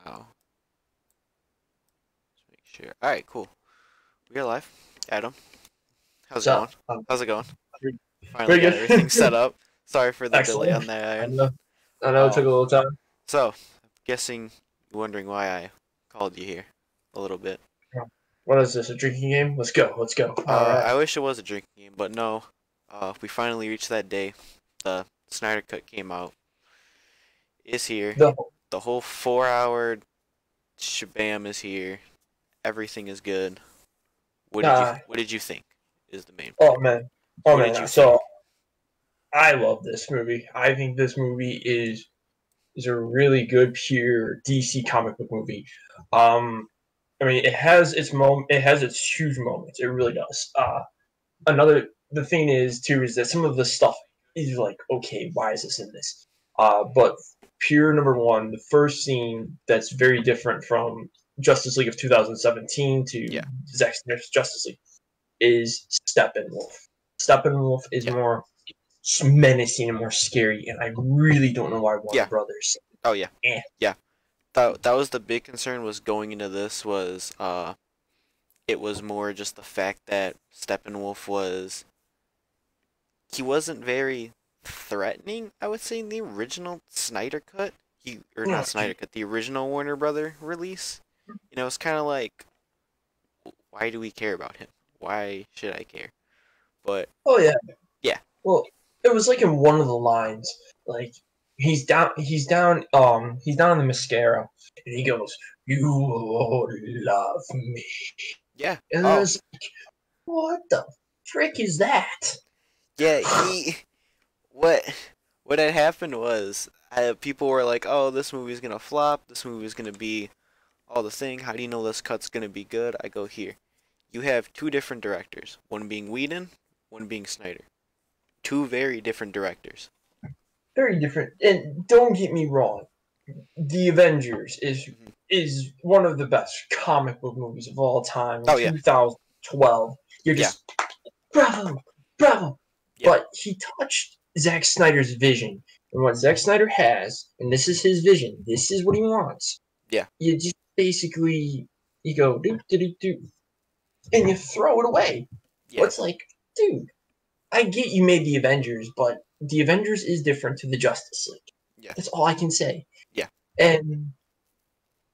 Wow. Let's make sure. All right, cool. We're live. Adam, how's it So, going? How's it going? pretty Finally pretty got everything good. set up. Sorry for the delay Excellent. on that I iron. know. I know it took a Um, little time. so guessing you're wondering why I called you here a little bit. What is this? A drinking game? Let's go. Let's go. All right. I wish it was a drinking game, but no. We finally reached that day. The Snyder Cut came out. It's here. The The whole 4 hour shabam is here. Everything is good. uh, What did you think? Is the main oh point. man, oh What did you man. think? So I love this movie. I think this movie is a really good pure DC comic book movie. Um, I mean, it has its moment. It has its huge moments. It really does. Another the thing is too is that some of the stuff is like, okay, why is this in this? But pure number one, the first scene that's very different from Justice League of 2017 to Yeah, Zack Snyder's Justice League is Steppenwolf. Steppenwolf is yeah, more menacing and more scary, and I really don't know why Warner yeah. Brothers. Oh yeah, Eh. yeah. That was the big concern was going into this was it was more just the fact that Steppenwolf was he wasn't very threatening, I would say, in the original Snyder cut. He or not Oh, Snyder dude. cut, the original Warner Brother release. It's kind of like, why do we care about him? Why should I care? But Oh yeah. yeah, Well, it was like in one of the lines, like he's down in the mascara, and he goes, "You love me," yeah. and I Oh, was like, "What the frick is that?" yeah. What what had happened was people were like, "Oh, this movie's gonna flop. This movie's gonna be all the thing. How do you know this cut's gonna be good?" I go here. You have two different directors, one being Whedon, one being Snyder. Two very different directors. Very different. And don't get me wrong, The Avengers Hmm. is one of the best comic book movies of all time. In Oh yeah, 2012, you're yeah, just bravo, bravo. yeah, But he touched Zack Snyder's vision. And what Zack Snyder has, and this is his vision, this is what he wants. yeah, You just basically, you go, do, do, do, do, and you throw it away. yeah, What's like, dude, I get you made the Avengers, but the Avengers is different to the Justice League. yeah, That's all I can say. yeah. And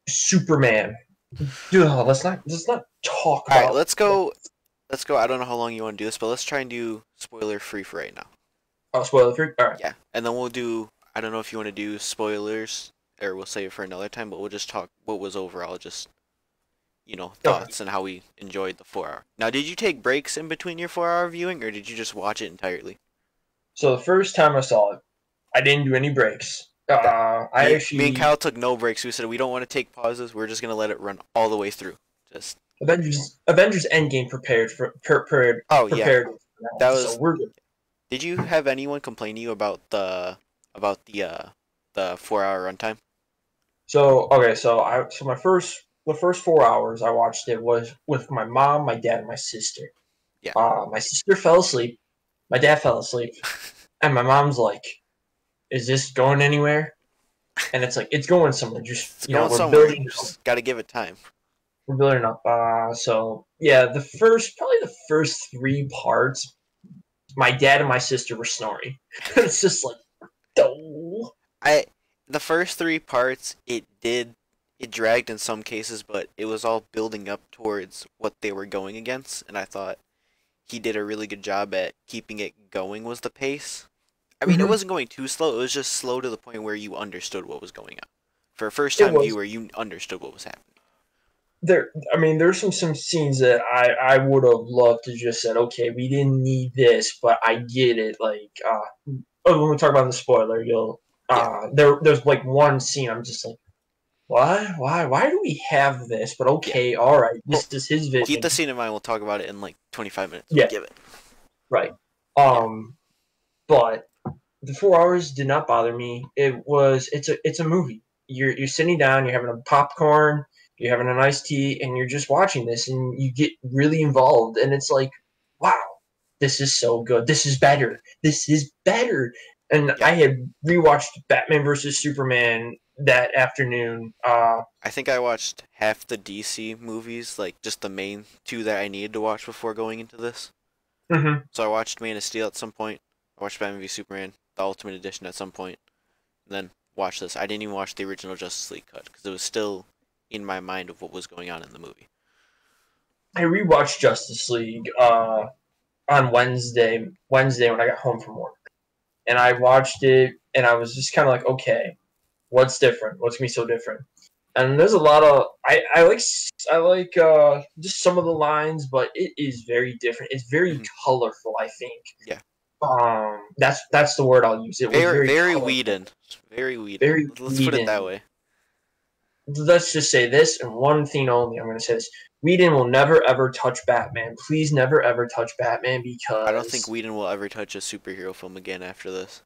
Superman. Ugh, let's not talk All right, about. let's go. Let's go. I don't know how long you want to do this, but let's try and do spoiler free for right now. Oh, spoiler free. All right. Yeah, and then we'll do. I don't know if you want to do spoilers or we'll save it for another time, but we'll just talk what was overall just Okay. thoughts and how we enjoyed the 4 hour. Now, did you take breaks in between your 4 hour viewing, or did you just watch it entirely? So the first time I saw it, I didn't do any breaks. Okay. I Me and actually Kyle took no breaks. We said we don't want to take pauses. We're just gonna let it run all the way through. Just Avengers Endgame oh yeah, prepared for that that, so was. we're good. Did you have anyone complain to you about the 4 hour runtime? So okay, so the first 4 hours I watched it was with my mom, my dad, and my sister. Yeah, My sister fell asleep, my dad fell asleep, and my mom's like, "Is this going anywhere?" And it's like it's going somewhere. Just it's going somewhere. Just gotta give it time. we're building up. So yeah, probably the first three parts, my dad and my sister were snoring. It's just like, oh. I the first three parts it dragged in some cases, but it was all building up towards what they were going against, and I thought he did a really good job at keeping it going was the pace. I mean, it Mm-hmm. wasn't going too slow. It was just slow to the point where you understood what was going on. For a first It time was viewer, you understood what was happening. there. I mean, there's some scenes that I would have loved to just said, okay, we didn't need this, but I get it. Like, oh, when we talk about the spoiler, you'll Yeah. there's like one scene I'm just like, why do we have this? But Yeah. okay, all right, Well, this is his keep vision. the scene in mind. We'll talk about it in like 25 minutes. We'll Yeah, give it. right. Yeah. But the 4 hours did not bother me. It's a movie. You're sitting down, you're having a popcorn, you're having an iced tea, and you're just watching this, and you get really involved, and it's like, wow, this is so good. This is better. This is better. And Yeah. I had rewatched Batman versus Superman that afternoon. I think I watched half the DC movies, like just the main two that I needed to watch before going into this. Mhm. So I watched Man of Steel at some point. I watched Batman v Superman, the Ultimate Edition at some point, and then watched this. I didn't even watch the original Justice League cut because it was still in my mind of what was going on in the movie. I rewatched Justice League on Wednesday when I got home from work, and I watched it, and I was just kind of like, okay, what's different? What's gonna be so different? And there's a lot of I like just some of the lines, but it is very different. It's very Mhm. colorful. I think Yeah. that's the word I'll use. It was Very, very very colorful, Whedon. Very Whedon. very Let's put it that Whedon. way. Let's just say this, and one thing only. I'm going to say this: Whedon will never ever touch Batman. Please never ever touch Batman I don't think because Whedon will ever touch a superhero film again after this.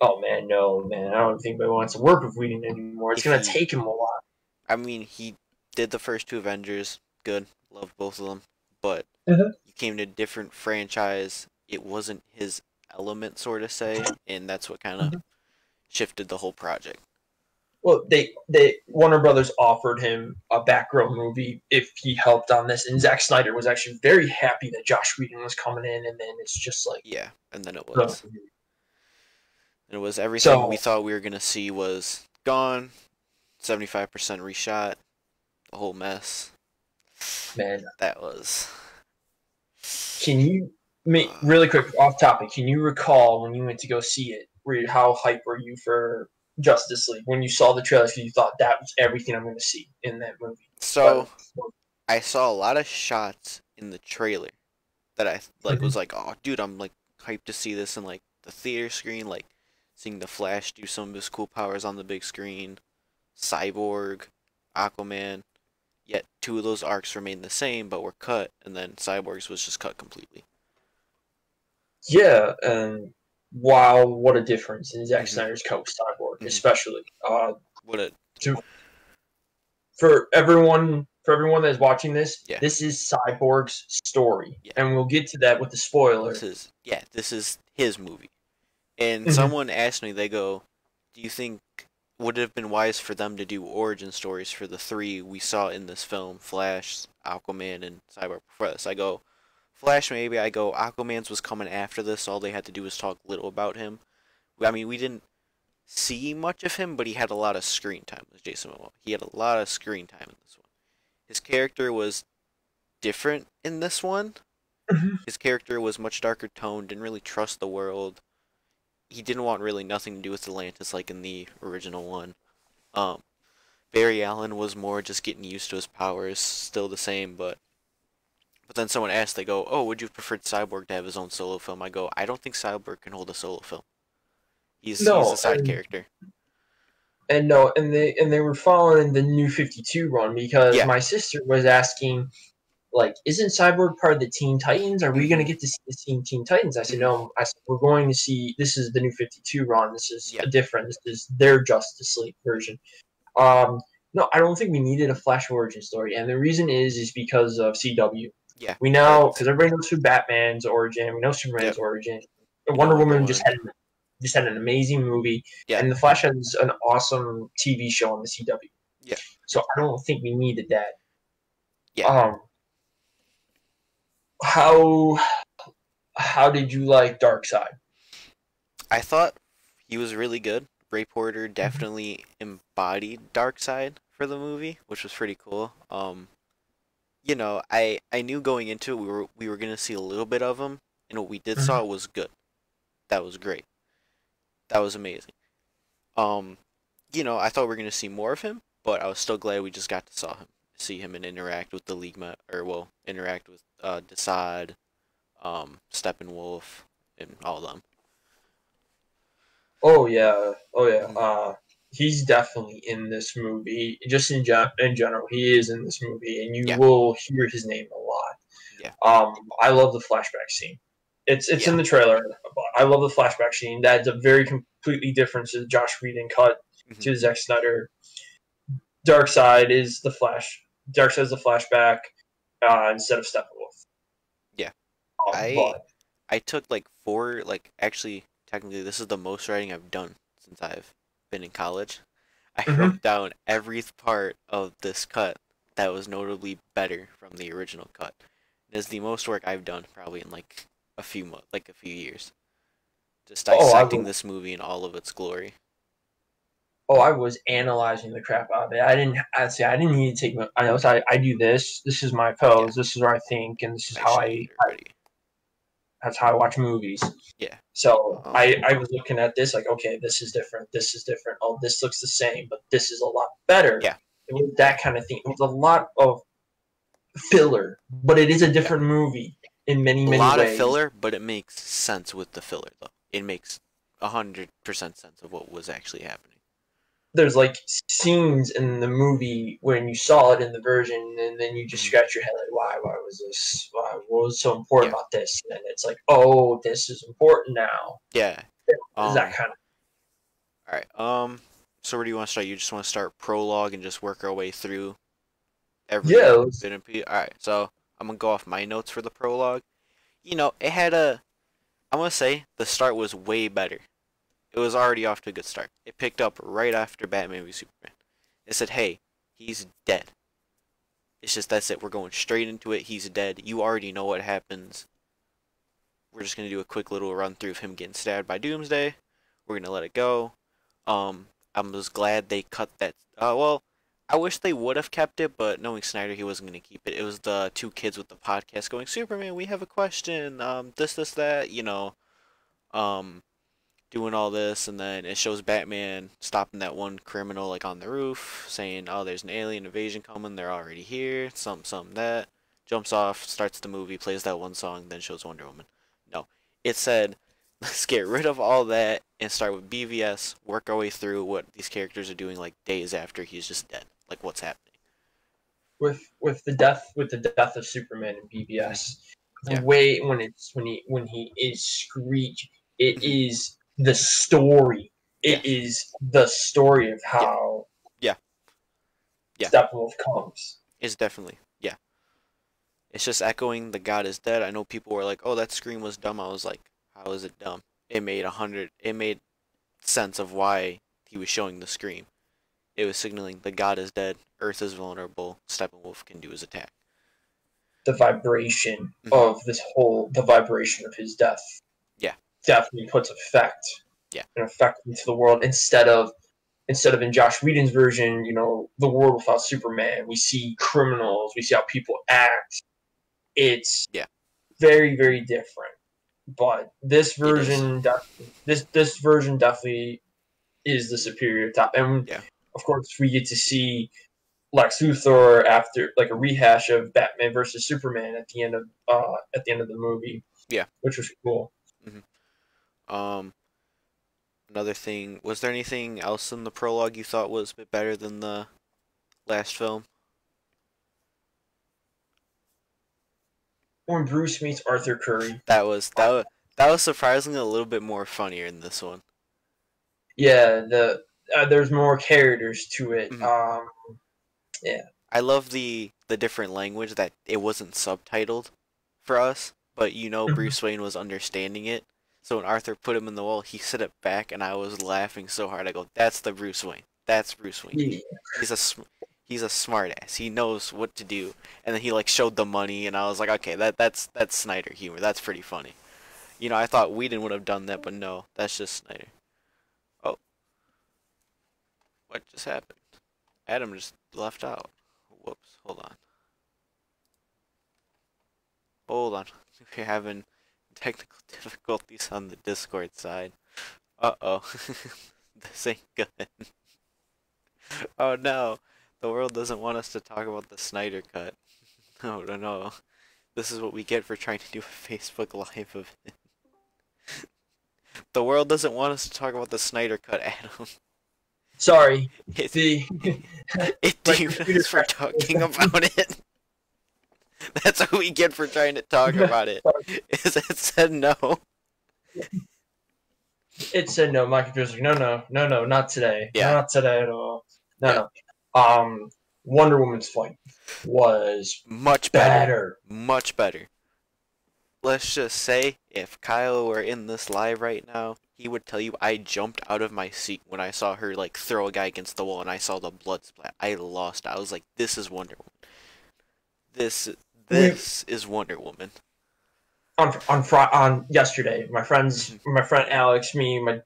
oh man, no man, I don't think anybody wants to work with Whedon anymore. It's If going to he, take him a while. I mean, he did the first two Avengers. Good. Loved both of them. But Mhm. he came to a different franchise. It wasn't his element, sort of say, and that's what kind of shifted the whole project. Well, they Warner Brothers offered him a Batgirl movie if he helped on this, and Zack Snyder was actually very happy that Josh Whedon was coming in, and then it's just like, Yeah, and then it uh, was. And it was everything we so thought we were going to see was gone. 75% reshot. The whole mess. man, That was. can you Uh, really quick off topic? Can you recall when you went to go see it? How hyped were you for Justice League when you saw the trailers? You thought that was everything I'm going to see in that movie. so, I saw a lot of shots in the trailer that I like Mhm. was like, oh, dude, I'm like hyped to see this in like the theater screen, like seeing the Flash do some of his cool powers on the big screen, Cyborg, Aquaman. Yet two of those arcs remained the same, but were cut, and then Cyborg's was just cut completely. Yeah, and wow, what a difference in Zack Mhm. Snyder's cut with Cyborg, Mhm. especially. What a To for everyone that's watching this, yeah, this is Cyborg's story, yeah. and we'll get to that with the spoiler. This is his movie. And Mhm. someone asked me, they go, "Do you think would it have been wise for them to do origin stories for the three we saw in this film, Flash, Aquaman, and Cyborg before this?" I go, Flash maybe. I go, Aquaman's was coming after this. All they had to do was talk little about him. I mean, we didn't see much of him, but he had a lot of screen time with Jason Momoa. He had a lot of screen time in this one. His character was different in this one. Mhm. His character was much darker toned, didn't really trust the world. He didn't want really nothing to do with Atlantis like in the original one. Um, Barry Allen was more just getting used to his powers, still the same, but then someone asked, they go, "Oh, would you have preferred Cyborg to have his own solo film?" I go, "I don't think Cyborg can hold a solo film. He's a No, side character." and no, and they were following the New 52 run because Yeah. my sister was asking, like, isn't Cyborg part of the Teen Titans? Are we going to Mhm. get to see the Teen Titans? I said, Mhm. no. I said, we're going to see, this is the New 52 run. This is Yeah. a different, this is their Justice League version. Um, no, I don't think we needed a Flash origin story. And the reason is because of CW. Yeah. We now, because That's everybody knows who Batman's origin, we know Superman's yep. origin. You know Wonder Wonder Woman Woman. just had an amazing movie, Yeah. and the Flash has an awesome TV show on the CW. Yeah. So I don't think we needed that. Yeah. Um, how did you like Darkseid? I thought he was really good. Ray Porter definitely embodied Darkseid for the movie, which was pretty cool. I knew going into it we were gonna see a little bit of him, and what we did saw was good. That was great. That was amazing. Um, I thought we were gonna see more of him, but I was still glad we just got to see him and interact with the League, or well, interact with Desaad, Steppenwolf, and all of them. Oh yeah, oh yeah. Mhm. He's definitely in this movie. Just in general, he is in this movie, and you Yeah, will hear his name a lot. yeah, I love the flashback scene. It's yeah. in the trailer, but I love the flashback scene. That's a very completely different to the Josh Whedon cut Mhm. to the Zack Snyder. Darkseid is the flash. Darkseid is the flashback instead of Steppenwolf. Yeah. I But I took like four, like actually technically this is the most writing I've done since I've been in college. I Hmm. wrote down every part of this cut that was notably better from the original cut. It is the most work I've done probably in like a few years, just Oh, I dissecting was. this movie in all of its glory. Oh, I was analyzing the crap out of it. I didn't. I say I didn't need to take. I know. So I do this. This is my Yeah, pose. This is what I think, and this is I how showed I. it already. That's how I watch movies. Yeah. So Um. I was looking at this like, okay, this is different. This is different. Oh, this looks the same, but this is a lot better. Yeah. It was Yeah. that kind of thing. It was a lot of filler, but it is a Yeah. different movie in many, A many lot of ways. filler, but it makes sense with the filler though. It makes 100% sense of what was actually happening. There's like scenes in the movie when you saw it in the version, and then you just Hmm. scratch your head like, why was this? Why, what was so important Yeah. about this? And it's like, oh, this is important now. Yeah. Is that Um. kind of All right. So where do you want to start? You just want to start prologue and just work our way through every yeah? bit and piece. All right. So I'm gonna go off my notes for the prologue. It had a. I'm gonna say the start was way better. It was already off to a good start. It picked up right after Batman v Superman. It said, "Hey, he's dead." It's just that's it. We're going straight into it. He's dead. You already know what happens. We're just gonna do a quick little run through of him getting stabbed by Doomsday. We're gonna let it go. I'm just glad they cut that. Well, I wish they would have kept it, but knowing Snyder, he wasn't gonna keep it. It was the two kids with the podcast going, "Superman, we have a question. This, that. Um, doing all this, and then it shows Batman stopping that one criminal like on the roof, saying, "Oh, there's an alien invasion coming. They're already here." Some that jumps off, starts the movie, plays that one song, then shows Wonder Woman. No, it said, "Let's get rid of all that and start with BVS. Work our way through what these characters are doing like days after he's just dead. Like what's happening." with the death of Superman in Hmm. BBS, the Yeah. way when he is Screech, it Hmm. is the story. It Yes. is the story of Yeah. how Yeah. Yeah. Steppenwolf comes. It's definitely yeah. It's just echoing the God is dead. I know people were like, "Oh, that scream was dumb." I was like, "How is it dumb?" It made 100. It made sense of why he was showing the scream. It was signaling the God is dead. Earth is vulnerable. Steppenwolf can do his attack. The vibration Hmm. of the vibration of his death Yeah. definitely puts Yeah. an effect into the world instead of in Josh Whedon's version, the world without Superman. We see criminals, we see how people act. It's Yeah. very, very different. But It is. this version definitely is the superior top. And Yeah. of course, we get to see Lex Luthor after like a rehash of Batman versus Superman at the end of the movie, Yeah. which was cool. Hmm. Um. Another thing. Was there anything else in the prologue you thought was a bit better than the last film? When Bruce meets Arthur Curry, That was surprisingly a little bit more funnier in this one. yeah, there's more characters to it. Mhm. Yeah. I love the different language that it wasn't subtitled for us, but Mhm. Bruce Wayne was understanding it. So when Arthur put him in the wall, he set it back, and I was laughing so hard. I go, "That's the Bruce Wayne. That's Bruce Wayne. Yeah. He's a he's a smart ass. He knows what to do." And then he like showed the money, and I was like, "Okay, that's Snyder humor. That's pretty funny." I thought Whedon would have done that, but no, that's just Snyder. Oh, what just happened? Adam just left out. Whoops. Hold on. Hold on. We're having technical difficulties on the Discord side. Uh-oh. This ain't good. Oh no. The world doesn't want us to talk about the Snyder Cut. No, no, no. This is what we get for trying to do a Facebook Live of it. The world doesn't want us to talk about the Snyder Cut, Adam. Sorry, It, the it my deemed computer us for talking about it. That's what we get for trying to talk crashed. about it. Is it said no? It said no. My computer's like, no, no, no, no, not today, Yeah, not today at all. No, yeah. no. Wonder Woman's fight was Much better. better. Much better. Let's just say if Kyle were in this live right now, he would tell you I jumped out of my seat when I saw her like throw a guy against the wall and I saw the blood splat. I lost. I was like, this is Wonder Woman. This We this is Wonder Woman. on yesterday, my friend Hmm. Alex, me, my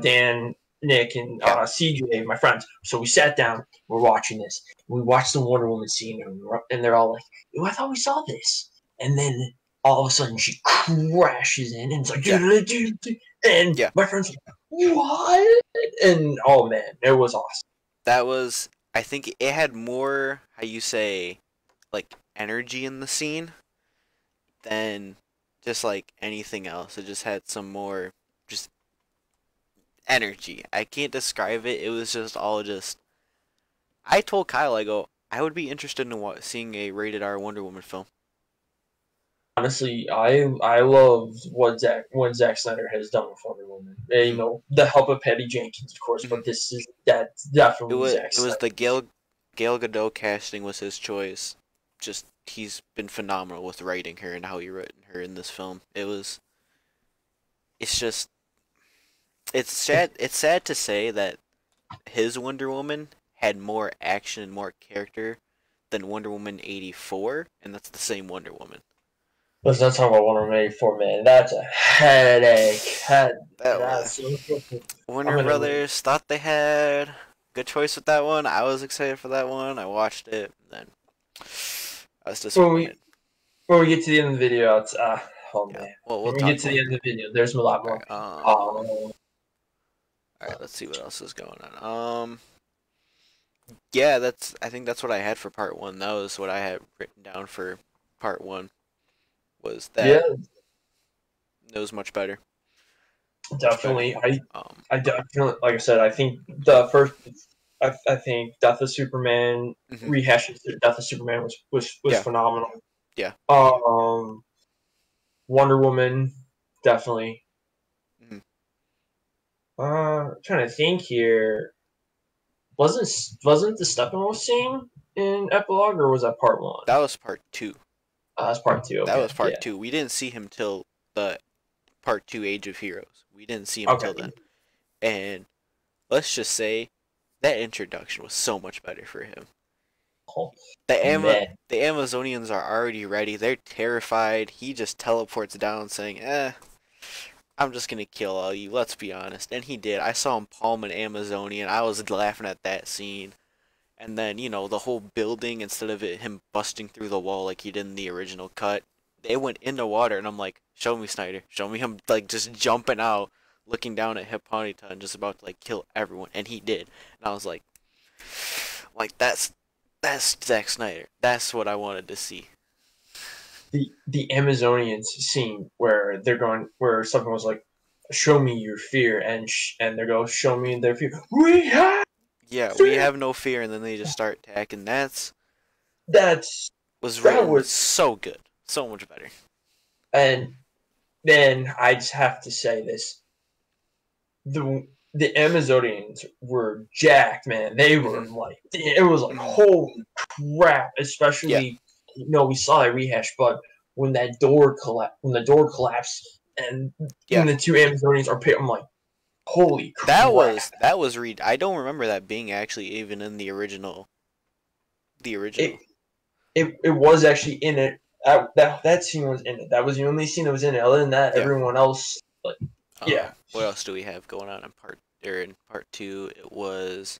Dan, Nick, and Yeah. CJ, my friends. So we sat down. We're watching this. We watched the Wonder Woman scene, and they're all like, "Yo, I thought we saw this." And then all of a sudden, she crashes in, and it's like, Yeah. and Yeah. my friends like, "What?" And oh man, it was awesome. That was. I think it had more, how you say, like energy in the scene than just like anything else. It just had some more just energy. I can't describe it. It was just all just. I told Kyle, I go, I would be interested in seeing a rated R Wonder Woman film. Honestly, I love what Zack Snyder has done with Wonder Woman. You Hmm. know, the help of Patty Jenkins, of course, Hmm. but that's definitely Zack It was Snyder. the Gal Gadot casting was his choice. Just he's been phenomenal with writing her and how he written her in this film. It's just it's sad. It's sad to say that his Wonder Woman had more action and more character than Wonder Woman 84, and that's the same Wonder Woman. Let's not talk about Wonder Woman 84, man. That's a headache. That was That's I'm Warner gonna leave. Brothers thought they had good choice with that one. I was excited for that one. I watched it, and then I was When disappointed. we when we get to the end of the video, it's oh Yeah, man. well, we'll When we talk get to more. the end of the video, there's a lot All more. right, Um, all right. Let's see what else is going on. Yeah, that's. I think that's what I had for part one. That was what I had written down for part one. Was yeah, that it was much better, much better. definitely. Um, I definitely, like I said, I think the first, I think Death of Superman mhm. rehashing Death of Superman was Yeah, phenomenal. yeah. Um, Wonder Woman, definitely. Mhm. Trying to think here. Wasn't the Steppenwolf scene in epilogue, or was that part one? That was part two. That's part two. That Okay, was yeah. part two. We didn't see him till the part two Age of Heroes. We didn't see him till Okay. then. And let's just say that introduction was so much better for him. Oh, The man. the Amazonians are already ready. They're terrified. He just teleports down saying, I'm just gonna kill all you, let's be honest. And he did. I saw him palm an Amazonian. I was laughing at that scene. And then, the whole building, instead of him busting through the wall like he did in the original cut, it went into water, and I'm like, show me Snyder. Show me him, like, just jumping out, looking down at Hippolyta, and just about to, like, kill everyone. And he did. And I was like, that's Zack Snyder. That's what I wanted to see. The Amazonians scene where where something was like, "Show me your fear," and they go, "Show me their fear." We have Yeah, we fear. have no fear, and then they just start attacking. That's Was that written was, so good. So much better. and then I just have to say this: the Amazonians were jacked, man. They Hmm. were like, it was like, Hmm. holy crap! Yeah, Especially, we saw that rehash, but when the door collapsed, and yeah. the two Amazonians are I'm like, holy crap! That was read. I don't remember that being actually even in the original. The It original. it was actually in it. That scene was in it. That was the only scene that was in it. Other than that, Yeah. everyone else, like, yeah, What else do we have going on in part two? It was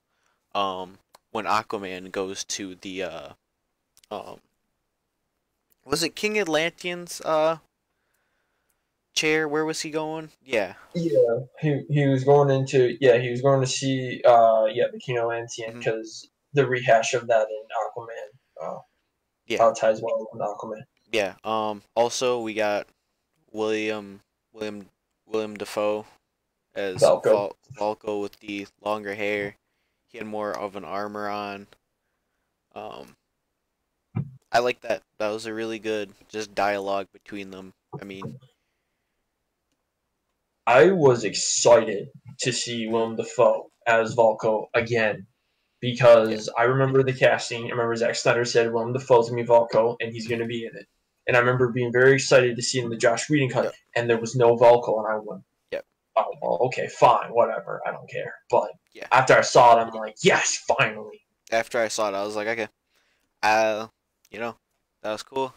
um when Aquaman goes to the um was it King Atlantean's chair? Where was he going? Yeah. yeah. He was going into he was going to see the King of Lantian Hmm. because the rehash of that in Aquaman Yeah. how it ties well with Aquaman. Yeah. Also we got William William William Defoe as Valko. Valko with the longer hair. He had more of an armor on. Um, I like that. That was a really good just dialogue between them. I mean, I was excited to see mhm, Willem Dafoe as Valko again yeah, because I remember the casting. I remember Zack Snyder said Willem Dafoe's gonna be Valko and he's mhm, gonna be in it. And I remember being very excited to see him in the Josh Whedon cut, yep, and there was no Valko, and I went, yep. oh, well, okay, fine, whatever, I don't care. But Yeah. after I saw it, I'm like, yes, finally. After I saw it, I was like, okay, you know, that was cool.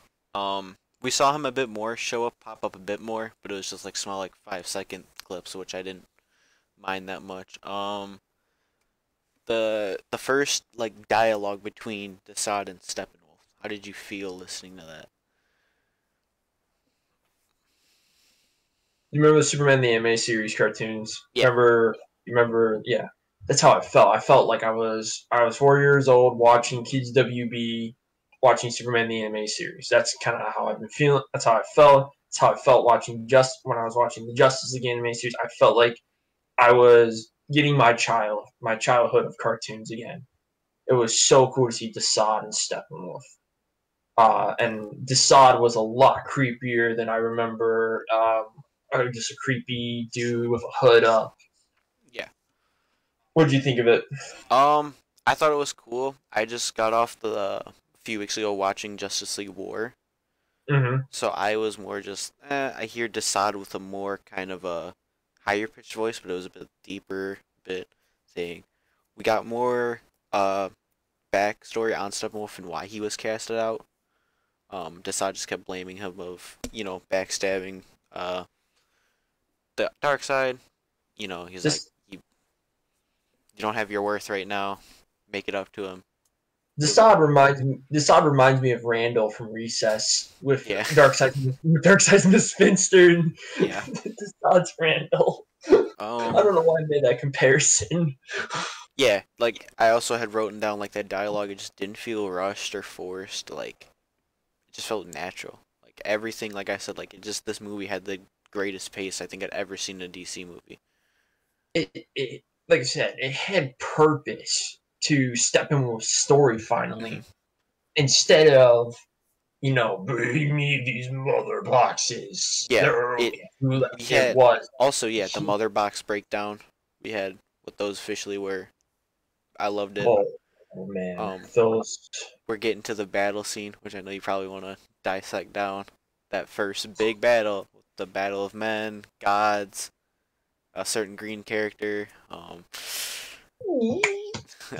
We saw him a bit more, pop up a bit more, but it was just like small, like 5 second clips, which I didn't mind that much. The first like dialogue between Assad and Steppenwolf. How did you feel listening to that? You remember the Superman the Anime series cartoons? Yeah. You remember? Yeah, that's how I felt. I felt like I was 4 years old watching Kids WB, watching Superman the Anime series. That's kind of how I've been feeling. That's how I felt. That's how I felt watching just when I was watching the Justice League anime series. I felt like I was getting my childhood of cartoons again. It was so cool to see Desaad and Steppenwolf. And Desaad was a lot creepier than I remember. Just a creepy dude with a hood up. Yeah. What did you think of it? I thought it was cool. I just got off a few weeks ago watching Justice League War, Mm-hmm. so I was more just I hear Desaad with a more kind of a higher pitched voice, but it was a bit deeper, bit saying we got more backstory on Steppenwolf and why he was casted out. Desaad just kept blaming him of backstabbing the Darkseid. He's like This you don't have your worth right now. Make it up to him. Desaad reminds me of Randall from Recess with Yeah. Darkseid's the spinster and Yeah. Desaad's Randall. I don't know why I made that comparison. Yeah, like I also had written down like that dialogue. It just didn't feel rushed or forced. Like it just felt natural. Like everything, like I said, like this movie had the greatest pace I think I'd ever seen in a DC movie. It like I said, it had purpose to Steppenwolf's story finally. Mhm. Instead of, bring me these mother boxes. Yeah, we It had was. also the mother box breakdown we had what those officially were. I loved it. Oh, oh man, Um, those. we're getting to the battle scene, which I know you probably want to dissect down. That first big battle, the battle of men, gods, a certain green character.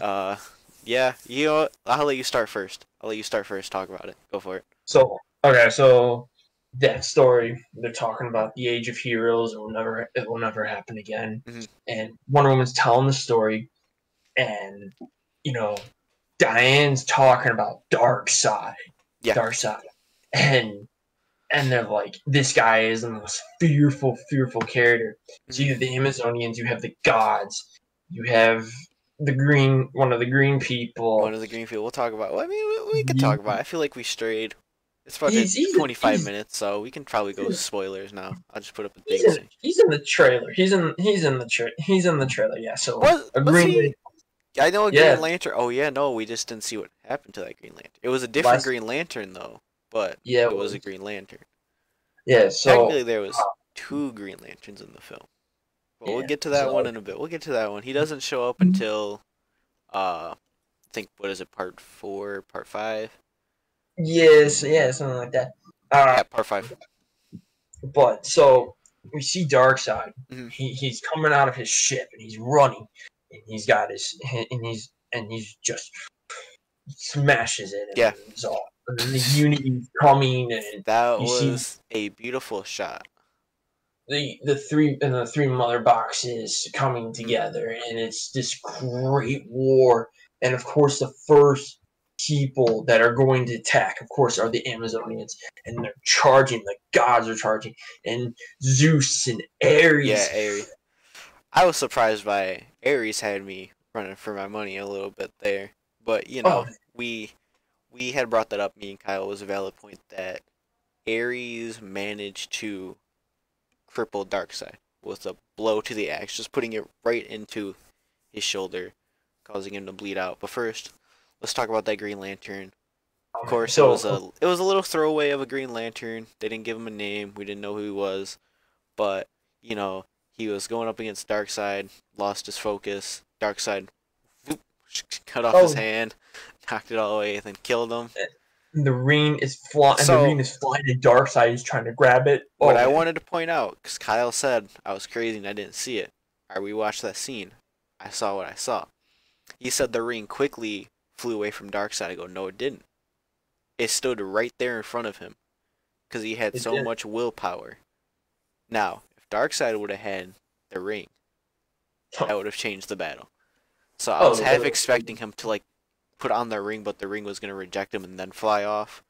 Uh, yeah, I'll let you start first. Talk about it. Go for it. So okay, so that story they're talking about the age of heroes. It will never happen again. Mhm. And Wonder Woman's telling the story, and you know, Diane's talking about Darkseid, Yeah. Darkseid, and and they're like, this guy is the most fearful, fearful character. So you have the Amazonians, you have the gods, you have one of the green One people. of the Greenfield. We'll talk about. Well, I mean, we could He- talk about it. I feel like we strayed. It's about he's 25 minutes, so we can probably go spoilers now. I'll just put up a date. he's in the trailer. He's in the trailer. Yeah. So a Was green. he? I know a Yeah. Green Lantern. Oh yeah, no, we just didn't see what happened to that Green Lantern. It was a different Last. Green Lantern though, but Yeah. it was a Green Lantern. Yeah. So. Technically, there was two Green Lanterns in the film, but we'll Yeah. get to that So. one in a bit. We'll get to that one. He doesn't show up until I think what is it, part 4, part 5? Yes. Yeah. Something like that. Yeah, part 5. But so we see Darkseid. Mhm. He's coming out of his ship and he's running, and he's got his and he's just smashes it, and Yeah. and then the Unity's coming, and That you see was a beautiful shot. the three mother boxes coming together, and it's this great war. And of course, the first people that are going to attack, of course, are the Amazonians, and they're charging. The gods are charging, and Zeus and Ares. Yeah, Ares. I was surprised by Ares had me running for my money a little bit there, but Oh, we had brought that up. Me and Kyle, was a valid point that Ares managed to cripple Darkseid with a blow to the axe, just putting it right into his shoulder, causing him to bleed out. But first, let's talk about that Green Lantern. Of course, so it was a little throwaway of a Green Lantern. They didn't give him a name. We didn't know who he was, but he was going up against Darkseid, lost his focus. Darkseid, whoop, cut off his hand, knocked it all away, then killed him. the ring is flying, and the So ring is flying, and Darkseid is trying to grab it. what Oh I man, wanted to point out, because Kyle said I was crazy and I didn't see it. I rewatched that scene. I saw what I saw. He said the ring quickly flew away from Darkseid. I go, no, it didn't. It stood right there in front of him because he had it so did. much willpower. Now, if Darkseid would have had the ring, that would have changed the battle. So I was Oh, half expecting him to like put on the ring, but the ring was gonna reject him and then fly off.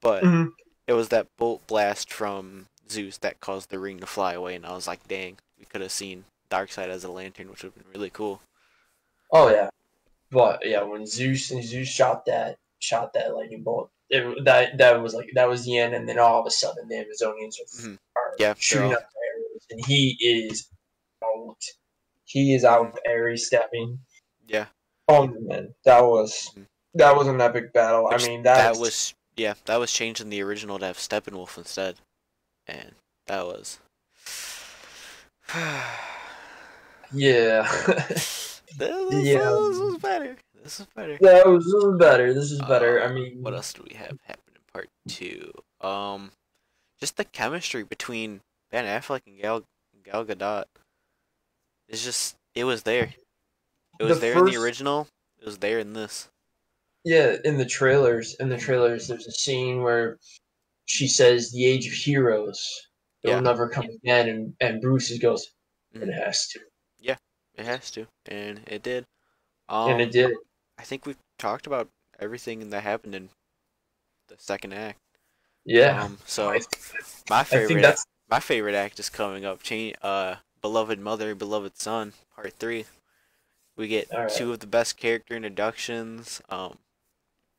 But mhm. it was that bolt blast from Zeus that caused the ring to fly away, and I was like, dang, we could have seen Darkseid as a lantern, which would have been really cool. Oh yeah, but yeah, when Zeus shot that lightning bolt, that was like that was the end, and then all of a sudden the Amazonians Hmm. are Yeah, they're shooting all. up arrows, and he is out. He is Hmm. out Ares stepping. Yeah. Oh man, that was Hmm. that was an epic battle. I Which mean, that that's was, yeah, that was changed in the original to have Steppenwolf instead, and that was. yeah, This yeah. was better. This is better. This is better. This is better. I What mean, else do we have happen in part two? Just the chemistry between Ben Affleck and Gal Gadot. It's just it was there. It the was there in the first original. It was there in this. yeah, in the Mhm. trailers, there's a scene where she says, "The age of heroes, it will Yeah. never come again," and Bruce goes, "It Mhm. has to," Yeah. It has to, and it did. and it Um, did. I think we've talked about everything that happened in the second act. Yeah, I, So my I think favorite that's my favorite act is coming up. Beloved Mother, Beloved Son, Part 3. We get all right. two of the best character introductions.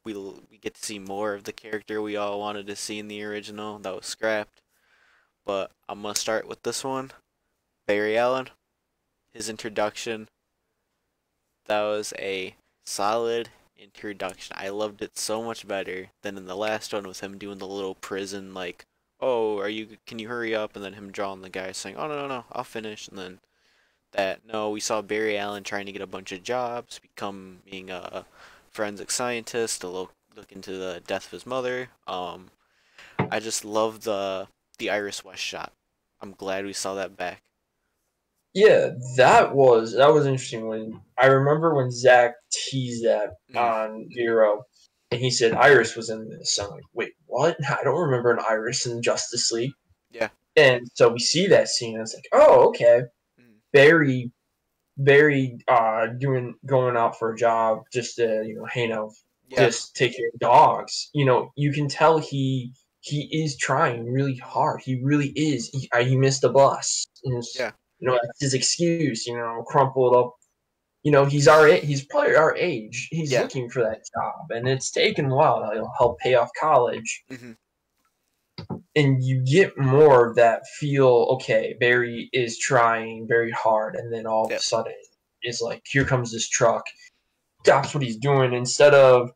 We get to see more of the character we all wanted to see in the original that was scrapped. But I'm gonna start with this one. Barry Allen, his introduction. That was a solid introduction. I loved it so much better than in the last one with him doing the little prison like, "Oh, can you hurry up?" and then him drawing the guy saying, "Oh, no, I'll finish." And then that no, we saw Barry Allen trying to get a bunch of jobs, becoming a forensic scientist to look into the death of his mother. I just love the Iris West shot. I'm glad we saw that back. Yeah, that was interesting. When I remember when Zach teased that Mm, on Zero, and he said Iris was in this. I'm like, wait, what? I don't remember an Iris in Justice League. yeah. And so we see that scene, and it's like, oh, okay. Mm, Barry going out for a job just to hang out, yeah. just take care of dogs. You can tell he is trying really hard. He really is. He missed the bus. And Yeah. that's his excuse. Crumpled up. He's probably our age. He's Yeah. looking for that job, and it's taken a while to help pay off college. Hmm. And you get more of that feel. Okay, Barry is trying very hard, and then all of a Yep. sudden it's like, here comes this truck. That's what he's doing instead of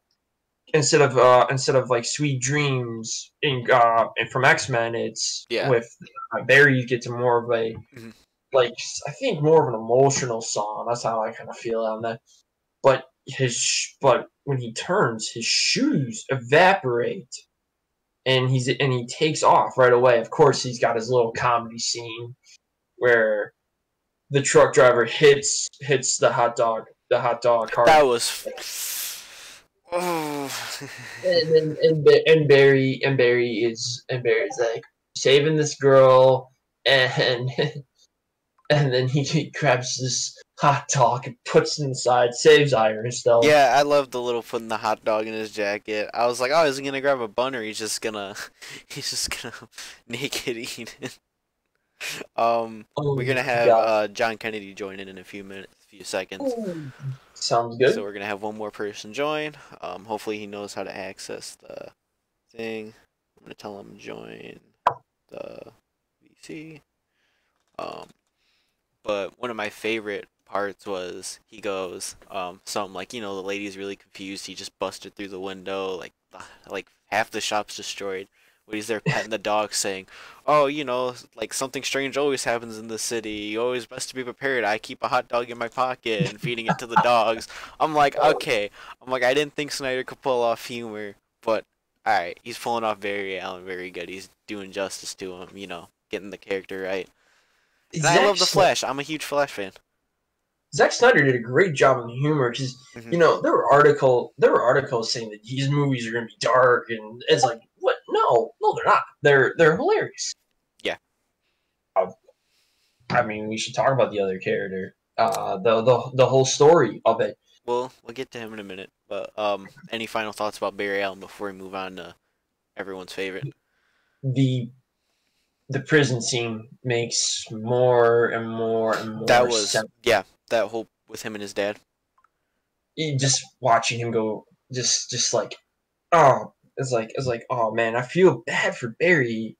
like Sweet Dreams and from X-Men. It's Yeah. with Barry. You get to more of a, Hmm. like, I think more of an emotional song. That's how I kind of feel on that. But when he turns, his shoes evaporate, and he takes off right away. Of course, he's got his little comedy scene where the truck driver hits the hot dog cart, That was. Oh. and Barry's like saving this girl, and and then he grabs this hot dog and puts it inside, saves Iris though. Yeah, I love the little putting the hot dog in his jacket. I was like, oh, is he gonna grab a bun or he's just gonna naked eat it? Oh We're gonna have god. John Kennedy join in a few seconds. Ooh. Sounds So good. we're gonna have one more person join. Hopefully he knows how to access the thing. I'm gonna tell him join the VC. Um, but one of my favorite parts was he goes, something like, the lady's really confused. He just busted through the window, like half the shop's destroyed. But he's there petting the dog, saying, "Oh, like something strange always happens in the city. You always best to be prepared. I keep a hot dog in my pocket and feeding it to the dogs." I'm like, okay. I'm like, I didn't think Snyder could pull off humor, but Alright, he's pulling off Barry Allen very good. He's doing justice to him, getting the character right. And I Zack love the Snyder, Flash. I'm a huge Flash fan. Zack Snyder did a great job in the humor because Hmm. there were articles saying that these movies are going to be dark, and it's like, what? No, no, they're not. They're hilarious. Yeah. I mean, we should talk about the other character. The whole story of it. We'll get to him in a minute. But any final thoughts about Barry Allen before we move on to everyone's favorite? The the prison scene makes more and more and That more was sense. that whole with him and his dad. Just watching him go, just like, oh, it's like, oh man, I feel bad for Barry.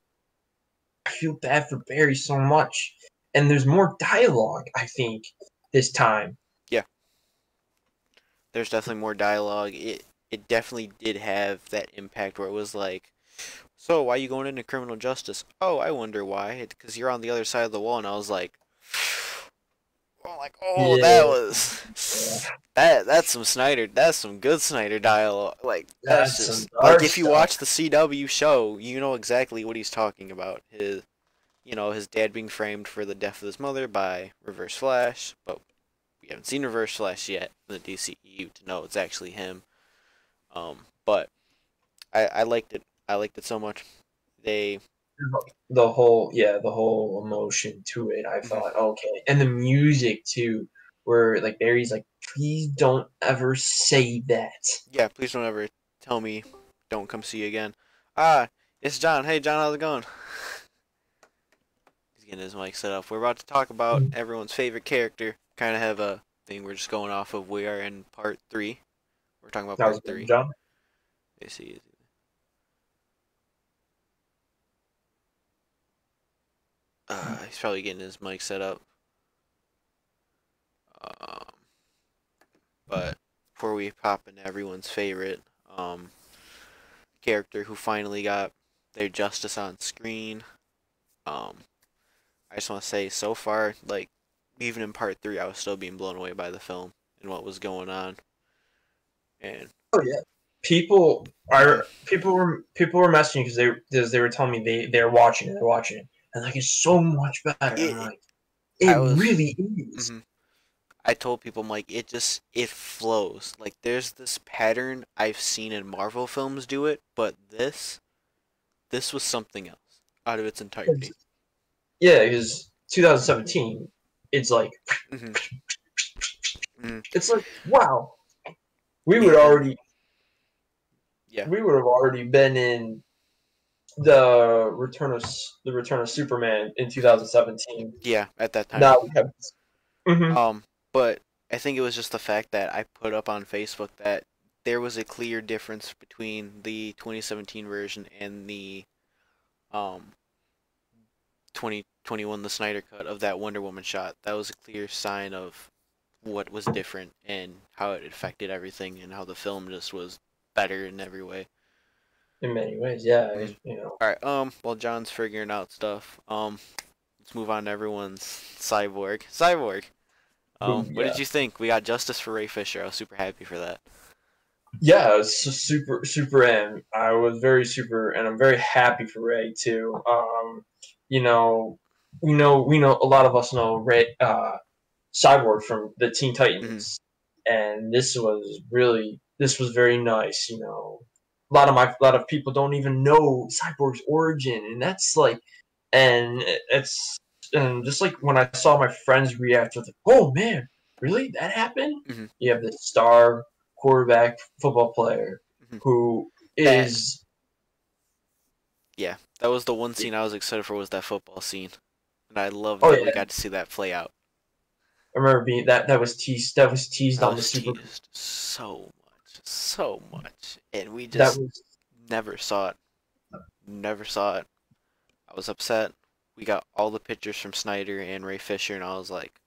I feel bad for Barry so much. And there's more dialogue, I think, this time. Yeah, there's definitely more dialogue. It definitely did have that impact where it was like, so why are you going into criminal justice? Oh, I wonder why. Because you're on the other side of the wall, and I was like, oh, that Yeah, was that's some Snyder. That's some good Snyder dialogue. Like that's that's some just like dark if you stuff. watch the CW show, you know exactly what he's talking about. His dad being framed for the death of his mother by Reverse Flash, but we haven't seen Reverse Flash yet in the DCEU to know it's actually him. But I liked it. I liked it so much. They. The whole emotion to it. I Mhm. thought, okay, and the music too, where like Barry's like, please don't ever say that. Yeah, please don't ever tell me don't come see you again. Ah, it's John. Hey, John, how's it going? He's getting his mic set up. We're about to talk about everyone's favorite character. Kind of have a thing we're just going off of. We are in part three. We're talking about That was part good, three. John. Let's see. He's probably getting his mic set up. Um, but before we pop into everyone's favorite character who finally got their justice on screen, um, I just want to say so far, like even in part three, I was still being blown away by the film and what was going on. And Oh yeah, mhm, people were messaging because they were telling me they're watching it, and like it's so much better. I'm it, like, I it was, really is. mhm. I told people I'm like it flows. Like there's this pattern I've seen in Marvel films do it, but this was something else out of its entirety. Yeah, because 2017, it's like Hmm. Hmm. it's like wow, we would Even already yeah, we would have already been in the Return of Superman in 2017. yeah, at that time. Now we have. Mhm. But I think it was just the fact that I put up on Facebook that there was a clear difference between the 2017 version and the um 2021 the Snyder cut of that Wonder Woman shot. That was a clear sign of what was different and how it affected everything and how the film just was better in every way. In many ways, yeah, Mhm. you know. All right. While John's figuring out stuff, let's move on to everyone's Cyborg. Cyborg. What Yeah. did you think? We got justice for Ray Fisher. I was super happy for that. Yeah, it's just super M. I was very super, and I'm very happy for Ray too. You know, we know a lot of us know Ray, Cyborg from the Teen Hmm. Titans, and this was very nice. You know, a lot of people don't even know Cyborg's origin, and that's like, and it's and just like when I saw my friends react, I was like, oh man, really that happened? Hmm. You have this star quarterback football player Hmm. who That is yeah, that was the one scene I was excited for was that football scene, and I love oh that we yeah, got to see that play out. I remember being that was teased That on the was Super teased so much, and we that just was never saw it. Never saw it. I was upset. We got all the pictures from Snyder and Ray Fisher, and I was like,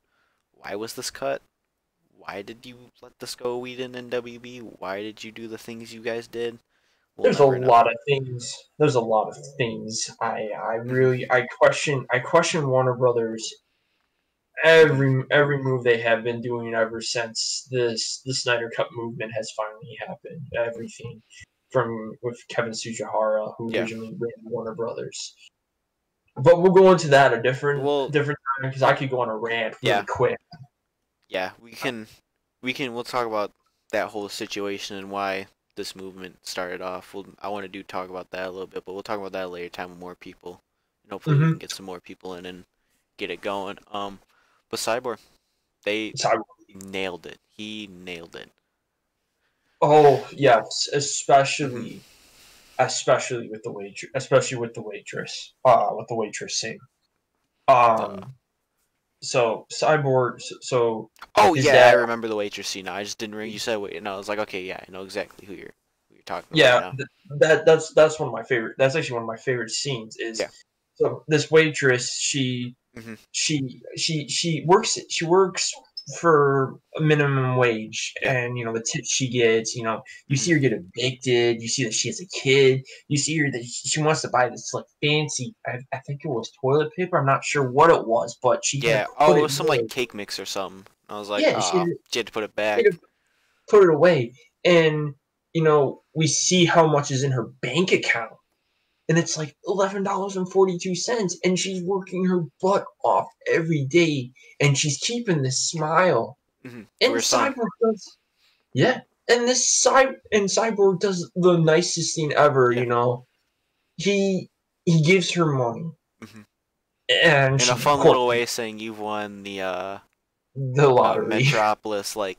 why was this cut? Why did you let this go, Whedon and WB? Why did you do the things you guys did? We'll there's a never know. lot of things. There's a lot of things. I Hmm. really I question Warner Brothers Hmm. every move they have been doing ever since the Snyder Cut movement has finally happened. Everything with Kevin Tsujihara, who Yeah. originally ran Warner Brothers. But we'll go into that a different Well, time because I could go on a rant really quick. Yeah, we'll talk about that whole situation and why this movement started off. I want to talk about that a little bit, but we'll talk about that later time with more people. And hopefully we can get some more people in and get it going. But Cyborg, they nailed it. He nailed it. Oh yes, Mm-hmm. especially with the waitress scene. The So Cyborg, so Oh his yeah, I dad. remember the waitress scene now. I just didn't ring. You said wait, and I was like, okay, yeah, I know exactly who you're talking about Yeah, now. that's one of my favorite. That's actually one of my favorite scenes. Is Yeah. so this waitress, Mm-hmm. she works for a minimum wage, Yeah. and the tips she gets, you Mm-hmm. see her get evicted, you see that she has a kid, you see her that she wants to buy this like fancy, I think it was toilet paper, I'm not sure what it was, but she had Yeah. to Oh, put it it was some like away. cake mix or something. I was like, Yeah, ah, she had to put it she had back. to put it away, and we see how much is in her bank account, and it's like $11.42, and she's working her butt off every day, and she's keeping this smile. Mm-hmm. For And her son. Cyborg does, yeah, and Cyborg does the nicest thing ever. Yeah. He gives her money, Mm-hmm. and In a she, of fun course, little way, saying you've won the the lottery. Metropolis like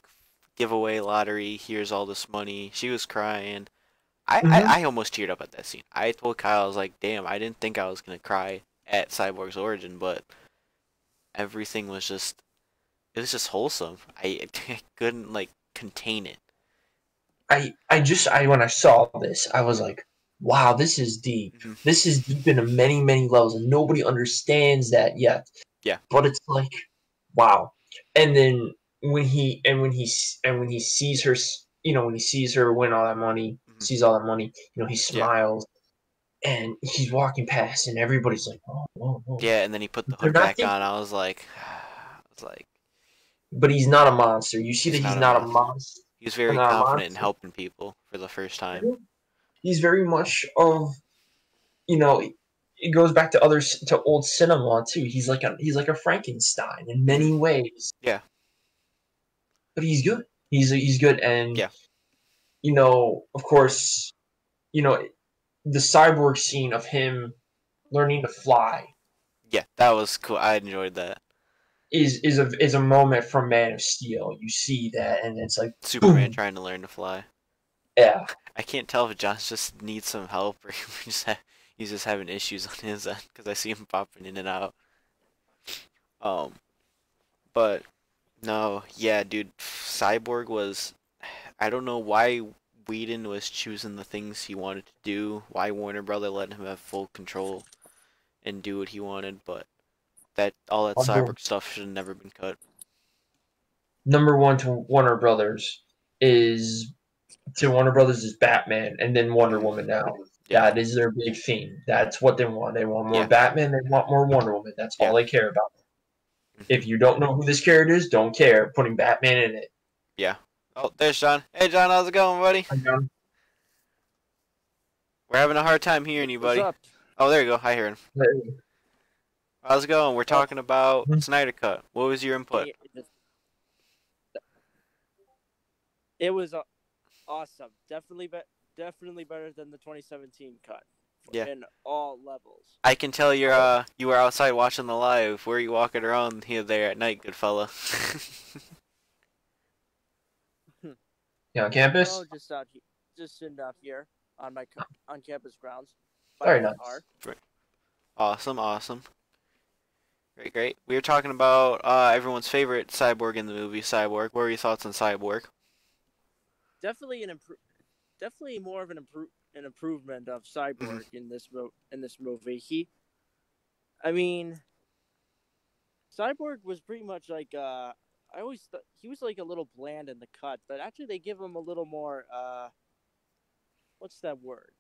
giveaway lottery. Here's all this money. She was crying. I, I, Hmm. I almost teared up at that scene. I told Kyle, I was like, damn, I didn't think I was gonna cry at Cyborg's origin, but everything was it was just wholesome. I couldn't like contain it. I when I saw this, I was like, wow, this is deep. Mm-hmm. This is deep into many, many levels, and nobody understands that yet. Yeah. But it's like, wow. And then when he sees her, when he sees her win all that money, Mm-hmm. sees all that money, he Yeah. smiles, and he's walking past, and everybody's like, oh, whoa, whoa. Yeah, and then he put the They're hood not back on. thinking, I was like, but he's not a monster. You see he's that not he's a not a monster. monster. He was very Not a confident in monster. helping people for the first time. He's very much of you know, it goes back to old cinema too. He's like a Frankenstein in Mm-hmm. many ways, Yeah. but he's good. He's good, and Yeah. of course, you know, the cyborg scene of him learning to fly Yeah, that was cool. I enjoyed that. is a moment from Man of Steel. You see that, and it's like Superman boom, trying to learn to fly. yeah. I can't tell if Josh just needs some help or he's just having issues on his end because I see him popping in and out. Um, but no, yeah, dude, Cyborg was. I don't know why Whedon was choosing the things he wanted to do. Why Warner Brother let him have full control and do what he wanted, but that all that Number Cyborg stuff should have never been cut. number one to Warner Brothers is Batman, and then Wonder Mm-hmm. Woman now. Yeah, That is their big theme. That's what they want. They want more yeah, Batman. They want more Wonder Woman. That's all yeah. they care about. Mm-hmm. If you don't know who this character is, don't care. Putting Batman in it. Yeah. Oh, there's John. Hey, John, how's it going, buddy? We're having a hard time hearing you, What's buddy. up? Oh, there you go. I hear him. How's it going? We're talking about Snyder Cut. What was your input? It was awesome. Definitely better than the 2017 cut. Yeah. In all levels. I can tell you were outside watching the live. Where are you walking around here there at night, good fella? Yeah, on campus. Oh, just sitting out here on my on campus grounds. Very nice. Awesome, awesome. Great. We were talking about everyone's favorite cyborg in the movie, Cyborg. What were your thoughts on Cyborg? Definitely definitely more of an improvement of Cyborg in this movie. Cyborg was pretty much like I always thought he was like a little bland in the cut, but actually they give him a little more what's that word?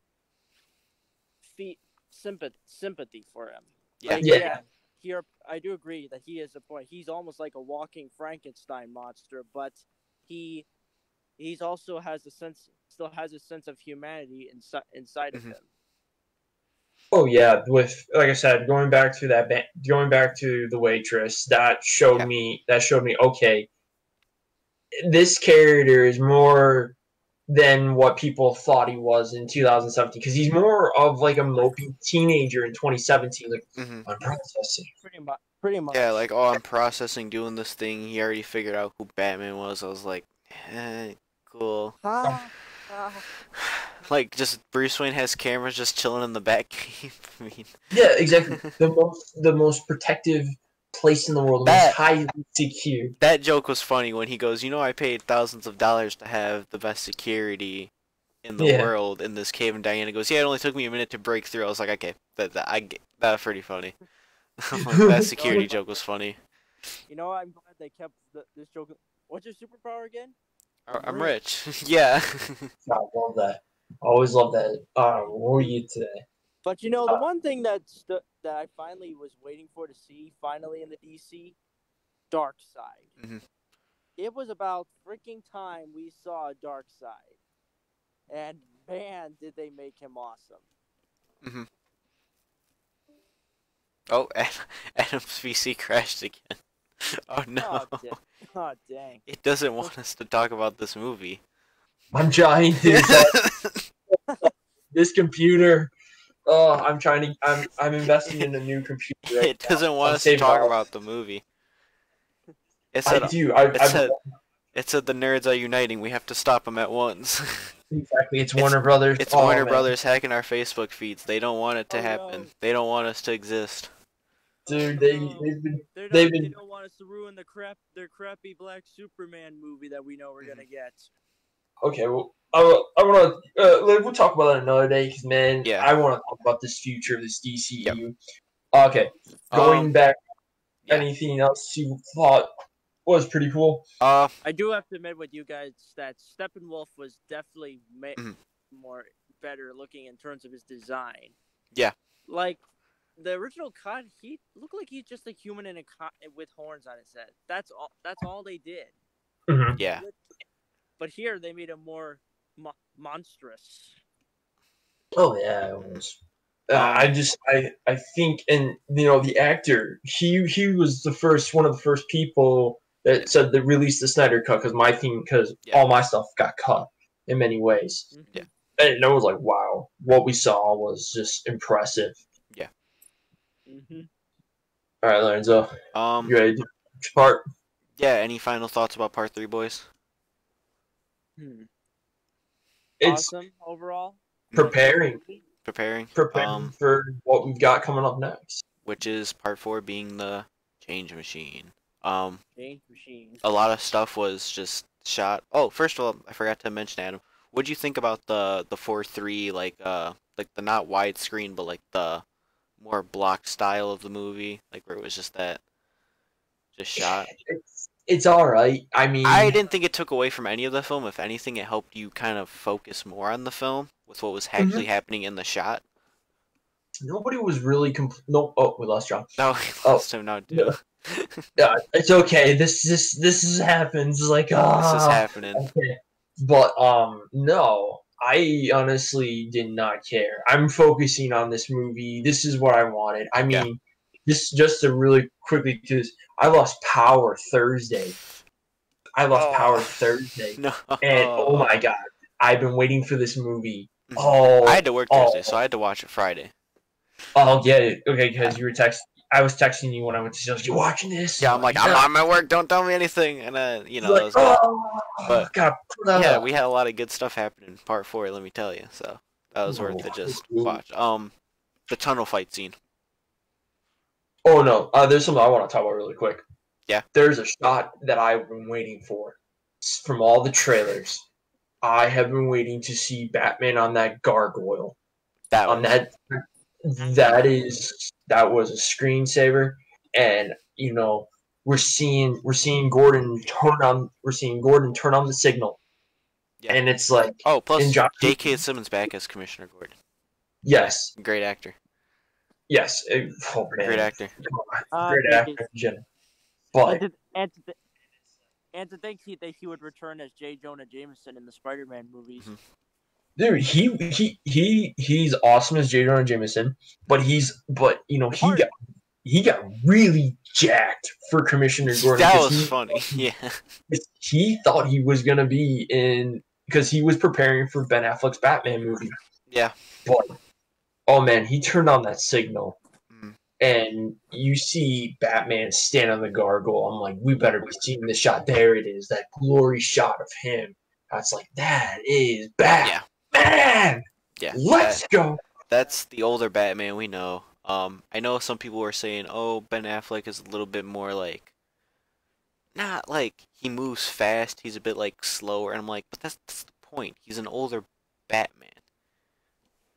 Sympathy for him. Yeah. Yeah. Here I do agree that he is a point. He's almost like a walking Frankenstein monster, but he he's also has a sense, still has a sense of humanity inside of Mhm. him. Oh yeah, with like I said, going back to going back to the waitress, that showed Yeah. me. Okay, this character is more than what people thought he was in 2017 because he's more of like a mopey teenager in 2017. Like Mhm. I'm processing. Pretty much. Yeah, like, oh, I'm processing doing this thing. He already figured out who Batman was. I was like, cool. Like, just Bruce Wayne has cameras just chilling in the Batcave. I mean, Yeah, exactly. The most protective place in the world, the most That- highly secure. that joke was funny when he goes, I paid thousands of dollars to have the best security in the Yeah. world in this cave, and Diana goes, yeah, it only took me a minute to break through. I was like, okay, that's pretty funny. Like, that security joke was funny. You know, I'm glad they kept this joke. What's your superpower again? I'm rich. Yeah. I love that. Always love that. What are you today? But you know, the one thing that I finally was waiting for to see finally in the DC, Darkseid. Mhm. It was about freaking time we saw Darkseid, and man, did they make him awesome. Mhm. Oh, Adam's PC crashed again. Oh no. Oh dang. It doesn't want us to talk about this movie. I'm trying to. This computer. Oh, I'm investing in a new computer. Right It doesn't now. want I'm us to saving talk all- about the movie. It I said, do. it said the nerds are uniting. We have to stop them at once. Exactly. It's Warner Brothers. It's Oh, Warner man. Brothers hacking our Facebook feeds. They don't want it to Oh, happen. no. They don't want us to exist. Dude, Oh, they no. they've They been don't want us to ruin their crappy Black Superman movie that we know we're gonna get. okay. Well, I want to. We'll talk about that another day, because man, Yeah. I want to talk about this future of this DCU. Yep. Okay, going back. yeah. Anything else you thought was pretty cool? I do have to admit with you guys that Steppenwolf was definitely more better looking in terms of his design. Yeah. Like the original cut, he looked like he's just a human in with horns on his head. That's all. That's all they did. Mm-hmm. Yeah. But here they made him more monstrous. Oh yeah, it was. I think, and the actor, he was one of the first people that said that released the Snyder cut, because all my stuff got cut in many ways. Yeah. And I was like, wow, what we saw was just impressive. Yeah. Mm-hmm. All right, Lorenzo, you ready to do which part? Yeah. Any final thoughts about part 3, boys? It's awesome overall. preparing Preparing. for what we've got coming up next. Which is part 4 being the Change Machine. Change Machine. A lot of stuff was just shot. Oh, first of all, I forgot to mention, Adam. What'd you think about the 4:3, like the not widescreen, but like the more block style of the movie, like where it was just shot? It's all right. I mean, I didn't think it took away from any of the film. If anything, it helped you kind of focus more on the film with what was actually happening in the shot. nobody was really no. Oh, we lost John. No, lost him now too. Yeah, it's okay. This happens. Like, This is happening. Okay. But no, I honestly did not care. I'm focusing on this movie. This is what I wanted. I mean, just to really quickly do this, I lost power Thursday. No. And oh my god, I've been waiting for this movie. Mhm. Oh, I had to work Thursday, so I had to watch it Friday. I'll get it. Okay, because you were I was texting you when I went to see. You watching this? Yeah, I'm like, I'm on my work. Don't tell me anything. And that Like, was good. But God, Yeah, we had a lot of good stuff happening in part 4. Let me tell you. So that was worth it. Just watch. The tunnel fight scene. Oh no, there's something I want to talk about really quick. Yeah. There's a shot that I've been waiting for from all the trailers. I have been waiting to see Batman on that gargoyle. That was a screensaver, and we're seeing Gordon turn on the signal, and it's like plus J.K. Simmons back as Commissioner Gordon. Yes, great actor. Yes, great actor. Great actor, Jen. But And to think that he would return as J. Jonah Jameson in the Spider-Man movies. Mhm. Dude, he's awesome as J. Jonah Jameson, but he Hard. got really jacked for Commissioner Gordon That because was funny. Yeah. he thought he was gonna be in because he was preparing for Ben Affleck's Batman movie. Yeah. But oh man, he turned on that signal, Mhm. and you see Batman stand on the gargoyle. I'm like, we better be seeing the shot. There it is, that glory shot of him. That's like, that is Yeah. Batman. Yeah. Let's go. That's the older Batman we know. I know some people were saying, "Oh, Ben Affleck is a little bit more like, not like he moves fast. He's a bit like slower." And I'm like, "But that's the point. He's an older Batman."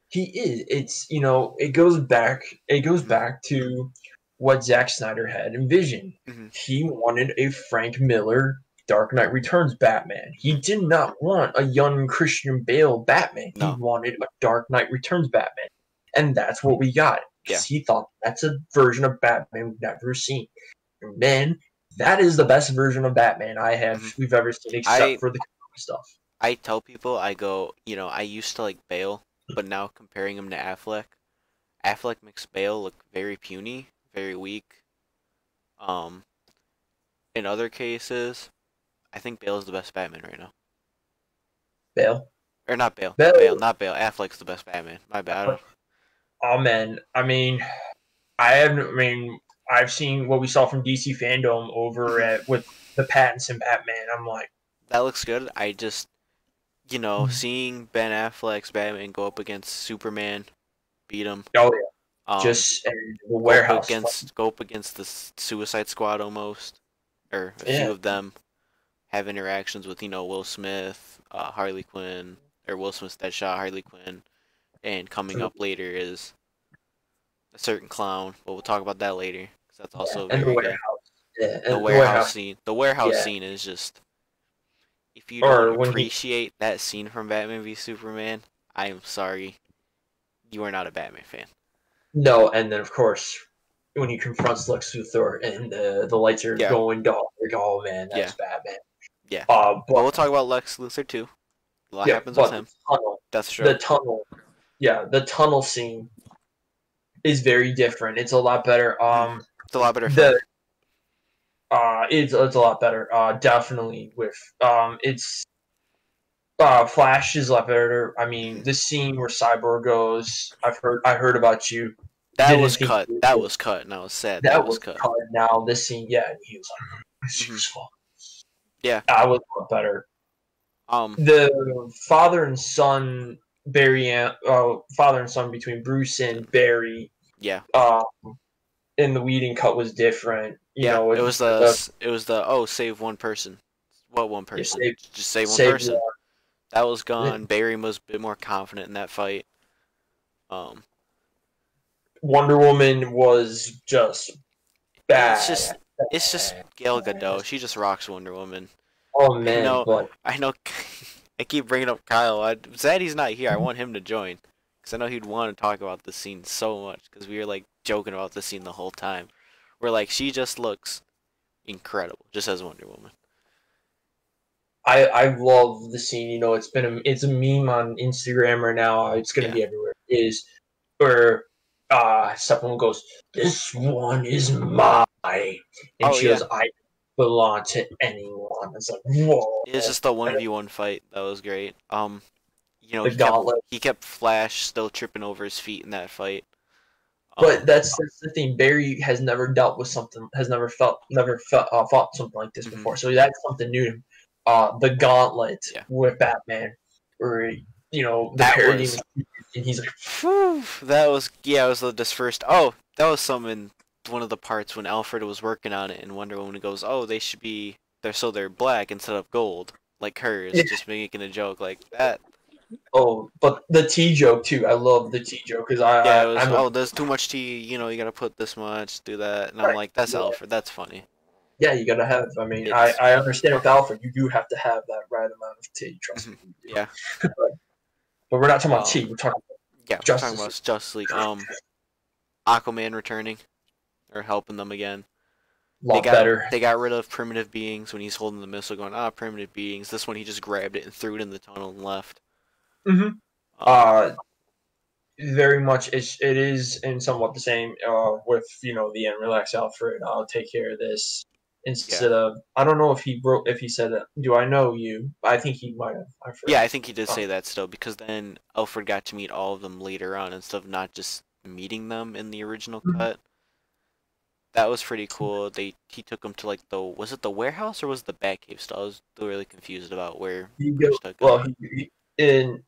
He is. It's it goes back. It goes back to what Zack Snyder had envisioned. Mhm. He wanted a Frank Miller Dark Knight Returns Batman. He did not want a young Christian Bale Batman. He No. wanted a Dark Knight Returns Batman, and that's what we got. Yeah. He thought that's a version of Batman we've never seen. And man, that is the best version of Batman we've ever seen, except for the comic stuff. I tell people, I go, I used to like Bale, but now comparing him to Affleck makes Bale look very puny, very weak. In other cases, I think Bale's the best Batman right now. Bale. Or not Bale. Bale. Not Bale. Affleck's the best Batman. My bad. Oh man, I mean, I've seen what we saw from DC fandom over with the Pattinson Batman. I'm like, that looks good. I just, seeing Ben Affleck's Batman go up against Superman, beat him. oh yeah, just the warehouse go up against the Suicide Squad almost, or a few of them have interactions with Will Smith, Harley Quinn, or Will Smith's Deadshot, Harley Quinn, and coming up later is a certain clown, but we'll talk about that later because that's also very good. Yeah, the warehouse scene. The warehouse scene is just, if you don't appreciate that scene from Batman v Superman, I am sorry, you are not a Batman fan. No, and then of course when he confronts Lex Luthor and the lights are going dark, oh man, that's Batman. Yeah. But we'll talk about Lex Luthor too. A lot happens with him. Deathstroke. The tunnel scene is very different. It's a lot better. It's a lot better. It's a lot better. Definitely with it's Flash is a lot better. I mean, the scene where Cyborg goes, I heard about you. That was cut. That was cut, and I was sad. That was cut. Now this scene, and he was like, "It's useful." Yeah, that was a lot better. The father and son between Bruce and Barry. Yeah. In the Whedon cut was different. You know, it was the save one person. What one person? Just save one person. One. That was gone. Barry was a bit more confident in that fight. Wonder Woman was just bad. It's just Gal Gadot. She just rocks Wonder Woman. Oh man, I know. I keep bringing up Kyle. I'm sad he's not here. I want him to join because I know he'd want to talk about this scene so much because we were like joking about this scene the whole time. We're like, she just looks incredible, just as Wonder Woman. I love the scene. You know, it's a meme on Instagram right now. It's gonna be everywhere. Is where Steppenwolf goes, "This one is mine," and she goes, "I belong to anyone." It's like, whoa. It's just the 1v1 fight that was great. He kept Flash still tripping over his feet in that fight. But that's the thing. Barry has never dealt with something, has never fought something like this before. So that's something new to him. The gauntlet with Batman, where the parody, and he's like, "Whew, that was it was this first." Oh, that was something. One of the parts when Alfred was working on it, and Wonder Woman goes, "Oh, they're black instead of gold, like hers," just making a joke like that. Oh, but the tea joke too. I love the tea joke because there's too much tea. You gotta put this much, do that, and I'm like, that's Alfred. That's funny. Yeah, you gotta have. I mean, I understand with Alfred, you do have to have that right amount of tea. Trust me. Yeah. but we're not talking about tea. We're talking about we're talking about Justice League. Aquaman returning, or helping them again. lot better. They got rid of primitive beings when he's holding the missile, going, primitive beings. This one he just grabbed it and threw it in the tunnel and left. Very much it is in somewhat the same with the end. Relax, Alfred. I'll take care of this. Instead of, I don't know if he said, "Do I know you?" I think he might have. Yeah, I think he did say that still, because then Alfred got to meet all of them later on instead of not just meeting them in the original cut. That was pretty cool. He took them to like was it the warehouse or was it the Batcave still? I was still really confused about where he took them. Well, in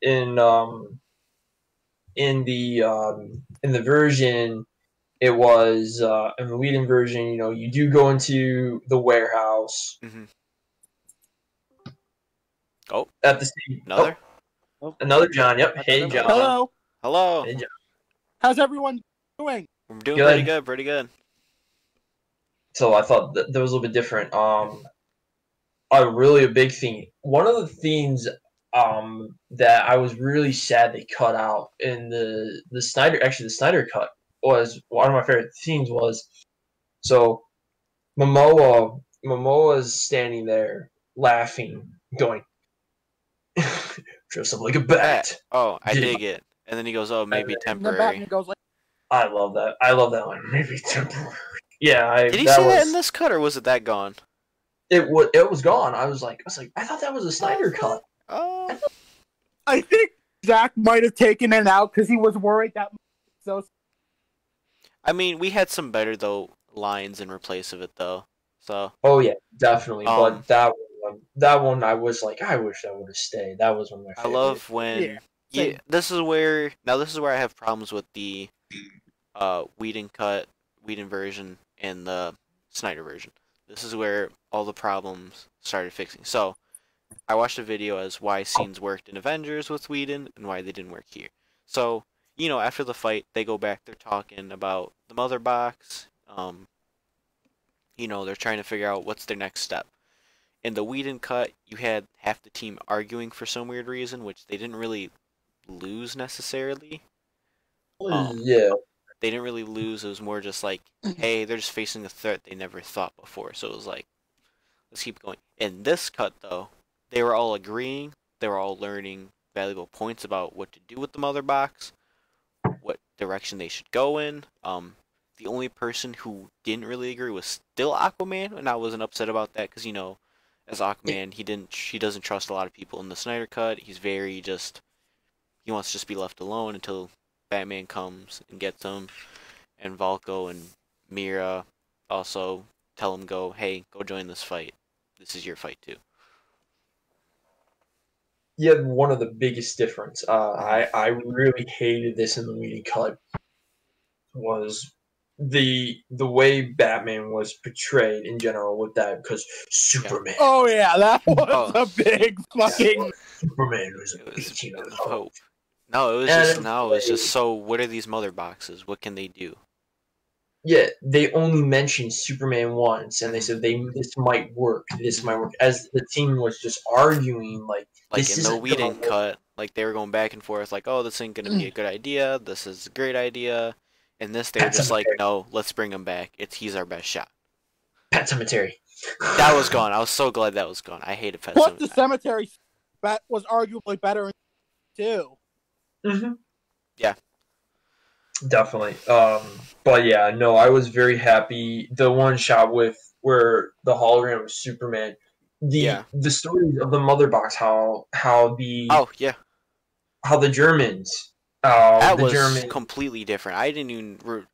the version, it was in the Whedon version. You do go into the warehouse. Oh, at the same another John. Yep. Hey, John. Hello. Hey, John. How's everyone doing? We're doing pretty good. So I thought that was a little bit different. A big thing. One of the things that I was really sad they cut out in the Snyder cut was one of my favorite scenes was, so Momoa's standing there laughing, going, dress up like a bat. Oh, I dig it. And then he goes, "Oh, maybe temporary." Goes like, I love that. I love that line. Maybe temporary. Yeah. Did he say that in this cut, or was it that gone? It was gone. I was like, I thought that was a Snyder cut. Oh. I think Zack might have taken it out because he was worried that. So. I mean, we had some better lines in replace of it though. So. Oh yeah, definitely. But that one, I was like, I wish that would have stayed. That was one of my favorites. I love when. Yeah, this is where I have problems with the Whedon version and the Snyder version. This is where all the problems started fixing. So, I watched a video as why scenes worked in Avengers with Whedon and why they didn't work here. So, after the fight, they go back, they're talking about the mother box. They're trying to figure out what's their next step. In the Whedon cut, you had half the team arguing for some weird reason, which they didn't really lose necessarily. Yeah. They didn't really lose. It was more just like, hey, they're just facing a threat they never thought before. So it was like, let's keep going. In this cut, though, they were all agreeing. They were all learning valuable points about what to do with the mother box, what direction they should go in. The only person who didn't really agree was still Aquaman, and I wasn't upset about that because, as Aquaman, he doesn't trust a lot of people in the Snyder cut. He's very he wants to just be left alone until Batman comes and gets him, and Valko and Mira also tell him, hey, go join this fight. This is your fight too. Yeah, one of the biggest difference. I really hated this in the Whedon cut was the way Batman was portrayed in general with that, because Superman. Oh yeah, that was a big fucking. Superman was a beating of hope. No, it was just so. What are these mother boxes? What can they do? Yeah, they only mentioned Superman once, and they said this might work. This might work. As the team was just arguing, like this in the Whedon cut, like they were going back and forth, like, oh, this ain't gonna be a good idea. This is a great idea. And this, they were just like, no, let's bring him back. He's our best shot. Pet Cemetery. That was gone. I was so glad that was gone. I hated Pet Cemetery. The Cemetery was arguably better too. Yeah. Definitely. But yeah, no, I was very happy. The one shot where the hologram was Superman. The stories of the mother box, how the Germans. That was completely different.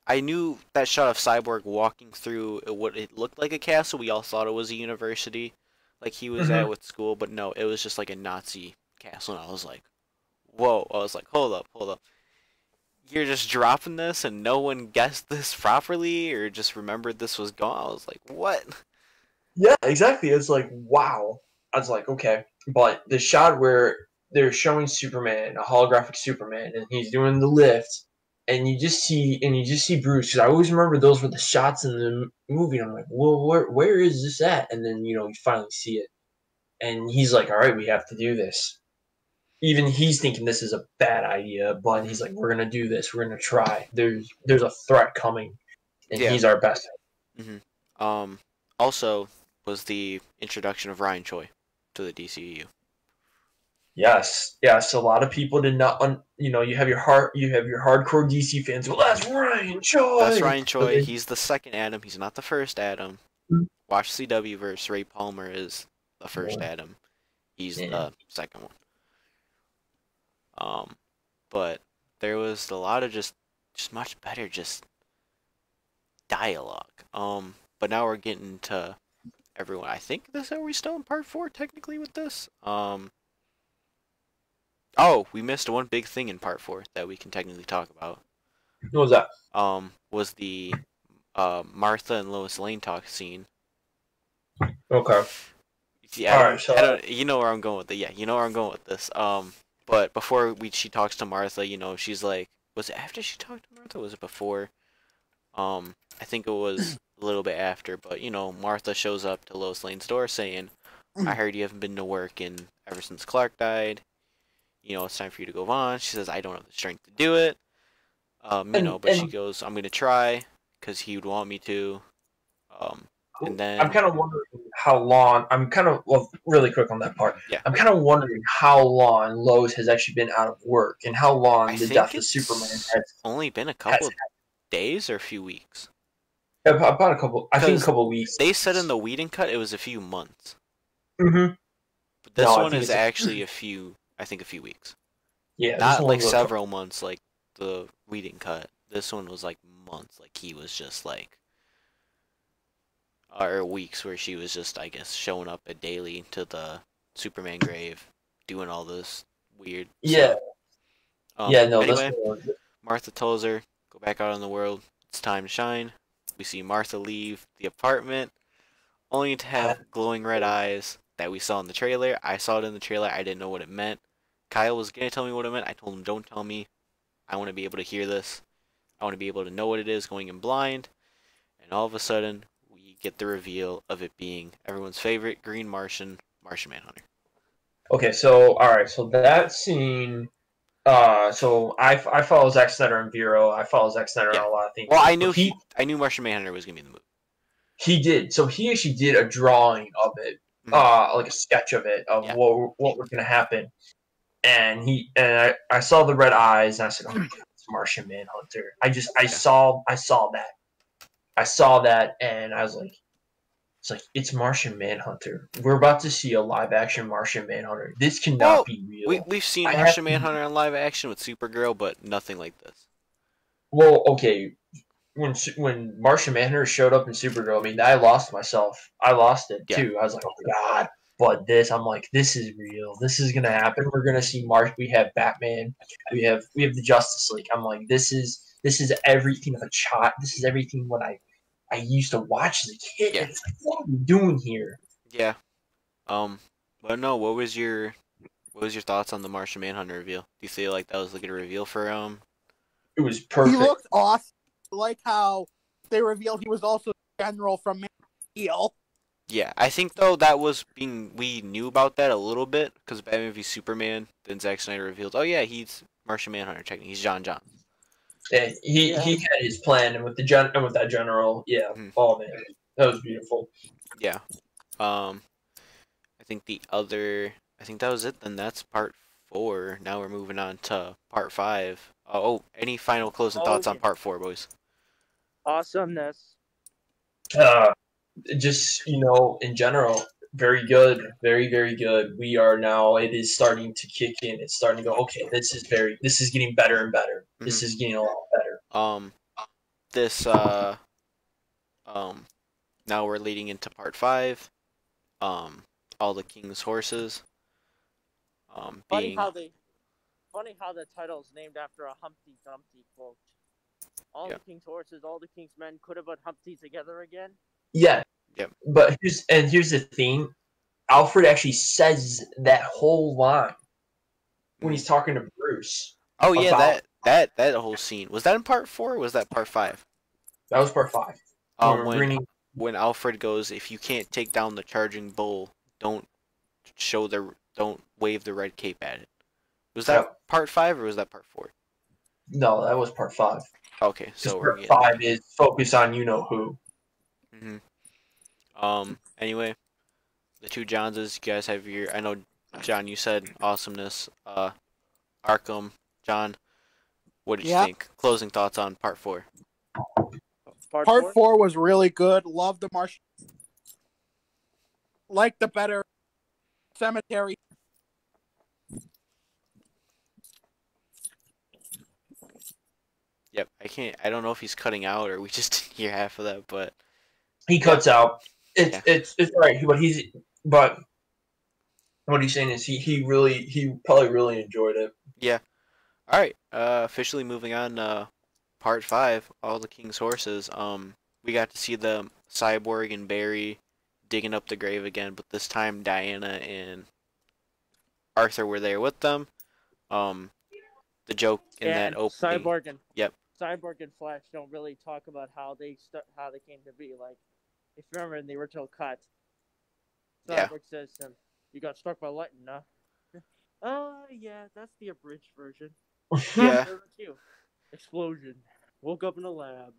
I knew that shot of Cyborg walking through what it looked like a castle. We all thought it was a university, like he was at with school, but no, it was just like a Nazi castle. And I was like, whoa! I was like, hold up. You're just dropping this, and no one guessed this properly, or just remembered this was gone. I was like, what? Yeah, exactly. It's like, wow. I was like, okay, but the shot where they're showing Superman, a holographic Superman, and he's doing the lift, and you just see Bruce. Because I always remember those were the shots in the movie. And I'm like, well, where is this at? And then you finally see it, and he's like, all right, we have to do this. Even he's thinking this is a bad idea, but he's like, we're gonna do this. We're gonna try. There's a threat coming, and he's our best. Also, was the introduction of Ryan Choi to the DCEU. Yes, yes. A lot of people did not. You have your hardcore DC fans. Well, that's Ryan Choi. That's Ryan Choi. He's the second Adam. He's not the first Adam. Mhm. Watch CW versus Ray Palmer is the first Yeah. Adam. He's Yeah. the second one. But there was a lot of just much better dialogue. But now we're getting to everyone. I think are we still in part 4 technically with this? Oh, we missed one big thing in part 4 that we can technically talk about. What was that? Was the Martha and Lois Lane talk scene. Okay. Yeah, Alright, so you know where I'm going with it. Yeah, you know where I'm going with this. But before she talks to Martha, she's like, was it after she talked to Martha? Was it before? I think it was a little bit after. But Martha shows up to Lois Lane's door saying, "I heard you haven't been to work ever since Clark died. It's time for you to go on." She says, "I don't have the strength to do it." But she goes, "I'm gonna try, because he would want me to." And then I'm kind of wondering how long. Really quick on that part. Yeah. I'm kind of wondering how long Lois has actually been out of work, and how long I the think death of it's Superman has. only been a couple of days or a few weeks. About a couple. I think a couple weeks. They said in the Whedon cut it was a few months. Mm-hmm. But this one is actually a few weeks. Yeah. Not like several months like the Whedon cut. This one was like months. Like he was just like, or weeks where she was just, I guess, showing up at daily to the Superman grave, doing all this weird stuff. Anyway, Martha tells her, "Go back out in the world. It's time to shine." We see Martha leave the apartment, only to have glowing red eyes that we saw in the trailer. I saw it in the trailer. I didn't know what it meant. Kyle was going to tell me what it meant. I told him, "Don't tell me. I want to be able to hear this. I want to be able to know what it is going in blind." And all of a sudden, we get the reveal of it being everyone's favorite Green Martian, Martian Manhunter. Okay, so alright, so that scene. So I follow Zack Snyder and Vero. I follow Zack Snyder on a lot of things. Well, I knew Martian Manhunter was gonna be in the movie. He did. So he actually did a drawing of it, like a sketch of it, of what was gonna happen. And I saw the red eyes, and I said, "Oh my god, it's Martian Manhunter." I saw that, and I was like, it's Martian Manhunter. We're about to see a live action Martian Manhunter. This cannot be real. We've seen Martian Manhunter in live action with Supergirl, but nothing like this. Well, okay, when Martian Manhunter showed up in Supergirl, I mean, I lost myself. I lost it too. I was like, "Oh my god!" But I'm like, this is real. This is gonna happen. We're gonna see We have Batman. We have the Justice League. I'm like, this is everything of a child. This is everything what I used to watch as a kid. Yeah. It's like, what are we doing here? Yeah. But no, what was your thoughts on the Martian Manhunter reveal? Do you feel like that was a good reveal for It was perfect. He looked awesome. I like how they revealed he was also General from Man of Steel. Yeah, I think though that was we knew about that a little bit because Batman v Superman. Then Zack Snyder revealed, "Oh yeah, he's Martian Manhunter. Technically, he's John John." Yeah, he had his plan, and with that general, yeah. Mm-hmm. Oh man, that was beautiful. Yeah. I think that was it. Then that's part 4. Now we're moving on to part 5. Any final closing thoughts on part 4, boys? Awesomeness. Just in general, very good, very very good. We are now. It is starting to kick in. It's starting to go. Okay, this is getting better and better. Mm-hmm. This is getting a lot better. Now we're leading into part 5. All the King's Horses. Funny how the title is named after a Humpty Dumpty quote. All the King's Horses, all the King's Men could have put Humpty together again. Yeah. Yep. But here's the thing. Alfred actually says that whole line when he's talking to Bruce. Oh yeah, that whole scene. Was that in part 4 or was that part 5? That was part 5. When Alfred goes, "If you can't take down the charging bull, don't wave the red cape at it." Was that part 5 or was that part 4? No, that was part 5. Okay, so part 5 is focus on you know who. Mm-hmm. Anyway, the two Johnses, you guys have your. I know, John, you said awesomeness. Arkham, John, what did you think? Closing thoughts on part 4. Part 4 was really good. Loved the Martian. Liked the better cemetery. Yep, I don't know if he's cutting out or we just didn't hear half of that, but he cuts out. It's right, but what he's saying is he probably really enjoyed it. Yeah. All right. Officially moving on. Part 5, All the King's Horses. We got to see the Cyborg and Barry digging up the grave again, but this time Diana and Arthur were there with them. The joke in that opening. Cyborg and Flash don't really talk about how they came to be. Like, if you remember in the original cut, Cyborg says to him, "You got struck by lightning, huh?" Yeah, that's the abridged version. Yeah. Explosion. Woke up in a lab.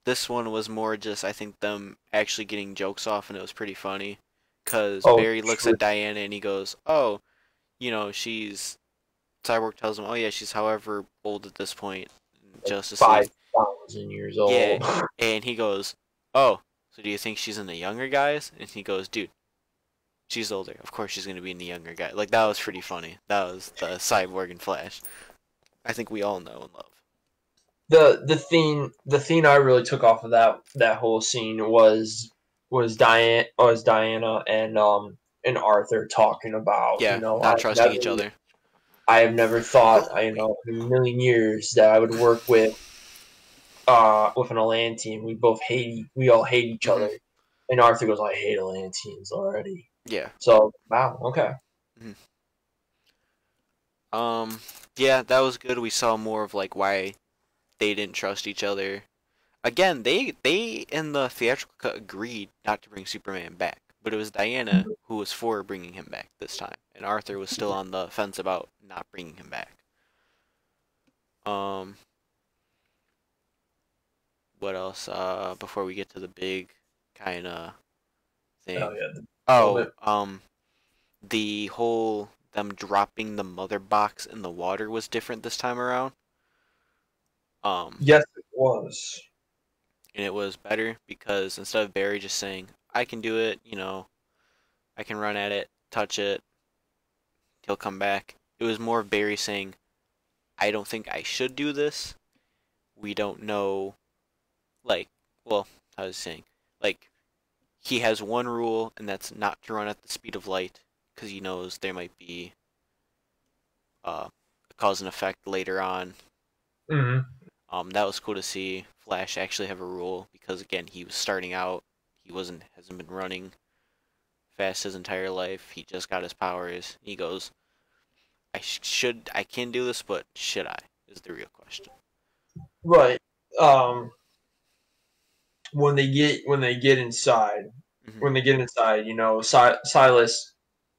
This one was more just, I think, them actually getting jokes off, and it was pretty funny. Because Barry looks at Diana and he goes, "Oh, Cyborg tells him, oh yeah, she's however old at this point. Justice League. 5,000 years old. Yeah, and he goes, oh, so do you think she's in the younger guys? And he goes, dude, she's older. Of course she's going to be in the younger guy. Like, that was pretty funny. That was the Cyborg and Flash. I think we all know and love. The thing I really took off of that whole scene was Diana and Arthur talking about not trusting each other. I have never thought in a million years that I would work with an Atlantean. We all hate each other. And Arthur goes, I hate Atlanteans already. Yeah. So wow, okay. Yeah, that was good. We saw more of like why they didn't trust each other. Again, they in the theatrical cut agreed not to bring Superman back, but it was Diana who was for bringing him back this time, and Arthur was still on the fence about not bringing him back. What else? Before we get to the big kind of thing. The whole them dropping the mother box in the water was different this time around. Yes, it was. And it was better because instead of Barry just saying, I can do it, I can run at it, touch it, he'll come back. It was more of Barry saying, I don't think I should do this. We don't know, I was saying, he has one rule, and that's not to run at the speed of light, because he knows there might be a cause and effect later on. That was cool to see Flash actually have a rule, because again, he was starting out, he hasn't been running fast his entire life, he just got his powers. He goes, I can do this, but should I? Is the real question. Right. When they get inside, Silas,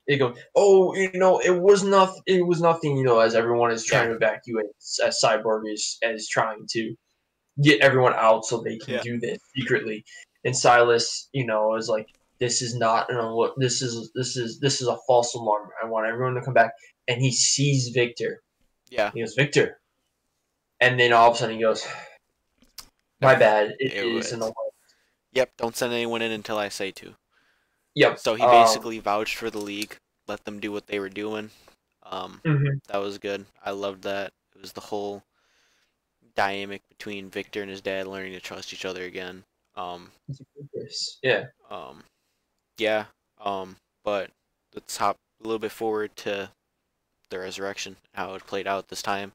they go, oh, it was nothing, as everyone is trying to evacuate, as Cyborg is trying to get everyone out so they can do this secretly. And Silas, is like, this is not this is a false alarm. I want everyone to come back. And he sees Victor. Yeah. He goes, Victor. And then all of a sudden he goes, my bad. It is an alarm. Yep, don't send anyone in until I say to. Yep. So he basically vouched for the League, let them do what they were doing. That was good. I loved that. It was the whole dynamic between Victor and his dad learning to trust each other again. But let's hop a little bit forward to the resurrection, how it played out this time.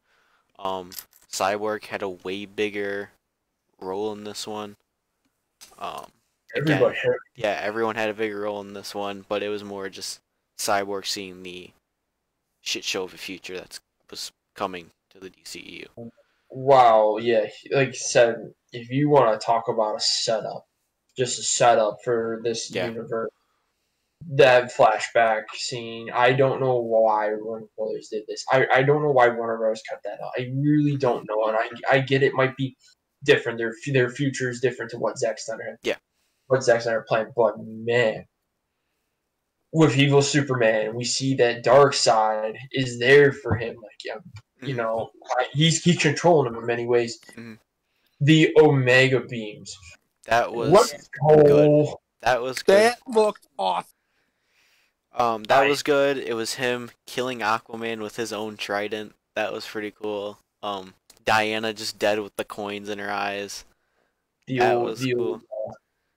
Cyborg had a way bigger role in this one. Everyone had a bigger role in this one, but it was more just Cyborg seeing the shit show of the future that was coming to the DCEU. Wow, yeah, like you said, if you want to talk about a setup, just a setup for this universe, that flashback scene, I don't know why Warner Brothers did this. I don't know why Warner Bros. Cut that out. I really don't know, and I get it might be different. Their future is different to what Zack Snyder had. Yeah. Zack Snyder planned. But man, with evil Superman, we see that Darkseid is there for him. Like, yeah, you know, he's controlling him in many ways. The Omega beams. That was good. That was good. That looked awesome. That was good. It was him killing Aquaman with his own trident. That was pretty cool. Diana just dead with the coins in her eyes. That was cool.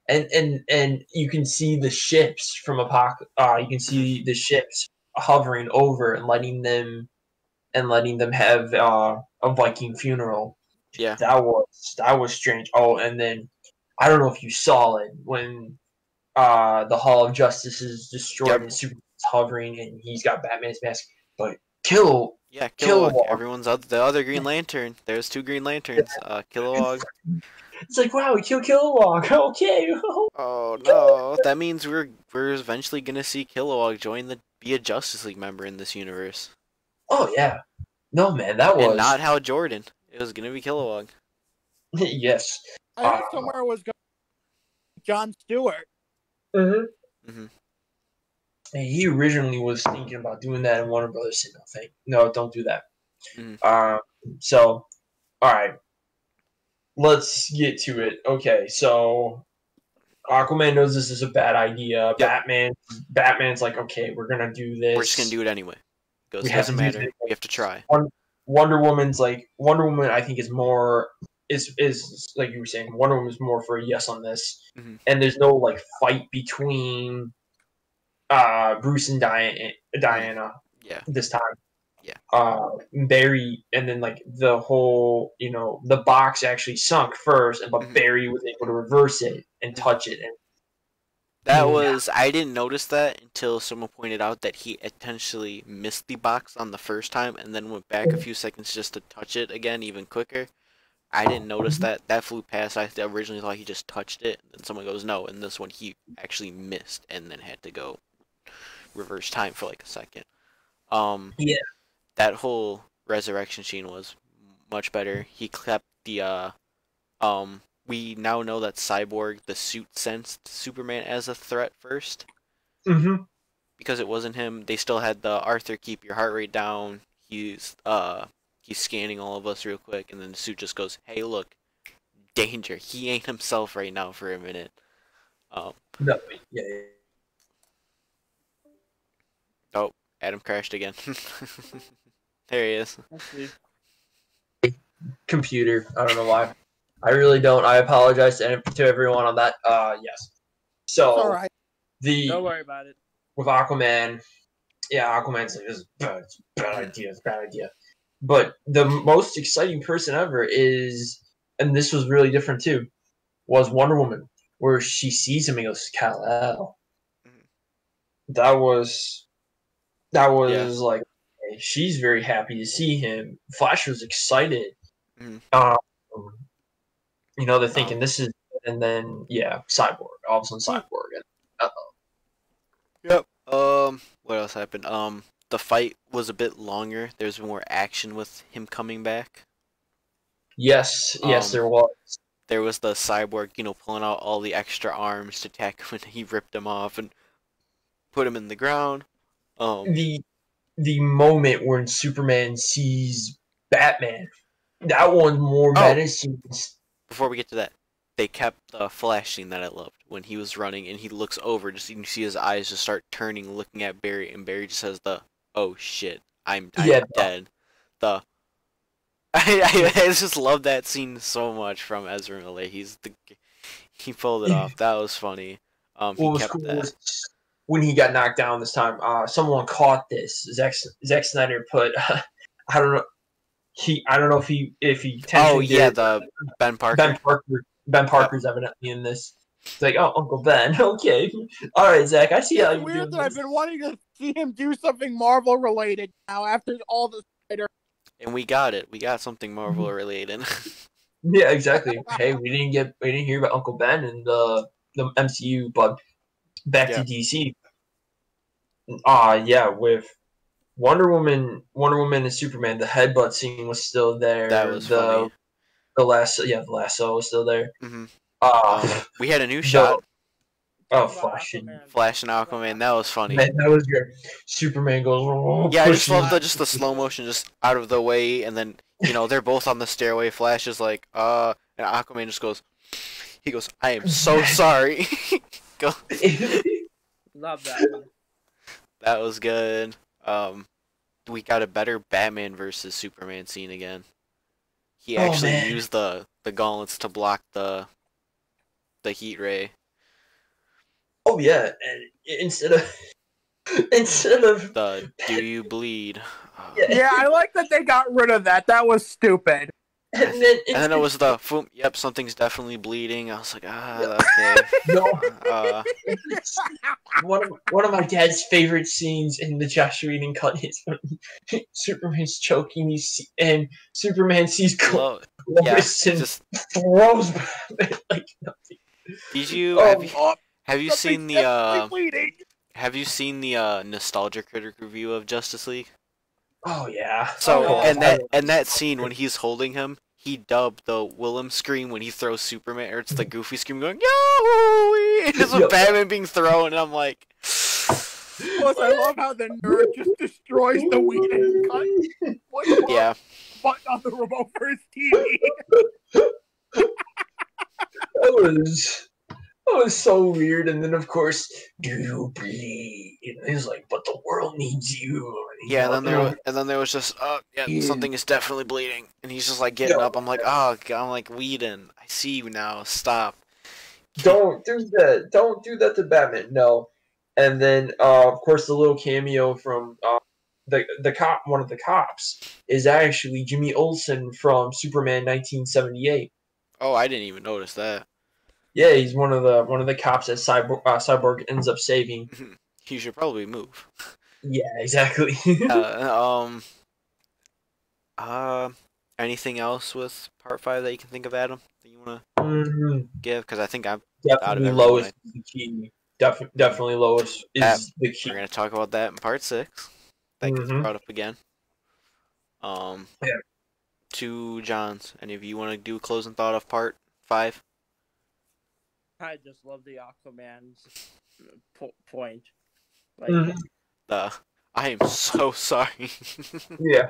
And you can see the ships from you can see the ships hovering over and letting them have a Viking funeral. Yeah, that was strange. Oh, and then I don't know if you saw it when the Hall of Justice is destroyed and Superman's hovering and he's got Batman's mask, but Kilowog. Everyone's the other Green Lantern. There's 2 Green Lanterns. Kilowog. It's like, wow, we killed Kilowog. Okay. Oh no, that means we're eventually gonna see Kilowog be a Justice League member in this universe. Oh yeah. No man, that was and not Hal Jordan. It was gonna be Kilowog. Yes. I heard somewhere was going John Stewart. And he originally was thinking about doing that, and Warner Brothers said, no, don't do that. So, all right, let's get to it. Okay, so Aquaman knows this is a bad idea. Yep. Batman's like, okay, we're gonna do this. We're just gonna do it anyway. It doesn't matter. We have to try. Wonder Woman, I think is more. Is like you were saying, Wonder Woman is more for a yes on this, and there's no like fight between Bruce and Diana this time. Barry, and then like the whole, the box actually sunk first, but Barry was able to reverse it and touch it. And that was, I didn't notice that until someone pointed out that he intentionally missed the box on the first time and then went back a few seconds just to touch it again even quicker. I didn't notice that. That flew past. I originally thought he just touched it, and then someone goes, no, and this one he actually missed and then had to go reverse time for like a second. That whole resurrection scene was much better. He kept the we now know that Cyborg, the suit, sensed Superman as a threat first. Because it wasn't him. They still had the Arthur, keep your heart rate down. He's scanning all of us real quick, and then the suit just goes, hey, look, danger. He ain't himself right now for a minute. Oh, Adam crashed again. There he is. Computer. I don't know why. I really don't. I apologize to everyone on that. Yes. So, all right. Don't worry about it. With Aquaman, Aquaman's like, this is bad. It's a bad idea. But the most exciting person ever is, and this was really different too, was Wonder Woman, where she sees him and goes, Kal-El. That was like, she's very happy to see him. Flash was excited. They're thinking this is, and then Cyborg, all of a sudden Cyborg, and Yep. What else happened? The fight was a bit longer. There's more action with him coming back. Yes, there was. There was the Cyborg, pulling out all the extra arms to attack when he ripped them off and put him in the ground. The moment when Superman sees Batman, that one's more menacing. Before we get to that, they kept the Flash scene that I loved when he was running and he looks over, just you can see his eyes just start turning, looking at Barry, and Barry just says "Oh shit, I'm dead." I just love that scene so much from Ezra Miller. He pulled it off. That was funny. He kept that. When he got knocked down this time, someone caught this. Zack Snyder put, I don't know if he the Ben Parker. Ben Parker's evidently in this. It's like, oh, Uncle Ben. Okay, all right, Zach. I see how you're weird doing that this. I've been wanting to see him do something Marvel related now after all the Snyder. And we got it. We got something Marvel related. Yeah, exactly. Hey, we didn't hear about Uncle Ben in the MCU, but back to DC. With Wonder Woman and Superman, the headbutt scene was still there. That was funny. The lasso was still there. We had a new shot Oh, About Flash and Aquaman. Flash and Aquaman, that was funny. Man, that was good. Superman goes. Oh, Yeah, I just love pushes- the slow motion just out of the way, and then they're both on the stairway. Flash is like, and Aquaman just goes. He goes, I am so sorry. Go. Love that one. That was good. We got a better Batman versus Superman scene again. He actually man. used the gauntlets to block the heat ray. Oh yeah, and instead of The do you bleed? Yeah, I like that they got rid of that. That was stupid. and then it was the yep, something's definitely bleeding. I was like, okay. no. One of my dad's favorite scenes in the Josh Whedon cut is when Superman's choking, and Superman sees Lois, and just throws Batman like nothing. did you have you seen the Nostalgia Critic review of Justice League? Oh yeah. So and that scene when he's holding him, he dubbed the Willem scream when he throws Superman, or it's the Goofy scream going Yahoo! It's with Batman being thrown, and I'm like. Plus, I love how the nerd just destroys the Whedon cut. Yeah. Button on the remote for his TV. That was so weird. And then of course, do you bleed? And he's like, but the world needs you. Yeah, and then there was just something is definitely bleeding, and he's just like getting up. I'm like, oh, God, I'm like, Whedon, I see you now. Stop. Don't do that. Don't do that to Batman. No. And then of course the little cameo from the cop, one of the cops, is actually Jimmy Olsen from Superman 1978. Oh, I didn't even notice that. Yeah, he's one of the cops that Cyborg ends up saving. He should probably move. Yeah, exactly. Anything else with Part 5 that you can think of, Adam, that you want to give? Because I think I'm out of Definitely everyone. Lois is the key. Definitely Lois is the key. We're going to talk about that in Part 6. That gets brought up again. To John's. Any of you want to do a closing thought of Part 5? I just love the Aquaman's point. Like, I am so sorry. Yeah.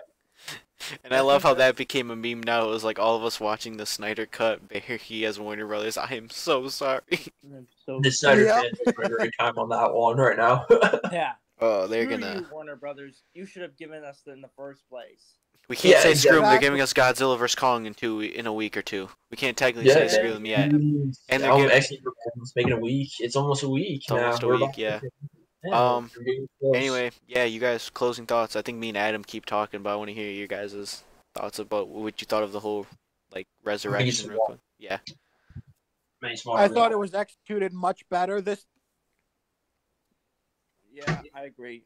And I love how that became a meme now. It was like all of us watching the Snyder cut. He as Warner Brothers. I am so sorry. The Snyder fans are having a great time on that one right now. Yeah. Oh, they're Screw gonna. You, Warner Brothers. You should have given us in the first place. We can't say screw them. exactly. They're giving us Godzilla vs Kong in a week or two. We can't technically say screw them yet. And they're giving. Actually, it's making a week. It's almost a week. It's almost a week. Yeah. Anyway, yeah, you guys closing thoughts. I think me and Adam keep talking, but I want to hear your guys' thoughts about what you thought of the whole resurrection. Real quick. Yeah. I thought it was executed much better. Yeah, I agree.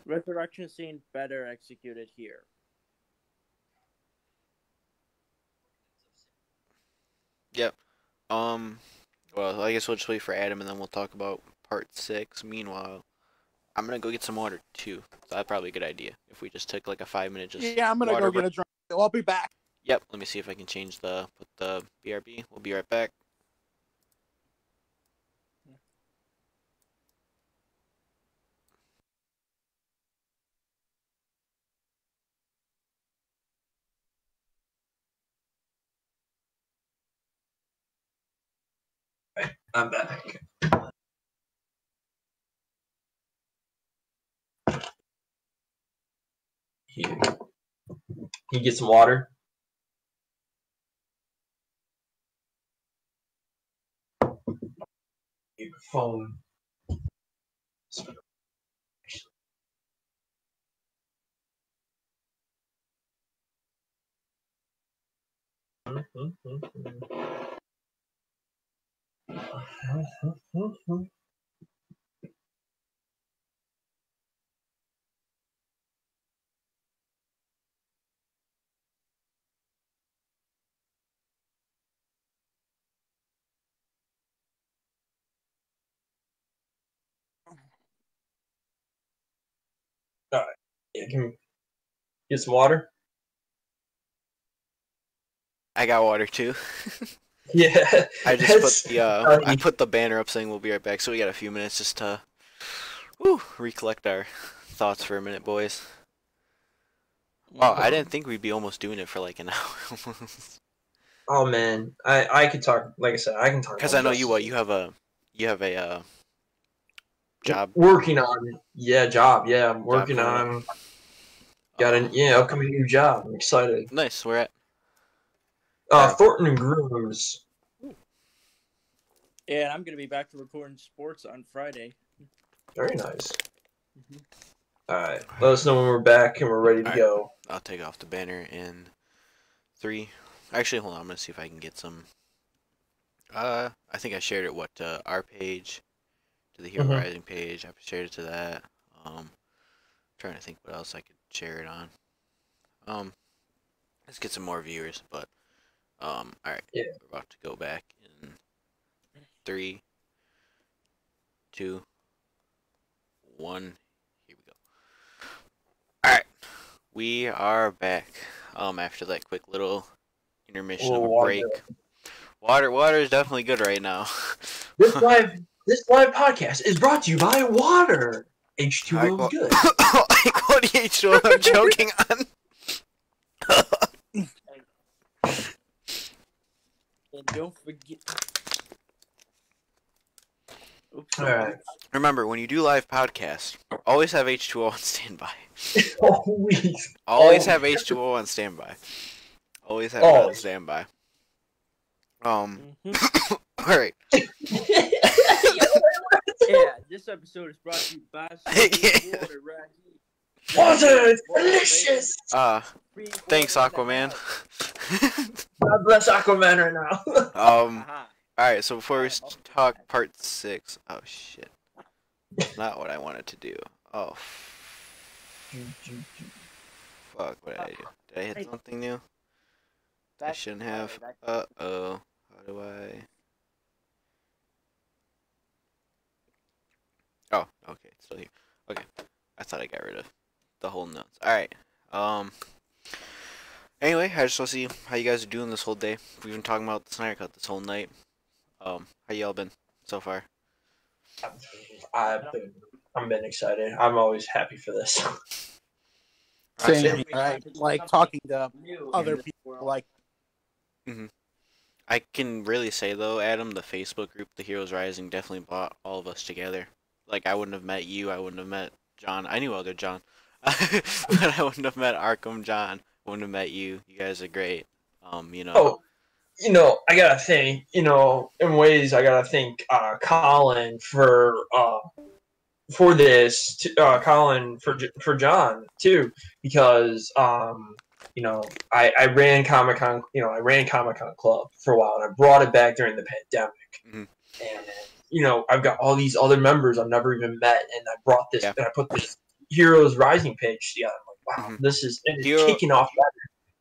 Resurrection scene better executed here. Yep. Well, I guess we'll just wait for Adam, and then we'll talk about Part 6. Meanwhile, I'm gonna go get some water too. So that's probably a good idea if we just took like a 5-minute Yeah, I'm gonna go get a drink. I'll be back. Yep. Let me see if I can change put the BRB. We'll be right back. I'm back. Here. Can you get some water? Your phone. All right. Yeah, can we get some water? I got water too. Yeah. I just put the I put the banner up saying we'll be right back, so we got a few minutes just to recollect our thoughts for a minute, boys. Wow, I didn't think we'd be almost doing it for like an hour. Oh man, I could talk. Like I said, I can talk. Because I know you have a job. Working on job. Yeah, I'm working coming on. Got an upcoming new job. I'm excited. Nice. Where at? Thornton and Grooms. Yeah, and I'm gonna be back to reporting sports on Friday. Very nice. All right, let us know when we're back and we're ready to go. I'll take off the banner in 3. Actually, hold on. I'm gonna see if I can get some. I think I shared it to our page, to the Hero Rising page. I shared it to that. Trying to think what else I could share it on. Let's get some more viewers. But all right. Yeah. We're about to go back in 3, 2, 1. Here we go. All right. We are back. After that quick little intermission of a break. Water is definitely good right now. This live podcast is brought to you by water. H2O is good. I called H2O. I'm joking on. And don't forget. All right. Remember, when you do live podcasts, always have H2O on standby. Always have H2O on standby. Always have it on standby. All right. Yeah, this episode is brought to you by water right here. Water is delicious. Thanks, Aquaman. God bless Aquaman right now. Alright, so before we talk part 6. Oh shit. Not what I wanted to do. Oh. Fuck, what did I do? Did I hit something new? I shouldn't have. Uh-oh. How do I... Oh, okay, it's still here. Okay. I thought I got rid of the whole notes. Alright. Anyway, I just want to see how you guys are doing this whole day. We've been talking about the Snyder Cut this whole night. How y'all been so far? I've been excited. I'm always happy for this. Same, right? Like talking to other people, like. I can really say though, Adam, the Facebook group, The Heroes Rising, definitely brought all of us together. Like, I wouldn't have met you, I wouldn't have met John. I knew other John. But I wouldn't have met Arkham John. I wouldn't have met you. You guys are great. You know. Oh, I gotta think, in ways I gotta thank Colin for this, Colin for John too, because I ran Comic-Con, I ran Comic-Con Club for a while, and I brought it back during the pandemic, and I've got all these other members I've never even met, and I brought this, and I put this Heroes Rising page together. I'm like, wow, this is kicking off better.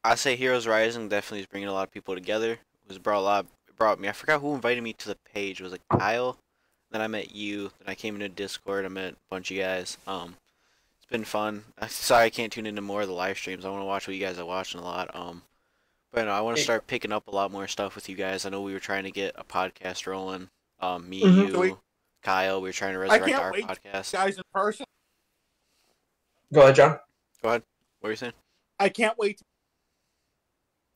I say Heroes Rising definitely is bringing a lot of people together. It brought me. I forgot who invited me to the page. It was like Kyle. Then I met you. Then I came into Discord. I met a bunch of you guys. It's been fun. Sorry I can't tune into more of the live streams. I want to watch what you guys are watching a lot. But I want to start picking up a lot more stuff with you guys. I know we were trying to get a podcast rolling. Me, you, Kyle. We were trying to resurrect our podcast. Guys in person. Go ahead, John. Go ahead. What were you saying? I can't wait.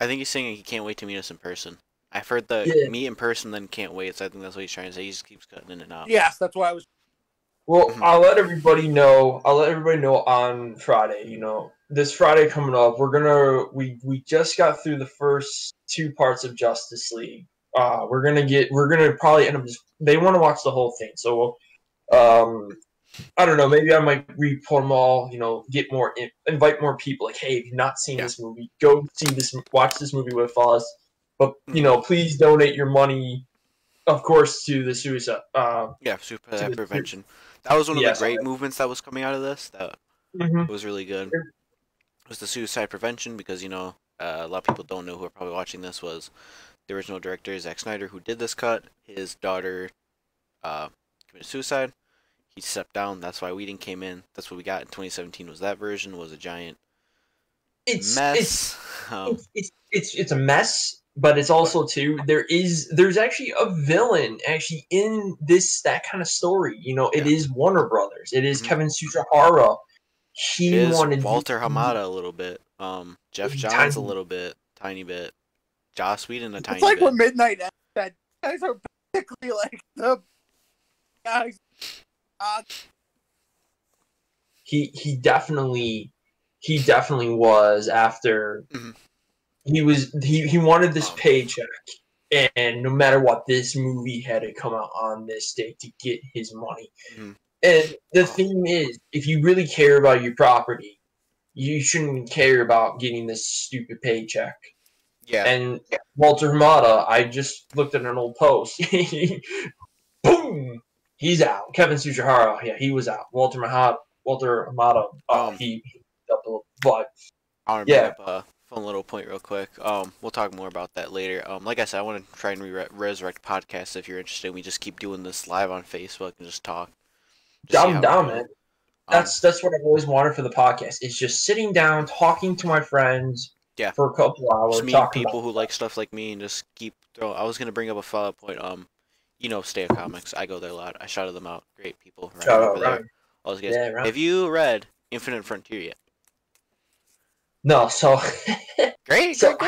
I think he's saying he can't wait to meet us in person. I've heard the meet in person, then can't wait. So I think that's what he's trying to say. He just keeps cutting in and out. Yes, that's why I was. Well, I'll let everybody know. On Friday. This Friday coming up, we just got through the first 2 parts of Justice League. We're gonna probably end up they want to watch the whole thing. So, I don't know. Maybe I might re-pull them all. Invite more people. Like, hey, if you've not seen this movie, go watch this movie with us. But please donate your money, of course, to the suicide. Suicide prevention. That was one of the great movements that was coming out of this. That was really good. It was the suicide prevention because a lot of people don't know who are probably watching this was the original director Zack Snyder who did this cut. His daughter committed suicide. He stepped down. That's why Whedon came in. That's what we got in 2017. Was that version was a giant mess. It's a mess. but it's also too there's actually a villain actually in that kind of story. You know, it is Warner Brothers. It is Kevin Tsujihara. It He is wanted Walter Hamada a little bit. Jeff Johns a little bit, tiny bit. Joss Whedon a tiny It's like bit. what Midnight said. Guys are basically like the guys. He definitely was after he wanted this paycheck, and no matter what, this movie had to come out on this day to get his money. And the thing is, if you really care about your property, you shouldn't care about getting this stupid paycheck. Yeah. And Walter Hamada, I just looked at an old post. Boom! He's out. Kevin Tsujihara, yeah, he was out. Walter Hamada, he up a little, but I want to bring up a fun little point real quick. We'll talk more about that later. Like I said, I want to try and resurrect podcasts. If you're interested, we just keep doing this live on Facebook and just talk. I'm down, man. That's what I've always wanted for the podcast. It's just sitting down, talking to my friends. Yeah. For a couple hours. Just meeting people who like stuff like me and just keep throwing. I was gonna bring up a follow-up point. You know, Stay of Comics. I go there a lot. I shouted them out. Great people. Right Shout over out, there. Ryan. All those guys. Yeah, Ryan. Have you read Infinite Frontier yet? No. So great story.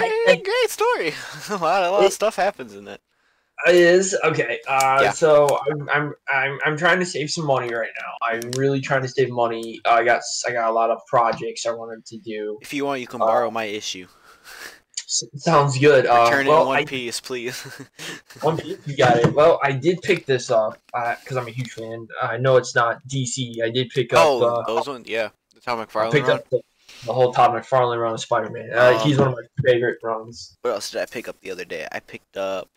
a lot of stuff happens in it. It is okay. So I'm trying to save some money right now. I'm really trying to save money. I got a lot of projects I wanted to do. If you want, you can borrow my issue. Sounds good. Return in One Piece, please. One Piece, you got it. Well, I did pick this up because I'm a huge fan. I know it's not DC. I did pick up. Those ones, yeah. The Tom McFarlane I picked run. up the whole Todd McFarlane run of Spider-Man. He's one of my favorite runs. What else did I pick up the other day? I picked up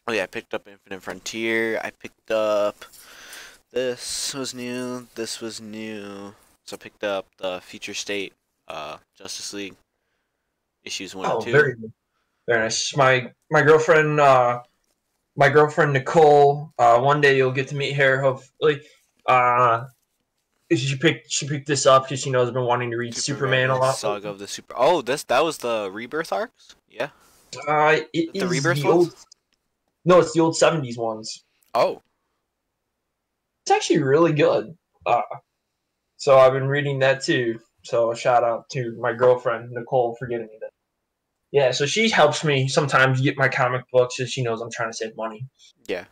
Infinite Frontier. I picked up. This was new. So I picked up the Future State, Justice League. Issues 1 and 2. Very nice. My girlfriend, Nicole. One day you'll get to meet her. Hopefully, she picked this up because she knows I've been wanting to read Superman a lot. Saga of the Super. Oh, that was the Rebirth arcs. Yeah. It is the Rebirth ones. No, it's the old '70s ones. Oh. It's actually really good. So I've been reading that too. So a shout out to my girlfriend Nicole for getting me that. Yeah, so she helps me sometimes get my comic books because she knows I'm trying to save money. Yeah.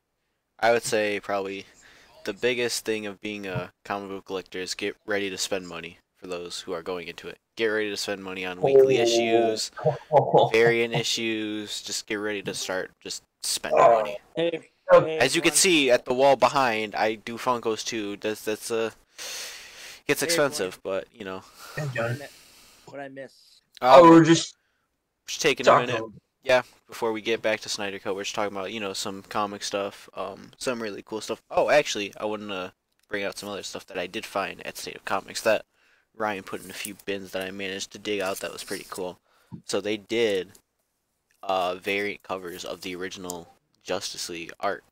I would say probably the biggest thing of being a comic book collector is get ready to spend money for those who are going into it. Get ready to spend money on weekly issues, variant issues. Just get ready to start just spending money. As you can see at the wall behind, I do Funkos too. That's gets expensive, but you know. What I miss. We're just taking a minute. Yeah, before we get back to Snyder Cut, we're just talking about, you know, some comic stuff, some really cool stuff. Oh, actually, I want to bring out some other stuff that I did find at State of Comics that Ryan put in a few bins that I managed to dig out that was pretty cool. So they did variant covers of the original Justice League art.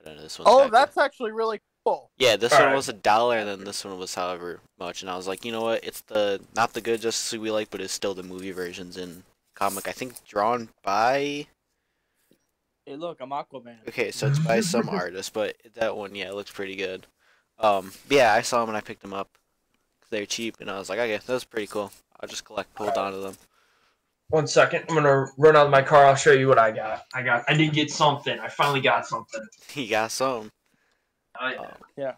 I don't know, this one's that's actually really cool. Yeah, this one was $1, and then this one was however much, and I was like, you know what, it's not the good Justice League we like, but it's still the movie versions in comic, I think drawn by... Hey, look, I'm Aquaman. Okay, so it's by some artist, but that one, yeah, it looks pretty good. Yeah, I saw them and I picked them up. They're cheap, and I was like, okay, that's pretty cool. I'll just hold on to them. 1 second, I'm gonna run out of my car. I'll show you what I got. I did get something. I finally got something. He got some. Yeah.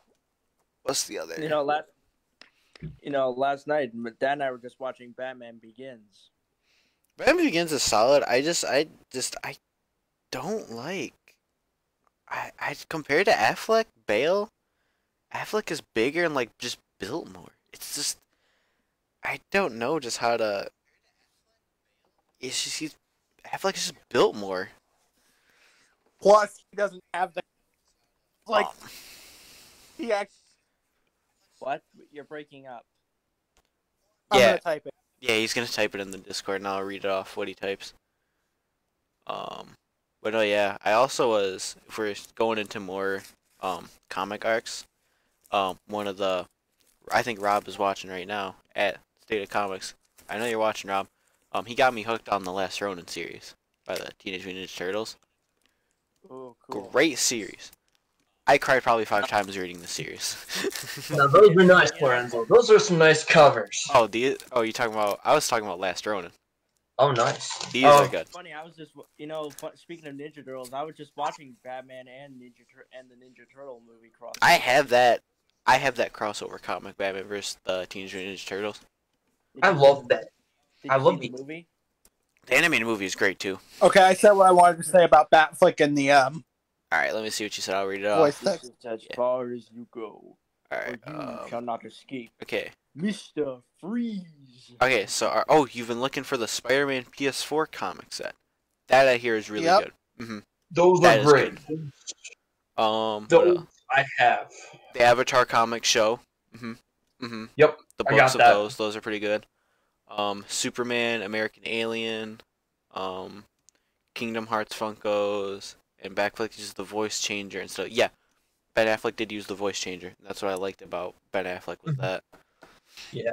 What's the other? Last night, Dad and I were just watching Batman Begins. Batman Begins is solid. I don't like. I compared to Affleck, Bale. Affleck is bigger and like just built more. It's just I don't know just how to. It's just Affleck is just built more. Plus, he doesn't have the he actually. What? You're breaking up. I'm gonna type it. Yeah, he's gonna type it in the Discord, and I'll read it off what he types. But no, yeah, I also was. If we're going into more comic arcs, one of the, I think Rob is watching right now at State of Comics. I know you're watching, Rob. He got me hooked on the Last Ronin series by the Teenage Mutant Ninja Turtles. Oh, cool. Great series. I cried probably 5 times reading the series. Now those were nice, Lorenzo. Those are some nice covers. Oh, you talking about? I was talking about Last Ronin. Oh, nice. These are good. Funny, I was just, speaking of Ninja Turtles, I was just watching Batman and the Ninja Turtle movie cross. I have that crossover comic, Batman vs. the Teenage Mutant Ninja Turtles. I love that. Did I you love see the movie. The animated movie is great too. Okay, I said what I wanted to say about Batflick and the All right, let me see what you said. I'll read it voice off. This text. is as far as you go, All or right. you shall not escape, Okay. Mr. Freeze. Okay. So, you've been looking for the Spider-Man PS4 comic set. That I hear is really good. Those That are is great. What Those else? I have. The Avatar comic show. Yep. The I books got of that. those are pretty good. Superman, American Alien, Kingdom Hearts Funkos, and Batfleck uses the voice changer and stuff. Yeah, Ben Affleck did use the voice changer. That's what I liked about Ben Affleck with that. Yeah.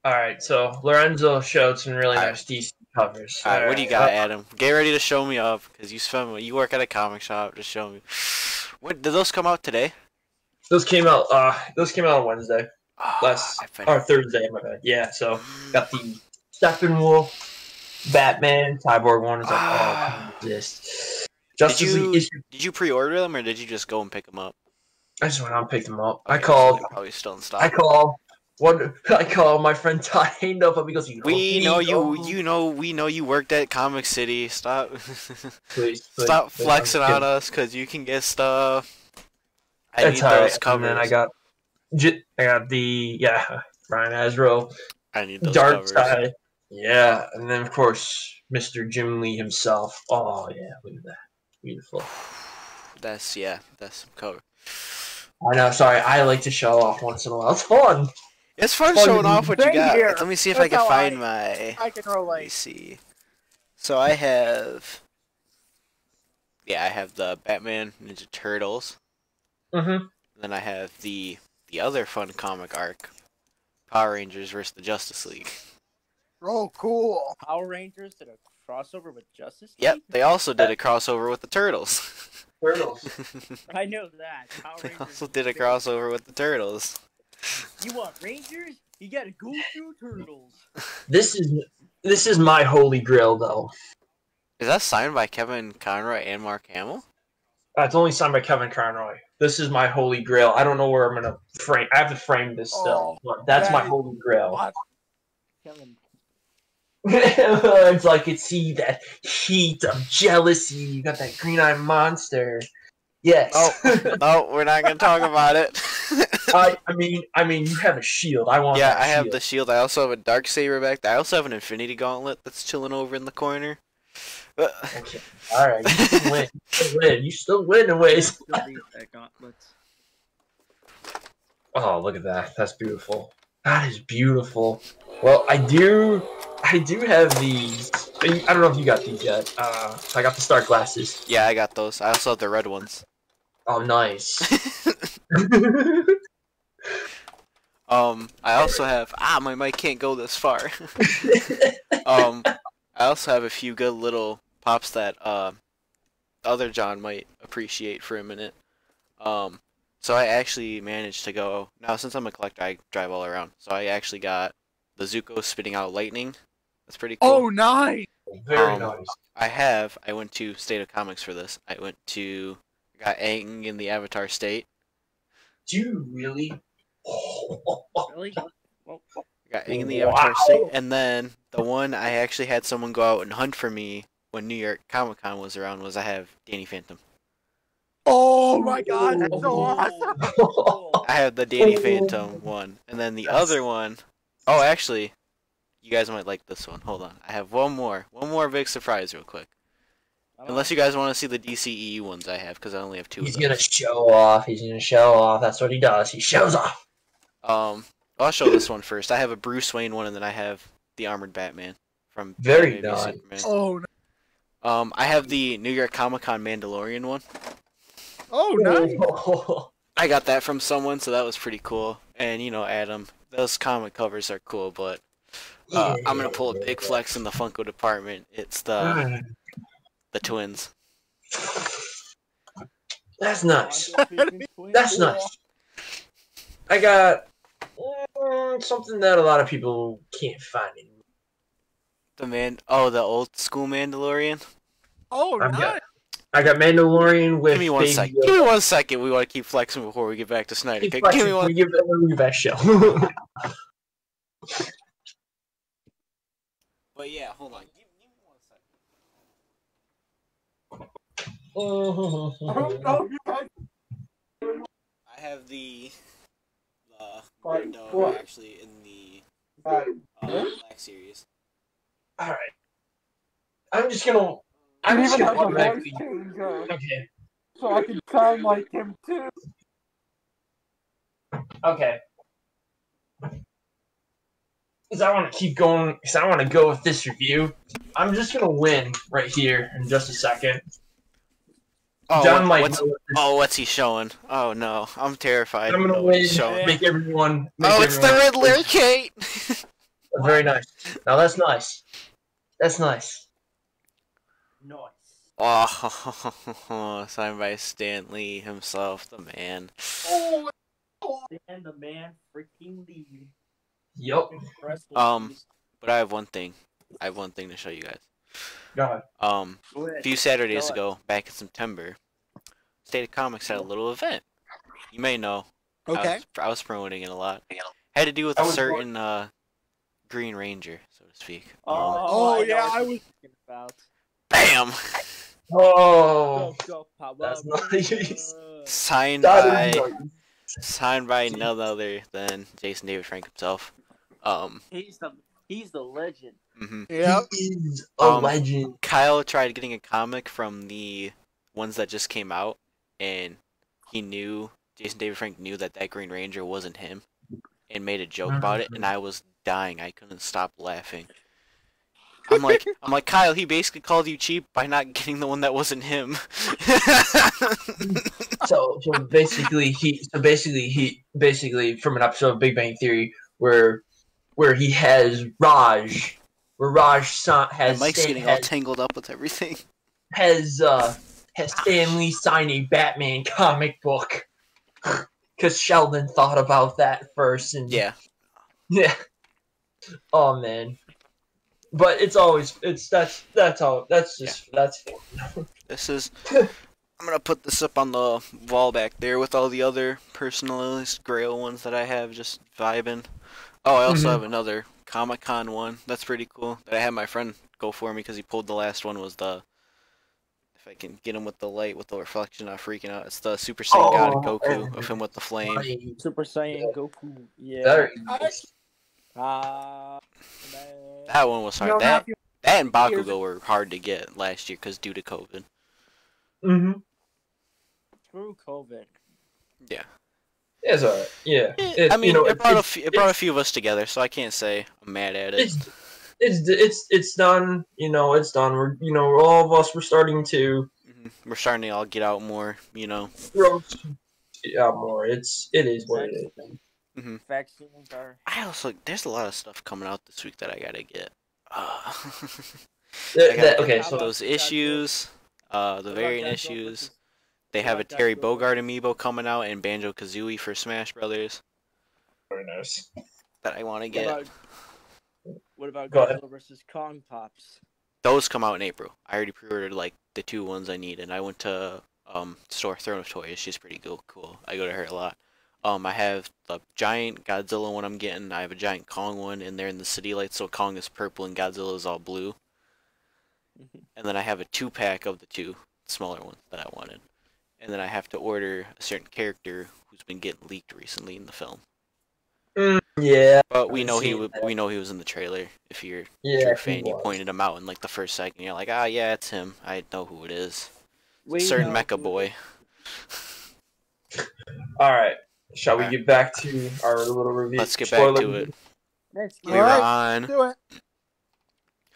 All right. So Lorenzo showed some really All nice DC covers. All right, what do you got, Adam? Get ready to show me up because you work at a comic shop. Just show me. What did those come out today? Those came out. On Wednesday. Oh, Thursday. My bad. Yeah. So got the Steppenwolf, Batman, Cyborg one. Is this Justice League issue. Did you pre-order them or did you just go and pick them up? I just went out and picked them up. Okay, I called. So they're probably still in stock. I call my friend Todd Haind up because We know you worked at Comic City. Stop. Stop flexing on us because you can get stuff. I need those covers. And then I got the Ryan Hasbro. I need those Darkseid. covers. Yeah, and then of course Mr. Jim Lee himself. Oh yeah, look at that, beautiful. That's some cover. I know. Sorry, I like to show off once in a while. It's fun. It's fun showing off what you got. Here. Let me see if That's I can how find my. I can Let me relate. see. So I have. Yeah, I have the Batman Ninja Turtles. Mm-hmm. Then I have the other fun comic arc, Power Rangers versus the Justice League. Oh, cool. Power Rangers did a crossover with Justice League? Yep, they also did a crossover with the Turtles. Turtles. I know that. Power They Rangers also did a crossover with the Turtles. You want Rangers? You gotta go through Turtles. This is my holy grail, though. Is that signed by Kevin Conroy and Mark Hamill? It's only signed by Kevin Conroy. This is my holy grail. I don't know where I'm gonna frame. I have to frame this still, but that's my holy grail. What? Kevin. It's like see that heat of jealousy. You got that green-eyed monster. Yes. Oh, we're not gonna talk about it. I mean, you have a shield. I want. Yeah, that I have shield. the shield. I also have a Darksaber back there. I also have an Infinity Gauntlet that's chilling over in the corner. Okay. All right. You still win. You still win in ways. Oh, look at that. That's beautiful. That is beautiful. Well, I do have these. I don't know if you got these yet. I got the Stark glasses. Yeah, I got those. I also have the red ones. Oh, nice. I also have my mic can't go this far. I also have a few good little pops that other John might appreciate for a minute. So I actually managed to go now since I'm a collector. I drive all around. So I actually got the Zuko spitting out lightning. That's pretty cool. Oh, nice. Very nice. I went to State of Comics for this. I got Aang in the Avatar state. Do you really? Really? Well, I got Aang in the Avatar state, and then the one I actually had someone go out and hunt for me when New York Comic Con was around was I have Danny Phantom. Oh my god, that's so awesome. I have the Danny Phantom one, and then the other one. Oh, actually, you guys might like this one. Hold on, I have one more big surprise, real quick. Unless you guys want to see the DCEU ones I have, because I only have two. He's of those. gonna show off. He's gonna show off. That's what he does. He shows off. I'll show this one first. I have a Bruce Wayne one, and then I have the Armored Batman from Very Batman v nice. Superman. Oh, I have the New York Comic Con Mandalorian one. oh, nice. I got that from someone, so that was pretty cool. And Adam, those comic covers are cool, but I'm gonna pull a big flex in the Funko department. It's the twins. That's nice. That's nice. I got something that a lot of people can't find anymore. The old school Mandalorian. Oh, nice. I got Mandalorian with. Give me 1 second. Give me 1 second. We want to keep flexing before we get back to Snyder. Keep Give me one. We give back shell. But yeah, hold on. Give me 1 second. I have the Mando actually in the Black Series. All right. I'm just gonna automatically. Okay. So I can sound like him too. Okay. Because I want to keep going. Because I want to go with this review. I'm just gonna win right here in just a second. Oh, what's he showing? Oh no, I'm terrified. I'm gonna win. Make everyone. It's the Riddler, Kate. Very nice. Now that's nice. That's nice. Nice. Oh, signed by Stan Lee himself, the man. Oh, and the man freaking Lee. Yup. But I have one thing. To show you guys. Go ahead. A few Saturdays ago, back in September, State of Comics had a little event. You may know. Okay. I was promoting it a lot. Had to do with a certain Green Ranger, so to speak. I was. Bam! Oh, go, that's nice. Signed by none other than Jason David Frank himself. He's the legend. Yeah. He is a legend. Kyle tried getting a comic from the ones that just came out, and Jason David Frank knew that Green Ranger wasn't him, and made a joke about it, and I was dying. I couldn't stop laughing. I'm like, Kyle, he basically called you cheap by not getting the one that wasn't him. so basically from an episode of Big Bang Theory where he has Raj, where Raj has Mike's getting all tangled up with everything. Has Stan Lee sign a Batman comic book? Because Sheldon thought about that first, and yeah. Oh man. But that's fun. I'm gonna put this up on the wall back there with all the other personalized Grail ones that I have just vibing. Oh, I also have another Comic-Con one. That's pretty cool. That I had my friend go for me because he pulled the last one. Was the, if I can get him with the light with the reflection, not freaking out. It's the Super Saiyan God Goku of him with the flame. Super Saiyan Goku. Yeah. That one was hard. That and Bakugo were hard to get last year because due to COVID. Screw COVID. Yeah. It's alright. Yeah. It brought a few of us together, so I can't say I'm mad at it. It's done. It's done. We're all of us. We're starting to. We're starting to all get out more. Yeah, more. It is what it is. Vaccines are. There's a lot of stuff coming out this week that I gotta get. So those issues, the variant issues. They have a Terry Bogard amiibo coming out and Banjo-Kazooie for Smash Brothers. Very nice. That I want to get. What about Godzilla vs. Kong Pops? Those come out in April. I already pre-ordered the 2 ones I need, and I went to store Throne of Toys. She's pretty cool. I go to her a lot. I have the giant Godzilla one I'm getting. I have a giant Kong one, and they're in the city lights, so Kong is purple and Godzilla is all blue. And then I have a 2-pack of the 2 smaller ones that I wanted. And then I have to order a certain character who's been getting leaked recently in the film. Yeah. But we know he was in the trailer. If you're a fan, you pointed him out in the first second. You're like, yeah, it's him. I know who it is. It's a certain Mecha Boy. All right. Shall we get back to our little review? Let's get back to it. We're on Do it.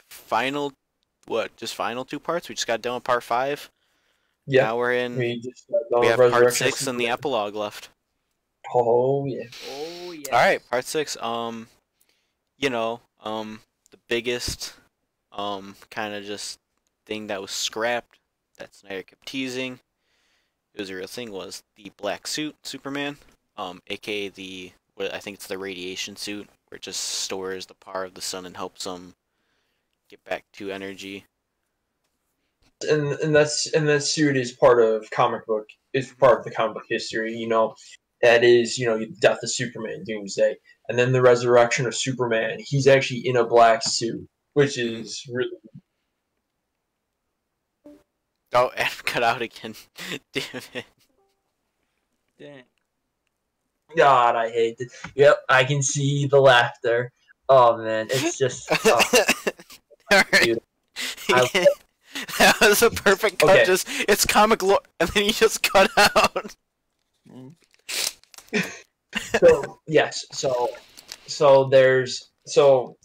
final 2 parts. We just got done with part 5. Yeah. Now we're in. We have part 6 and the epilogue left. Oh yeah. Oh yeah. All right, part 6. The biggest, kind of just thing that was scrapped that Snyder kept teasing, it was a real thing, was the black suit Superman, aka the, what I think it's the radiation suit, where it just stores the power of the sun and helps him get back to energy. And that suit is part of the comic book history. That is death of Superman, Doomsday, and then the resurrection of Superman. He's actually in a black suit, which is really. Oh, and cut out again. Damn it. Dang. God, I hate it. Yep, I can see the laughter. Oh man, it's just. Alright. That was a perfect cut. Okay. Just, it's comic lore, and then you just cut out. So yes,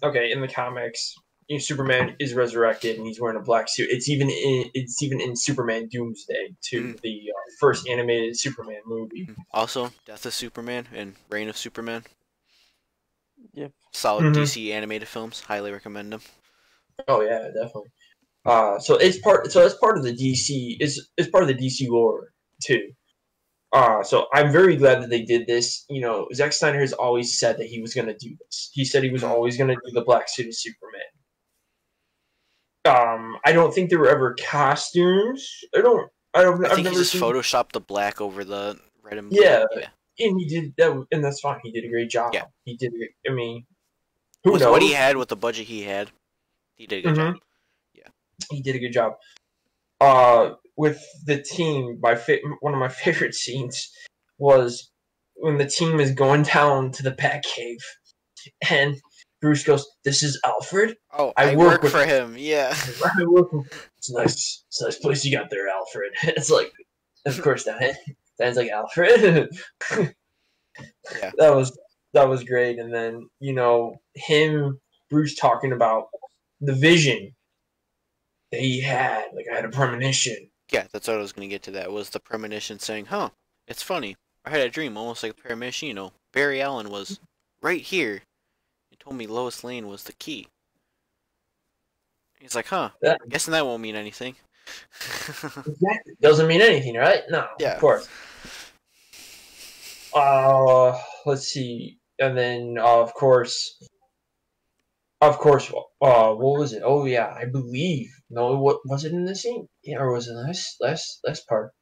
okay, in the comics, Superman is resurrected and he's wearing a black suit. It's even in Superman Doomsday too, the first animated Superman movie. Also, Death of Superman and Reign of Superman. Yep. Solid DC animated films. Highly recommend them. Oh yeah, definitely. So it's part of the DC. It's part of the DC lore too. So I'm very glad that they did this. Zack Snyder has always said that he was going to do this. He said he was always going to do the black suit of Superman. I don't think there were ever costumes. I think he just photoshopped the black over the red and blue. Yeah, and he did that, and that's fine. He did a great job. Yeah. He did. I mean, who with knows? what he had, with the budget he had, he did a good job. Yeah, he did a good job. With the team, one of my favorite scenes was when the team is going down to the Batcave, and Bruce goes, "This is Alfred. Oh, I work for him. Yeah, I work with, it's nice. It's a nice place you got there, Alfred." It's like, of course, that's like Alfred. Yeah, that was great. And then Bruce talking about the vision that he had. Like, I had a premonition. Yeah, that's what I was gonna get to. That was the premonition saying, "Huh, it's funny. I had a dream, almost like a premonition. Barry Allen was right here. He told me Lois Lane was the key." He's like, "Huh, guessing that won't mean anything." Exactly. Doesn't mean anything, right? No, yeah. Of course. Let's see, and then of course, what was it? Oh yeah, I believe. No, what was it in the scene? Yeah, or was it last part?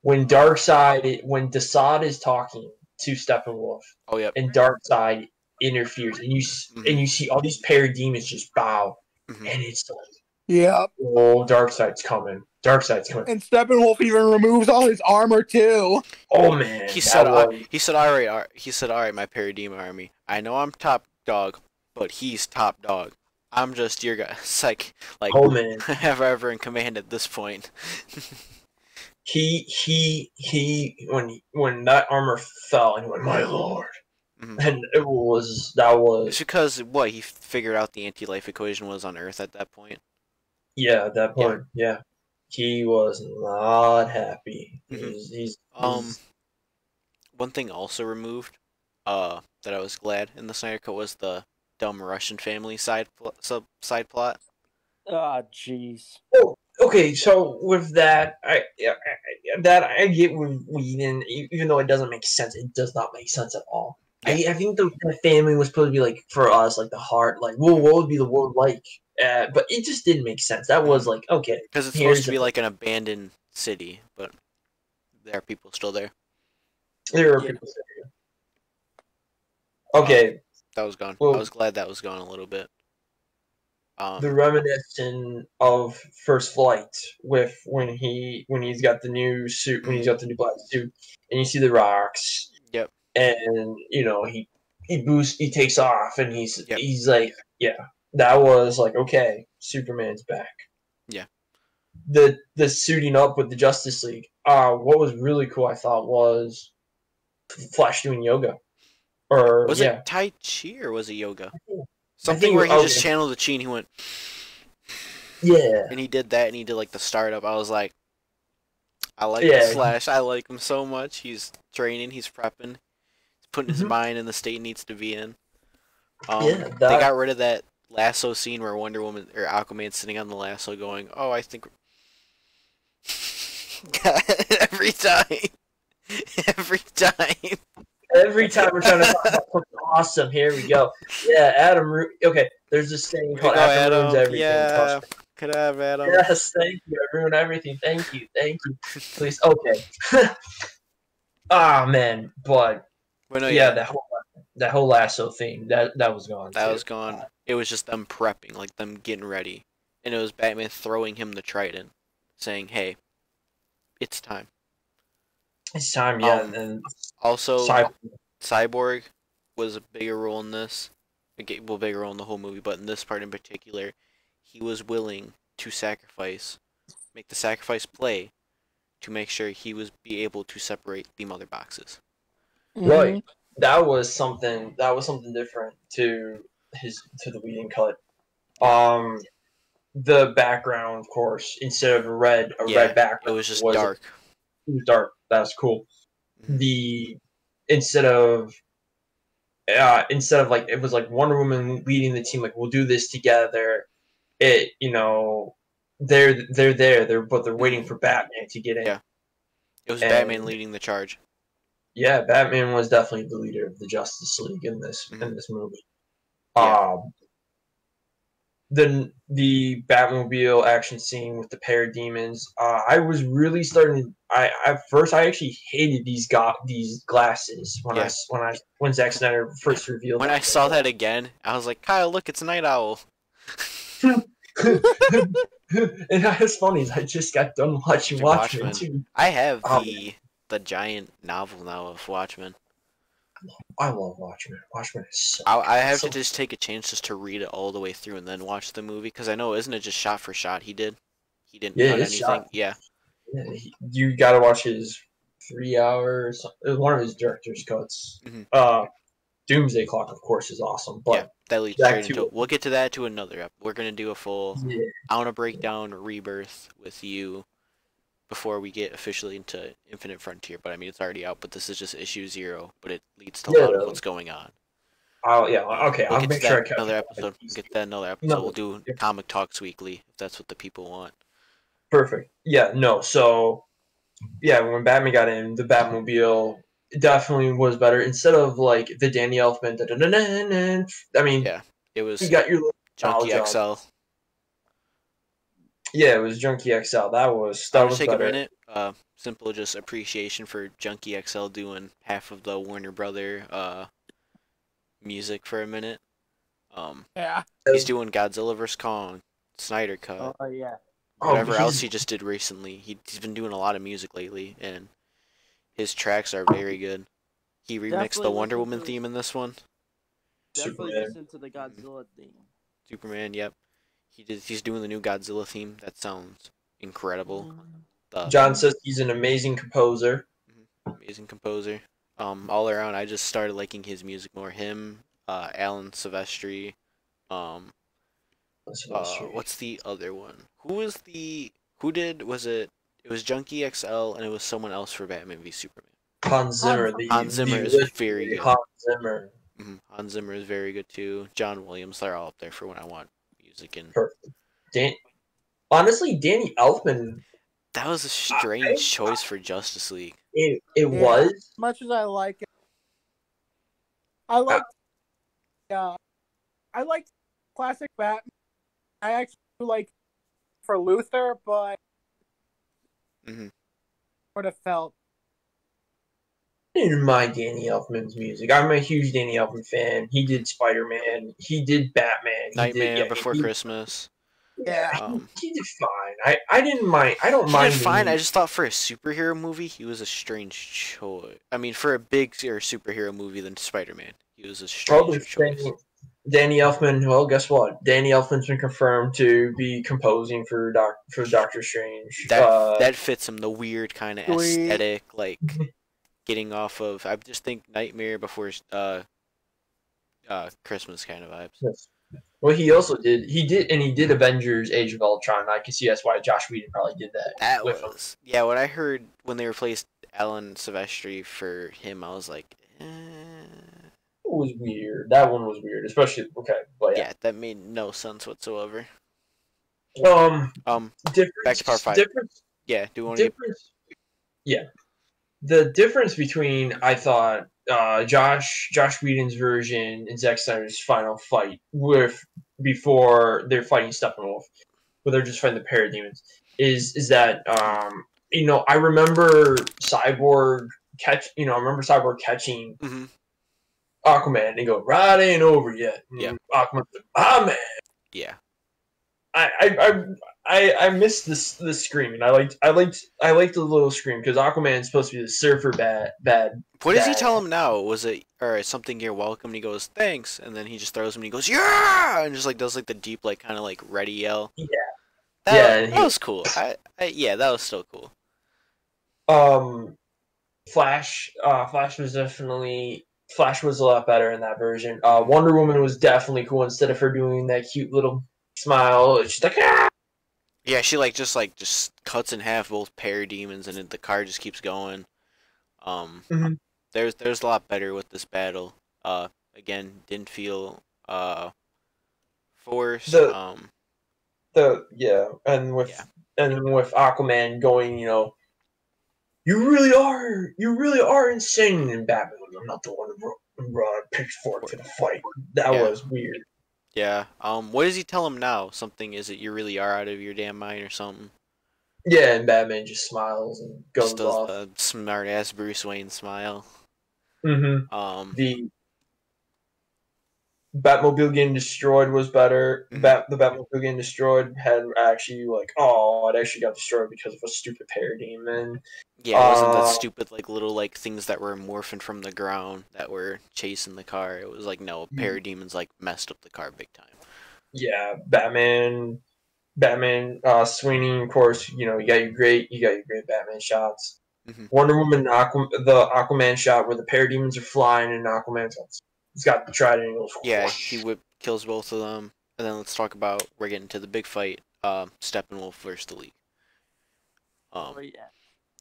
When Desaad is talking to Steppenwolf. Oh yeah. And Darkseid interferes, and you see all these parademons just bow, and it's like, yeah. Oh, Darkseid's coming. And Steppenwolf even removes all his armor too. Oh man. He said, all right, my parademon army. I know I'm top dog, but he's top dog. I'm just your guy. It's like oh man. ever in command at this point. When that armor fell, and he went, "My lord." And that was. It's because he figured out the anti-life equation was on Earth at that point. Yeah, at that point, yeah. He was not happy. He's one thing also removed, that I was glad in the Snyder Cut was the dumb Russian family side plot. Ah, jeez. Oh, okay. So with that, I get with Whedon, even though it doesn't make sense. It does not make sense at all. I think the family was supposed to be like, for us, like the heart, like, well, what would be the world like? But it just didn't make sense. That was like, okay, because it's supposed to be like an abandoned city, but there are people still there. There are people still there. Okay, that was gone. Well, I was glad that was gone a little bit. The reminiscent of First Flight with when he's got the new suit, when he's got the new black suit, and you see the rocks. Yep. And he takes off, and he's like, yeah, that was like, okay, Superman's back. Yeah. The suiting up with the Justice League. What was really cool, I thought, was Flash doing yoga. Or was it Tai Chi or was it yoga? Something where he just channeled the chi and he went. Yeah. And he did that, and he did like the startup. I was like, I like Flash. I like him so much. He's training. He's prepping. Putting his mind in the state he needs to be in. Yeah, They got rid of that lasso scene where Wonder Woman or Aquaman's sitting on the lasso going, "Oh, I think." Every time. Every time. Every time we're trying to talk about something awesome, here we go. Yeah, Adam. Okay, there's this saying Here we called go, Adam ruins Adam. everything. Yeah. Could I have Adam? Yes, thank you. I ruined everything. Thank you. Please. Okay. Ah, man, but no, yeah, that whole lasso thing that was gone. That too. was gone. It was just them prepping, like them getting ready, and it was Batman throwing him the trident, saying, "Hey, it's time." It's time, yeah. And also, Cyborg was a bigger role in this. Well, bigger role in the whole movie, but in this part in particular, he was willing to make the sacrifice play, to make sure he was be able to separate the mother boxes. Right. That was something different to the Whedon cut. The background, of course, instead of red background, it was just dark. It was dark. That's cool. Mm-hmm. Instead of like, it was like Wonder Woman leading the team, like, we'll do this together. It, they're there, but they're waiting for Batman to get in. Yeah. It was Batman leading the charge. Yeah, Batman was definitely the leader of the Justice League in this movie. Yeah. The Batmobile action scene with the parademons. I was really starting. At first I actually hated these glasses when Zack Snyder first revealed. When I saw that again, I was like, Kyle, look, it's Night Owl. And that's funny. I just got done watching Watchmen too. I have the giant novel now of Watchmen. I love Watchmen. Watchmen is so. I have to just take a chance just to read it all the way through and then watch the movie, because I know, isn't it just shot for shot? He didn't cut anything. Shot. Yeah. You gotta watch his 3 hours. One of his director's cuts. Mm-hmm. Doomsday Clock, of course, is awesome. But yeah, that leads straight into it. We'll get to that to another episode. We're gonna do a full. Yeah. I want to break down Rebirth with you before we get officially into Infinite Frontier. But I mean, it's already out. But this is just issue 0. But it leads to a lot of what's going on. Oh yeah, okay. I'll make sure another episode. We'll get that another episode. We'll do Comic Talks weekly if that's what the people want. Perfect. Yeah. No. So yeah, when Batman got in, the Batmobile definitely was better instead of like the Danny Elfman. I mean, yeah, it was. You got your Junkie XL. Yeah, it was Junkie XL. That was take better. A minute. Simple, just appreciation for Junkie XL doing half of the Warner Brother music for a minute. Yeah. He's doing Godzilla vs Kong, Snyder cut. Oh yeah. Whatever else he just did recently. He's been doing a lot of music lately, and his tracks are very good. He remixed the Wonder Woman theme in this one. Definitely listen to the Godzilla theme. Superman, yep. He's doing the new Godzilla theme. That sounds incredible. John says he's an amazing composer. Amazing composer. All around, I just started liking his music more. Him, Alan Silvestri. What's the other one? Was it Junkie XL and it was someone else for Batman v Superman. Hans Zimmer. Hans Zimmer is very good. Hans Zimmer. Hans Zimmer is very good too. John Williams, they're all up there for when I want music. And perfect. Honestly, Danny Elfman. That was a strange choice for Justice League. It was. As much as I like it, I like classic Batman. I actually like for Luther, but would have felt. I didn't mind Danny Elfman's music. I'm a huge Danny Elfman fan. He did Spider-Man. He did Batman. Nightmare Before Christmas. Yeah, he did fine. I didn't mind. I don't mind. He did fine. I just thought for a superhero movie, he was a strange choice. I mean, for a bigger superhero movie than Spider-Man, he was a strange choice. Danny Elfman. Well, guess what? Danny Elfman's been confirmed to be composing for Doctor Strange. That fits him. The weird kind of aesthetic, like getting off of. I just think Nightmare Before Christmas kind of vibes. Yes. Well, he also did. He did Avengers: Age of Ultron. I can see that's why Josh Whedon probably did that. Yeah. What I heard when they replaced Alan Silvestri for him, I was like, It was weird. That one was weird, especially but Yeah, that made no sense whatsoever. Difference. Back to part 5. Difference. Yeah, do you want to Difference. Yeah, the difference between I thought Josh Whedon's version and Zack Snyder's final fight before they're fighting Steppenwolf, where they're just fighting the parademons, is that I remember Cyborg catching Mm-hmm. Aquaman and go, "Ride ain't over yet." And Yeah. Aquaman's like, "Ah, man." Yeah. I missed the screaming. I liked the little scream because Aquaman's supposed to be the surfer bad. What does he tell him now? Was it or something? You're welcome. And he goes thanks, and then he just throws him. And he goes yeah, and just like does like the deep kind of ready yell. Yeah. That was cool. Yeah, that was still cool. Flash was a lot better in that version. Wonder Woman was definitely cool instead of her doing that cute little smile. She's like, ah! Yeah, she just cuts in half both parademons, and the car just keeps going. There's a lot better with this battle. Again, didn't feel forced. And with Aquaman going, you really are insane in Batman. I'm not the one who brought a pitchfork to the fight. That was weird. Yeah. What does he tell him now? Something, is it you really are out of your damn mind or something? Yeah, and Batman just smiles and goes just does off. The smart ass Bruce Wayne smile. Mm-hmm. The Batmobile getting destroyed was better. Mm-hmm. The Batmobile getting destroyed had actually it actually got destroyed because of a stupid parademon. Yeah, it wasn't the stupid little things that were morphing from the ground that were chasing the car. It was no, parademons messed up the car big time. Yeah, Batman swinging, of course, you got your great Batman shots. Mm-hmm. Wonder Woman, the Aquaman shot where the parademons are flying and Aquaman's got the trident and goes. Yeah, he kills both of them, and then let's talk about we're getting to the big fight. Steppenwolf versus the League.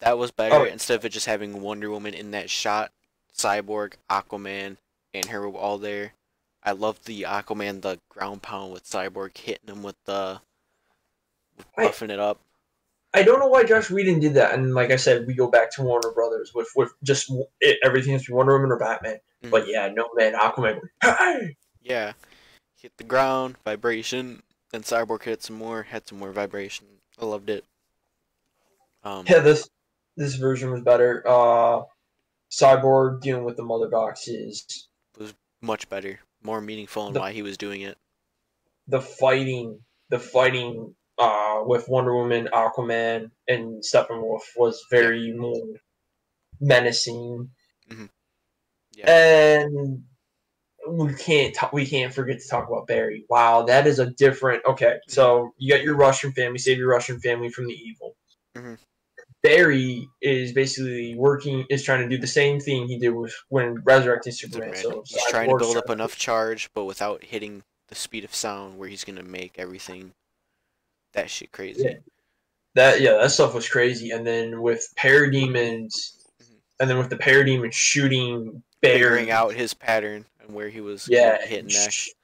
That was better. Instead of it just having Wonder Woman in that shot, Cyborg, Aquaman, and her were all there. I loved the Aquaman, the ground pound with Cyborg hitting him with buffing it up. I don't know why Josh Whedon did that, and like I said, we go back to Warner Brothers with just everything has to be Wonder Woman or Batman. Mm-hmm. But yeah, no man, Aquaman. Hey! Yeah, hit the ground, vibration. Then Cyborg had some more vibration. I loved it. This version was better. Cyborg dealing with the mother boxes was much better, more meaningful in why he was doing it. The fighting with Wonder Woman, Aquaman, and Steppenwolf was very more menacing. Mm-hmm. Yeah. And we can't forget to talk about Barry. Wow, that is a different. Okay, so you got your Russian family, save your Russian family from the evil. Mm-hmm. Barry is basically trying to do the same thing he did when resurrecting Superman. So he's trying to build up enough charge, but without hitting the speed of sound, where he's gonna make everything that shit crazy. Yeah. That stuff was crazy. And then with parademons, and then with the parademon shooting Barry, figuring out his pattern and where he was hitting next.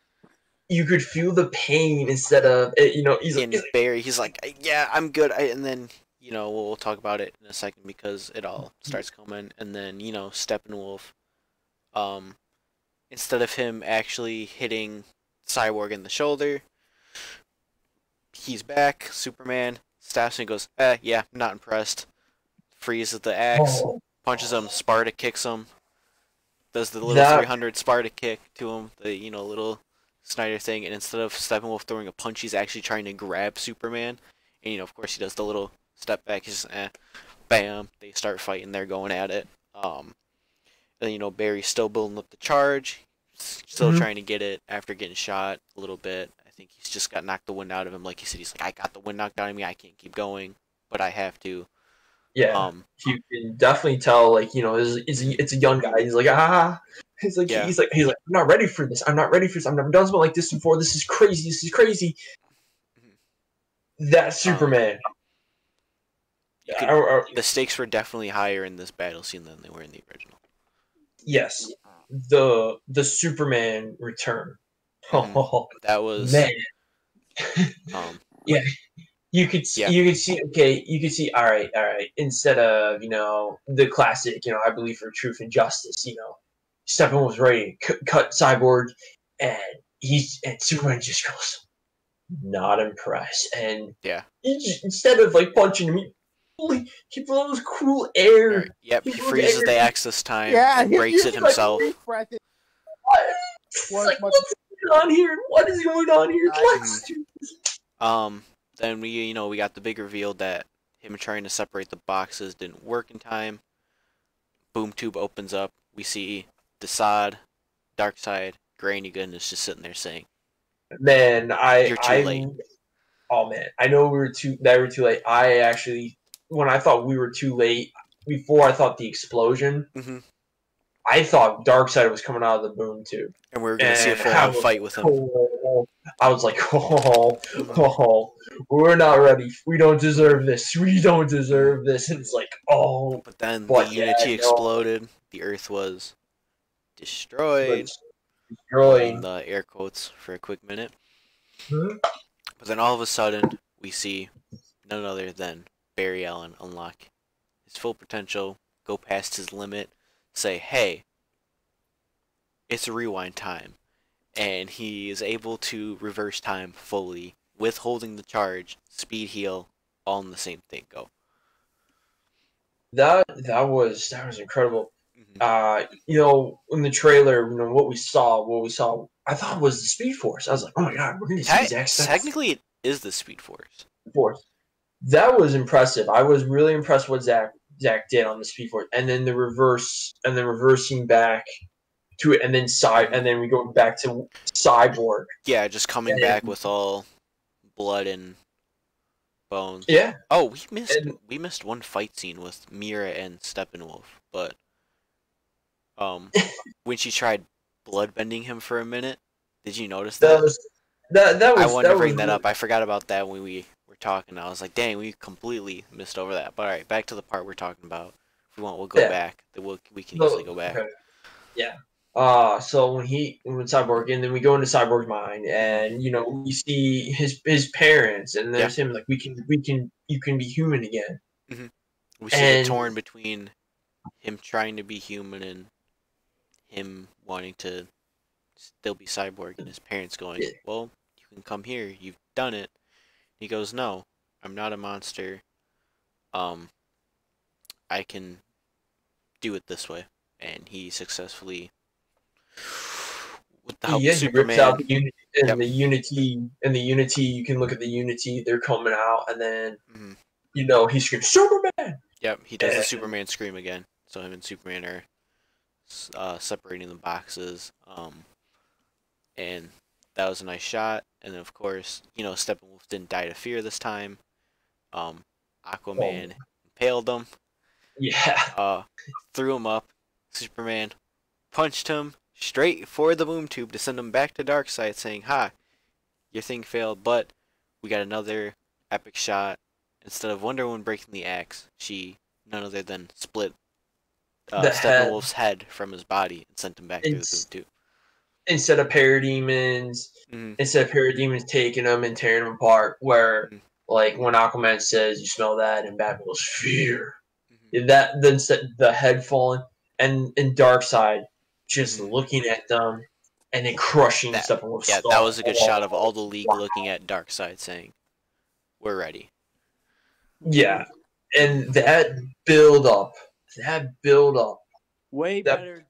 You could feel the pain instead of Barry. He's like, yeah, I'm good. And then we'll talk about it in a second because it all starts coming. And then Steppenwolf, instead of him actually hitting Cyborg in the shoulder, he's back. Superman stabs him and goes, yeah, I'm not impressed. Freezes the axe, punches him, Sparta kicks him, does the little 300 Sparta kick to him, the little Snyder thing, and instead of Steppenwolf throwing a punch, he's actually trying to grab Superman, and of course he does the little step back, he's just, bam, they start fighting, they're going at it, and Barry's still building up the charge, still trying to get it after getting shot a little bit. I think he's just got knocked the wind out of him, like you said, he's like, I got the wind knocked out of me, I can't keep going, but I have to. Yeah, you can definitely tell, it's a young guy. He's like, he's like, I'm not ready for this. I've never done something like this before. This is crazy. That's Superman. The stakes were definitely higher in this battle scene than they were in the original. Yes, the Superman return. Oh That was man, yeah. you could see. All right. Instead of the classic, I believe for truth and justice. Steppenwolf's ready to cut Cyborg, and Superman just goes not impressed, and yeah. Instead of like punching him, he blows cool air. Right. Yep, he freezes the axe this time. Yeah, and breaks it himself. Like, what's going on here? What is going on here? Let's do this. Then we got the big reveal that him trying to separate the boxes didn't work in time. Boom tube opens up. We see Assad, Darkseid, Granny Goodness just sitting there saying, "Man, you're too late." Oh man, I know we were too late. I actually, when I thought we were too late, before I thought the explosion, I thought Darkseid was coming out of the boom tube, and we were going to see a full-on fight with him. I was like, we're not ready. We don't deserve this. We don't deserve this. And it's like, But then the Unity exploded. The Earth was destroyed. In the air quotes for a quick minute. But then all of a sudden, we see none other than Barry Allen unlock his full potential, go past his limit, say, hey, it's a rewind time. And he is able to reverse time fully, withholding the charge, speed heal, all in the same thing. Go. That was incredible. In the trailer, what we saw, I thought was the Speed Force. I was like, oh my god, we're going to see Zack Snyder. Technically, it is the Speed Force. That was impressive. I was really impressed what Zack did on the Speed Force, and then reversing back to it, and then we go back to Cyborg. Yeah, just coming back with all blood and bones. Yeah. Oh, we missed one fight scene with Mira and Steppenwolf, but when she tried bloodbending him for a minute, did you notice that? I wanted to bring that up. I forgot about that when we were talking. I was like, dang, we completely missed over that. But all right, back to the part we're talking about. If we want, we'll go back. We can easily go back. Okay. Yeah. So when Cyborg, and then we go into Cyborg's mind, and we see his parents, and there's him like, you can be human again. We see it torn between him trying to be human and him wanting to still be Cyborg, and his parents going, well, you can come here, you've done it. He goes, no, I'm not a monster. I can do it this way, and he successfully, with the help of Superman, rips out the Unity, you can look at the Unity, they're coming out, and then he screams, Superman! Yep, he does the Superman scream again. So him and Superman are separating the boxes, and that was a nice shot. And then of course, Steppenwolf didn't die to fear this time. Aquaman impaled him. Yeah. Threw him up. Superman punched him straight for the boom tube to send him back to Darkseid, saying, "Ha, your thing failed, but we got another epic shot. Instead of Wonder Woman breaking the axe, she none other than split Steppenwolf's head from his body and sent him back through the boom tube. Instead of parademons, taking them and tearing them apart, where like when Aquaman says, "You smell that," and Batman goes, "Fear." That then the head falling, and Darkseid just looking at them, and then crushing Steppenwolf's skull. That was a good shot of all the League looking at Darkseid, saying, "We're ready." Yeah, and that build up, way better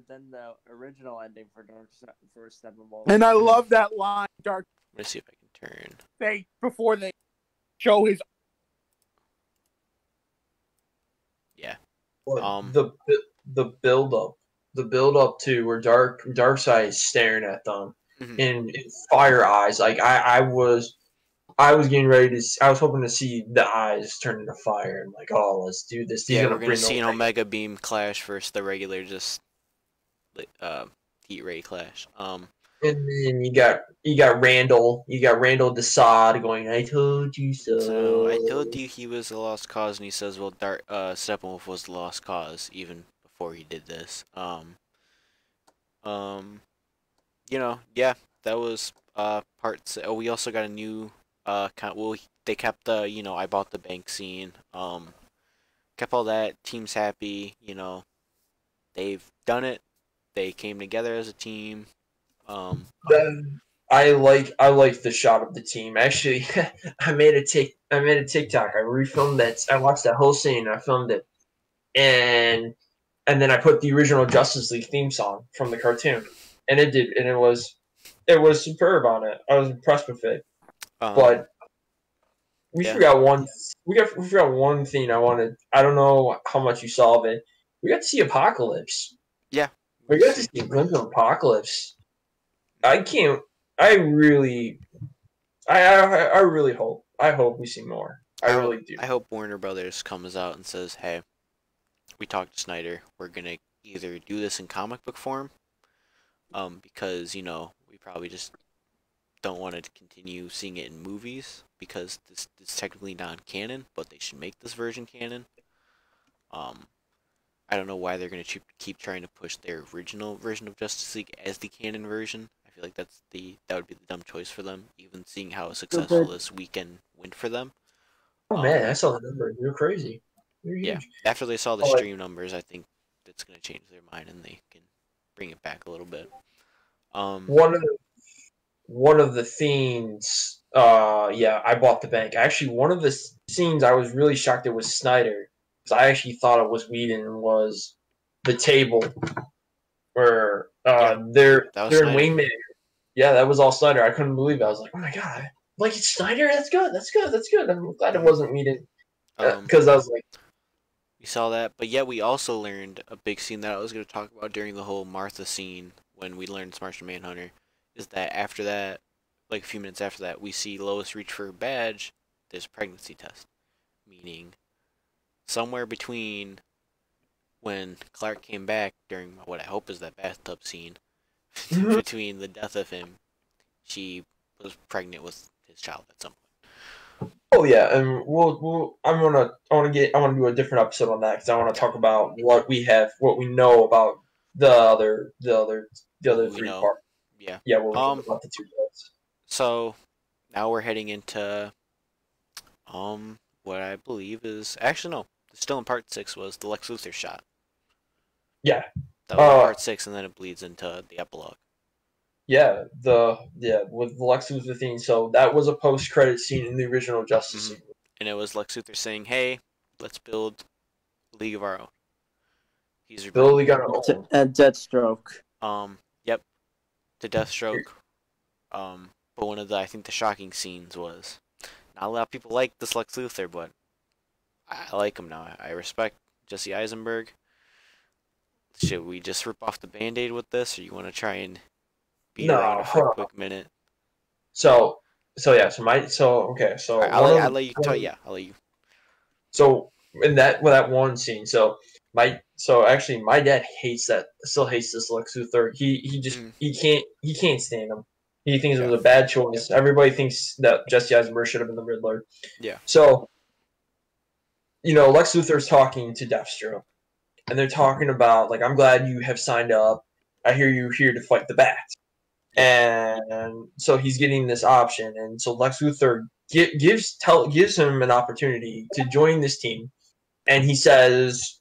than the original ending for Steppenwolf. And I love that line, Dark. Let's see if I can turn. Before they show his. Yeah. The build up to where Darkseid is staring at them in fire eyes. Like I was getting ready to. I was hoping to see the eyes turn into fire, and like, oh, let's do this. We're gonna see an Omega Beam clash versus the regular just heat ray clash. And then you got Randall. You got Randall Assad going, "I told you so." So I told you he was the lost cause, and he says, "Well, Steppenwolf was the lost cause even before he did this. Um, yeah, that was parts. Oh, we also got a new well, they kept the I bought the bank scene. Kept all that. Team's happy. They've done it. They came together as a team. Um, Then I like the shot of the team. Actually, I made a TikTok. I refilmed that. I watched that whole scene. I filmed it, and then I put the original Justice League theme song from the cartoon, and it was superb on it. I was impressed with it. But we yeah. forgot one. We forgot one thing I wanted. I don't know how much you saw of it. We got to see Apocalypse. Yeah. We got to see a glimpse of Apocalypse. I can't. I really. I really hope. I hope we see more. I really do. I hope Warner Brothers comes out and says, "Hey, we talked to Snyder. We're gonna either do this in comic book form, because we probably just don't want to continue seeing it in movies because this is technically non-canon, but they should make this version canon. I don't know why they're gonna keep trying to push their original version of Justice League as the canon version. I feel like that would be the dumb choice for them, even seeing how successful this weekend went for them. Oh man, I saw the number. You're crazy. You're huge. Yeah, after they saw the stream numbers, I think that's gonna change their mind and they can bring it back a little bit. One of the scenes, yeah, I bought the bank. Actually, one of the scenes I was really shocked it was Snyder, because I actually thought it was Whedon. Was the table where they're in Wayman. Yeah, that was all Snyder. I couldn't believe it. I was like, oh my god, like it's Snyder. That's good. That's good. That's good. I'm glad it wasn't Whedon, because I was like, we saw that, but yet we also learned a big scene that I was going to talk about during the whole Martha scene when we learned it's Martian Manhunter. Is that after that, like a few minutes after that, we see Lois reach for her badge. There's a pregnancy test, meaning somewhere between when Clark came back during what I hope is that bathtub scene, between the death of him, she was pregnant with his child at some point. oh yeah, and I want to do a different episode on that because I want to talk about what we know about the other three parts. Yeah, what we know about the two parts. So now we're heading into what I believe is actually no, still in part 6 was the Lex Luthor shot. Yeah, that was part 6, and then it bleeds into the epilogue. Yeah, with the Lex Luthor theme. So that was a post-credit scene in the original Justice League, and it was Lex Luthor saying, "Hey, let's build a league of our own." He's build a league of our own. And Deathstroke. Yep, the Deathstroke. But one of the shocking scenes was not a lot of people like this Lex Luthor, but I like him now. I respect Jesse Eisenberg. Should we just rip off the Band-Aid with this, or you want to try and beat around it for a quick minute? I'll let you. So in that one scene, actually my dad still hates this Lex Luthor. He can't stand him. He thinks it was a bad choice. Everybody thinks that Jesse Eisenberg should have been the Riddler. Yeah. So, Lex Luthor's talking to Deathstroke, and they're talking about, like, I'm glad you have signed up. I hear you're here to fight the Bat. And so he's getting this option, and so Lex Luthor gives him an opportunity to join this team, and he says,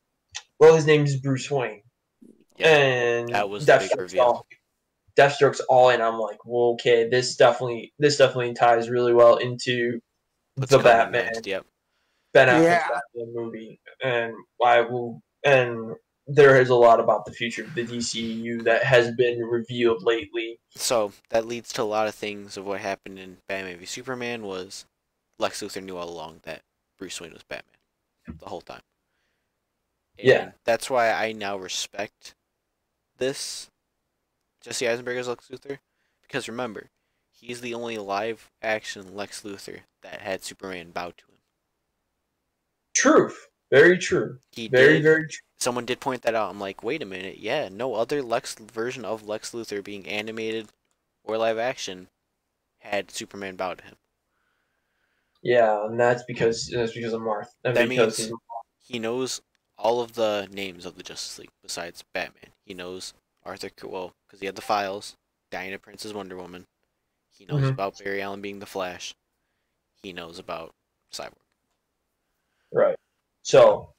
well, his name is Bruce Wayne. Yeah, and that was the big reveal. Deathstroke's all in. I'm like, well, okay, this definitely ties really well into the Batman. Next, yep. Ben Affleck's Batman movie, and there is a lot about the future of the DCEU that has been revealed lately. So that leads to a lot of things of what happened in Batman v Superman. Was Lex Luthor knew all along that Bruce Wayne was Batman the whole time. And that's why I now respect this Jesse Eisenberg as Lex Luthor, because remember, he's the only live-action Lex Luthor that had Superman bow to him. Truth. Very true. Very true. Someone did point that out. I'm like, wait a minute. Yeah, no other version of Lex Luthor being animated or live-action had Superman bow to him. Yeah, and that's because of Martha. That means he knows all of the names of the Justice League besides Batman. He knows Arthur, well, because he had the files. Diana Prince is Wonder Woman. He knows about Barry Allen being the Flash. He knows about Cyborg. Right. So,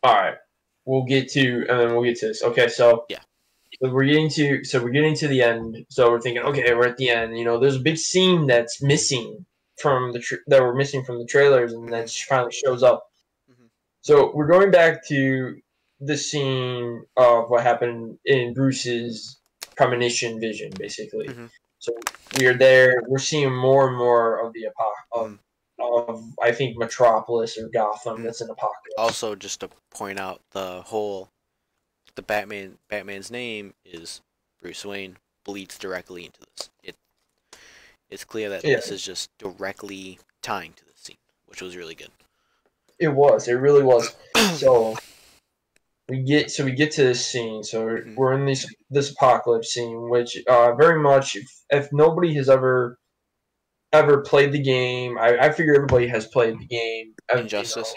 all right, we'll get to this. Okay, so yeah, we're getting to the end. So we're thinking, okay, we're at the end. You know, there's a big scene that's missing from that we're missing from the trailers, and that finally shows up. So we're going back to the scene of what happened in Bruce's premonition vision, basically. So we're there. We're seeing more and more of the of I think Metropolis or Gotham that's an apocalypse. Also, just to point out, the Batman's name is Bruce Wayne bleeds directly into this. It's clear that this is just directly tying to the scene, which was really good. It really was. So we get to this scene. So we're in this apocalypse scene, which very much, if nobody has ever played the game, I figure everybody has played the game. Injustice.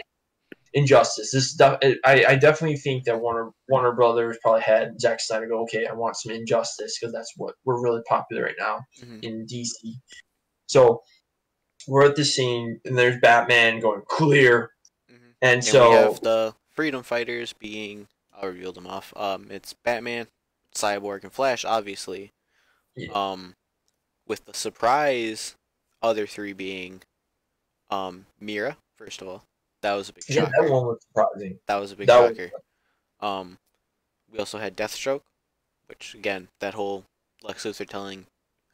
Injustice. This I definitely think that Warner Brothers probably had Zack Snyder go, okay, I want some Injustice because that's what we're really popular right now in DC. So we're at the scene and there's Batman going clear, and so we have the Freedom Fighters being, I'll reveal them off. It's Batman, Cyborg, and Flash, obviously. Yeah. With the surprise other three being Mira, first of all. That was a big shocker. Yeah, that one was surprising. That was a big shocker. We also had Deathstroke, which, again, that whole Lex Luthor telling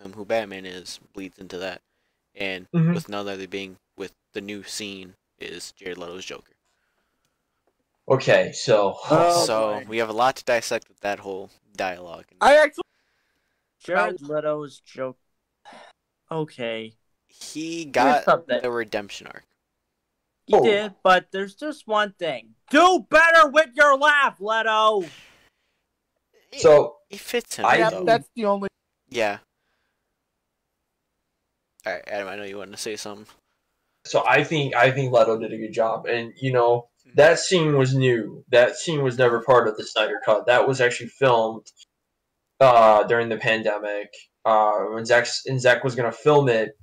him who Batman is bleeds into that. And with none other being, with the new scene, is Jared Leto's Joker. Okay, so we have a lot to dissect with that whole dialogue. Jared Leto's Joker. Okay. He got the redemption arc. He did, but there's just one thing. Do better with your laugh, Leto! So he fits him. That's the only. Yeah. All right, Adam. I know you wanted to say something. So I think Leto did a good job, and that scene was new. That scene was never part of the Snyder Cut. That was actually filmed during the pandemic. When Zack was gonna film it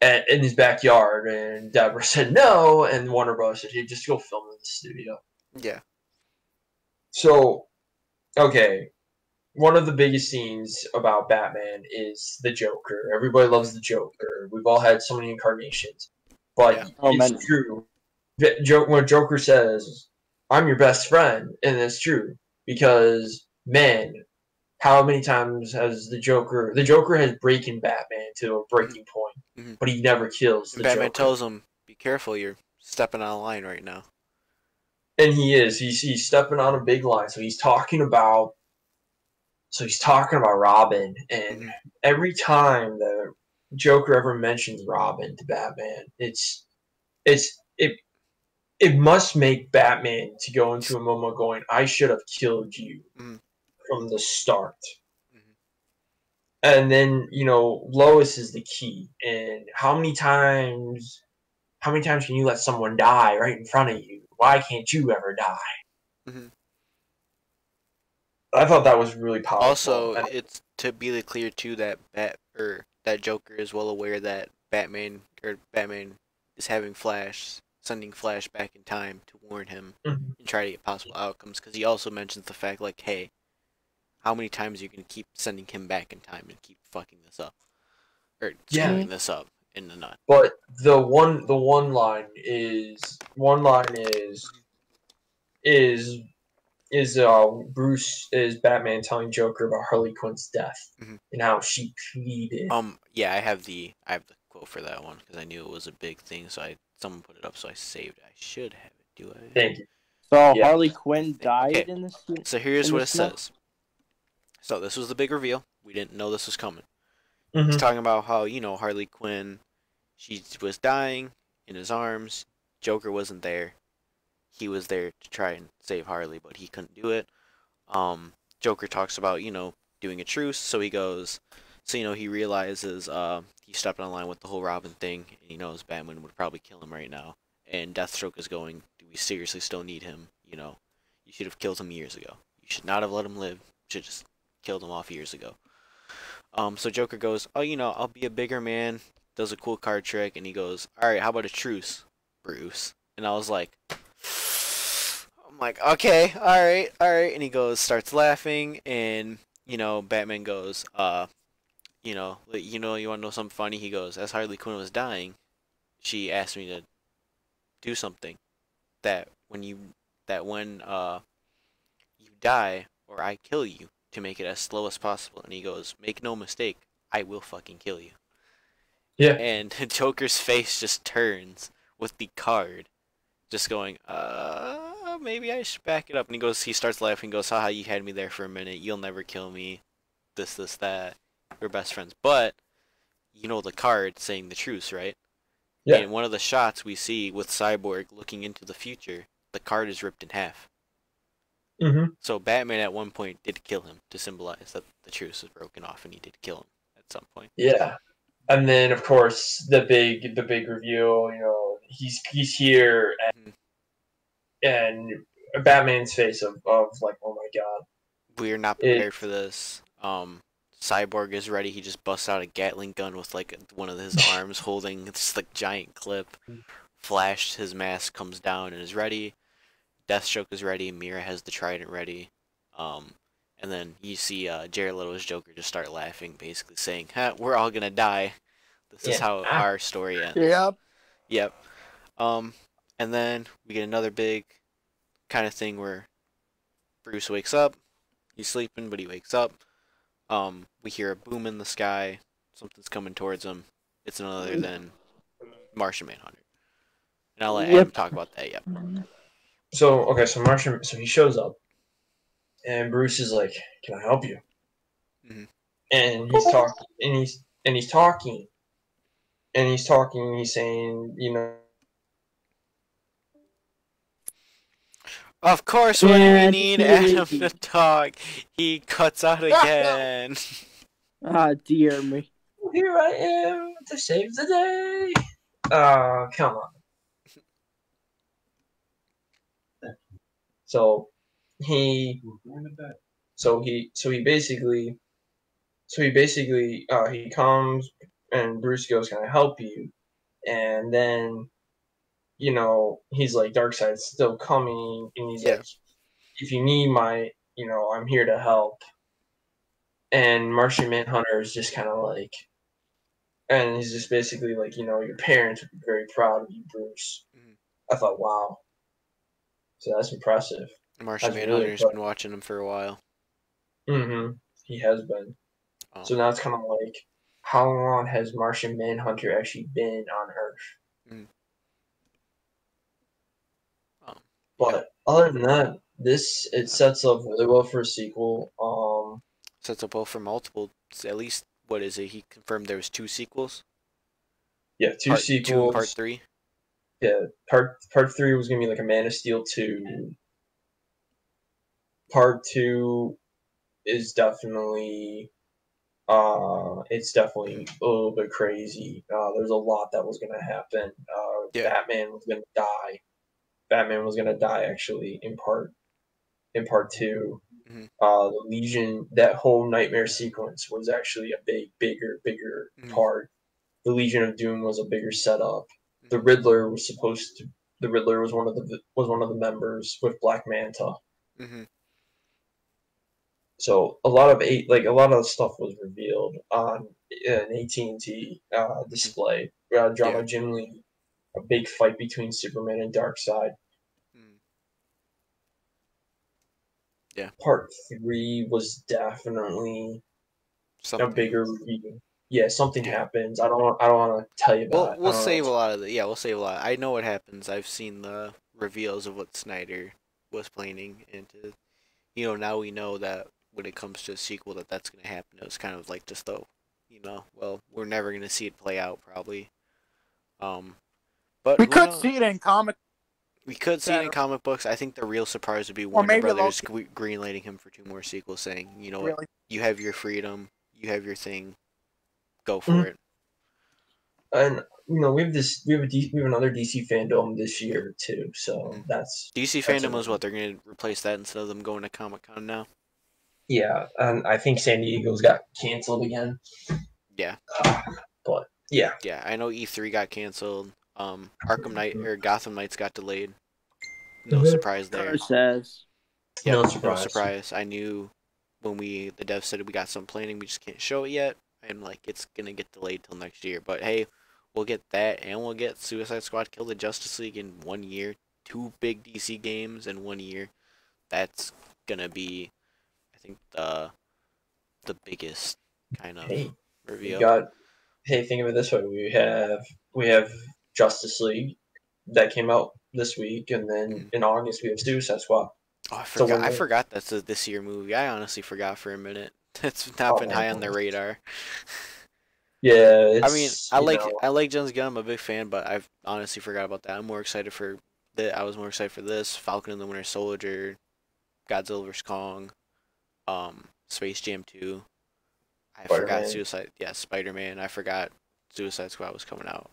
in his backyard, and Deborah said no, and Warner Bros. Said, "Hey, just go film in the studio." Yeah. So, okay, one of the biggest scenes about Batman is the Joker. Everybody loves the Joker. We've all had so many incarnations, but it's true. When Joker says, "I'm your best friend," and it's true because, man, how many times has the Joker has breaking Batman to a breaking point, but he never kills the Batman Joker. tells him, "Be careful, you're stepping on a line right now." And he is. He's stepping on a big line. So he's talking about Robin, and every time the Joker ever mentions Robin to Batman, it must make Batman to go into a moment going, "I should have killed you from the start." And then, Lois is the key. And how many times can you let someone die right in front of you? Why can't you ever die? I thought that was really powerful. Also, it's to be clear too that that Joker is well aware that Batman is having sending Flash back in time to warn him and try to get possible outcomes. Because he also mentions the fact, like, hey, how many times you can keep sending him back in time and keep fucking this up, or screwing this up in the nut. But the one line is Bruce is Batman telling Joker about Harley Quinn's death and how she pleaded. Yeah, I have the quote for that one because I knew it was a big thing, so someone put it up, so I saved it. I should have it. Do I? Thank you. So Harley Quinn died in this. So here's what it says. So this was the big reveal. We didn't know this was coming. He's talking about how, Harley Quinn, she was dying in his arms. Joker wasn't there. He was there to try and save Harley, but he couldn't do it. Joker talks about, doing a truce. So he goes, he realizes he stepped on line with the whole Robin thing, and he knows Batman would probably kill him right now. And Deathstroke is going, do we seriously still need him? You should have killed him years ago. You should not have let him live. You should just killed him off years ago. So Joker goes, oh, I'll be a bigger man. Does a cool card trick, and he goes, all right, how about a truce, Bruce? And I was like, I'm like, okay, all right. And he goes, starts laughing, and Batman goes, you want to know something funny? He goes, as Harley Quinn was dying, she asked me to do something that when you die or I kill you to make it as slow as possible. And he goes, make no mistake, I will fucking kill you. Yeah. And Joker's face just turns with the card, just going, maybe I should back it up. And he starts laughing, goes, haha, you had me there for a minute, you'll never kill me, this, that, we're best friends. But, the card saying the truce, right? Yeah. And one of the shots we see with Cyborg looking into the future, the card is ripped in half. Mm-hmm. So Batman at one point did kill him to symbolize that the truce was broken off, and he did kill him at some point. Yeah. And then, of course, the big reveal. He's here, and Batman's face of like, oh my god, we're not prepared for this. Cyborg is ready. He just busts out a Gatling gun with like one of his arms holding this like giant clip. Flash, his mask comes down and is ready. Deathstroke is ready. Mira has the trident ready. And then you see Jared Leto's Joker just start laughing, basically saying, we're all gonna die. This is how our story ends. Yep. And then we get another big kind of thing where Bruce wakes up. He's sleeping, but he wakes up. We hear a boom in the sky. Something's coming towards him. It's none other than Martian Manhunter. And I'll let Adam talk about that. Yep. So Martian. So he shows up, and Bruce is like, "Can I help you?" Mm-hmm. And he's talking, and he's talking, and he's saying, Of course, when we need Adam to talk, he cuts out again. Ah, dear me. Here I am to save the day. Oh, come on. So he basically he comes, and Bruce goes, "Can I help you?" And then he's like, Darkseid's still coming, and he's like, if you need my, I'm here to help. And Martian Manhunter is just kind of like, and he's just basically like, your parents would be very proud of you, Bruce. Mm-hmm. I thought, wow. So that's impressive. Martian Manhunter's been watching him for a while. Mm-hmm. He has been. Oh. So now it's kind of like, how long has Martian Manhunter actually been on Earth? Mm-hmm. But other than that, it sets up really well for a sequel. Sets up well for multiple. At least, what is it? He confirmed there was 2 sequels. Yeah, two sequels. 2 and part 3. Yeah, part 3 was gonna be like a Man of Steel 2. Part 2 is definitely, it's definitely a little bit crazy. There's a lot that was gonna happen. Batman was gonna die. Batman was gonna die actually in part 2. Mm-hmm. The Legion, that whole nightmare sequence was actually a bigger part. The Legion of Doom was a bigger setup. The Riddler was one of the members with Black Manta. Mm-hmm. So a lot of stuff was revealed on an AT&T display. Drama Jim Lee, a big fight between Superman and Darkseid. Yeah. Part 3 was definitely a bigger reveal. Yeah, something happens. I don't want to tell you about it. We'll save a lot of it. Yeah, we'll save a lot. I know what happens. I've seen the reveals of what Snyder was planning, and now we know that when it comes to a sequel that's going to happen. It was kind of like just we're never going to see it play out probably. But we could see it in comic. We could see it in comic books. I think the real surprise would be Warner Brothers greenlighting him for 2 more sequels, saying, you know what, you have your freedom, you have your thing, go for it. And we have another DC fandom this year too, so that's DC fandom is what they're gonna replace that instead of them going to Comic-Con now. Yeah, and I think San Diego's got canceled again. Yeah. But yeah. Yeah, I know E3 got canceled. Arkham Knight or Gotham Knights got delayed. No surprise there. Says. Yep, No surprise. No surprise. I knew when the dev said we got some planning, we just can't show it yet. I'm like, it's gonna get delayed till next year. But hey, we'll get that, and we'll get Suicide Squad Kill the Justice League in 1 year. 2 big DC games in 1 year. That's gonna be, I think, the biggest kind of reveal. Think of it this way: we have Justice League that came out this week, and then in August we have Suicide Squad. Oh, I forgot that's a this year movie. I honestly forgot for a minute. It's not been high on their radar. Yeah, I mean, I like James Gunn. I'm a big fan, but I've honestly forgot about that. I'm more excited for that. I was more excited for this Falcon and the Winter Soldier, Godzilla vs Kong, Space Jam 2. I forgot Spider-Man. I forgot Suicide Squad was coming out.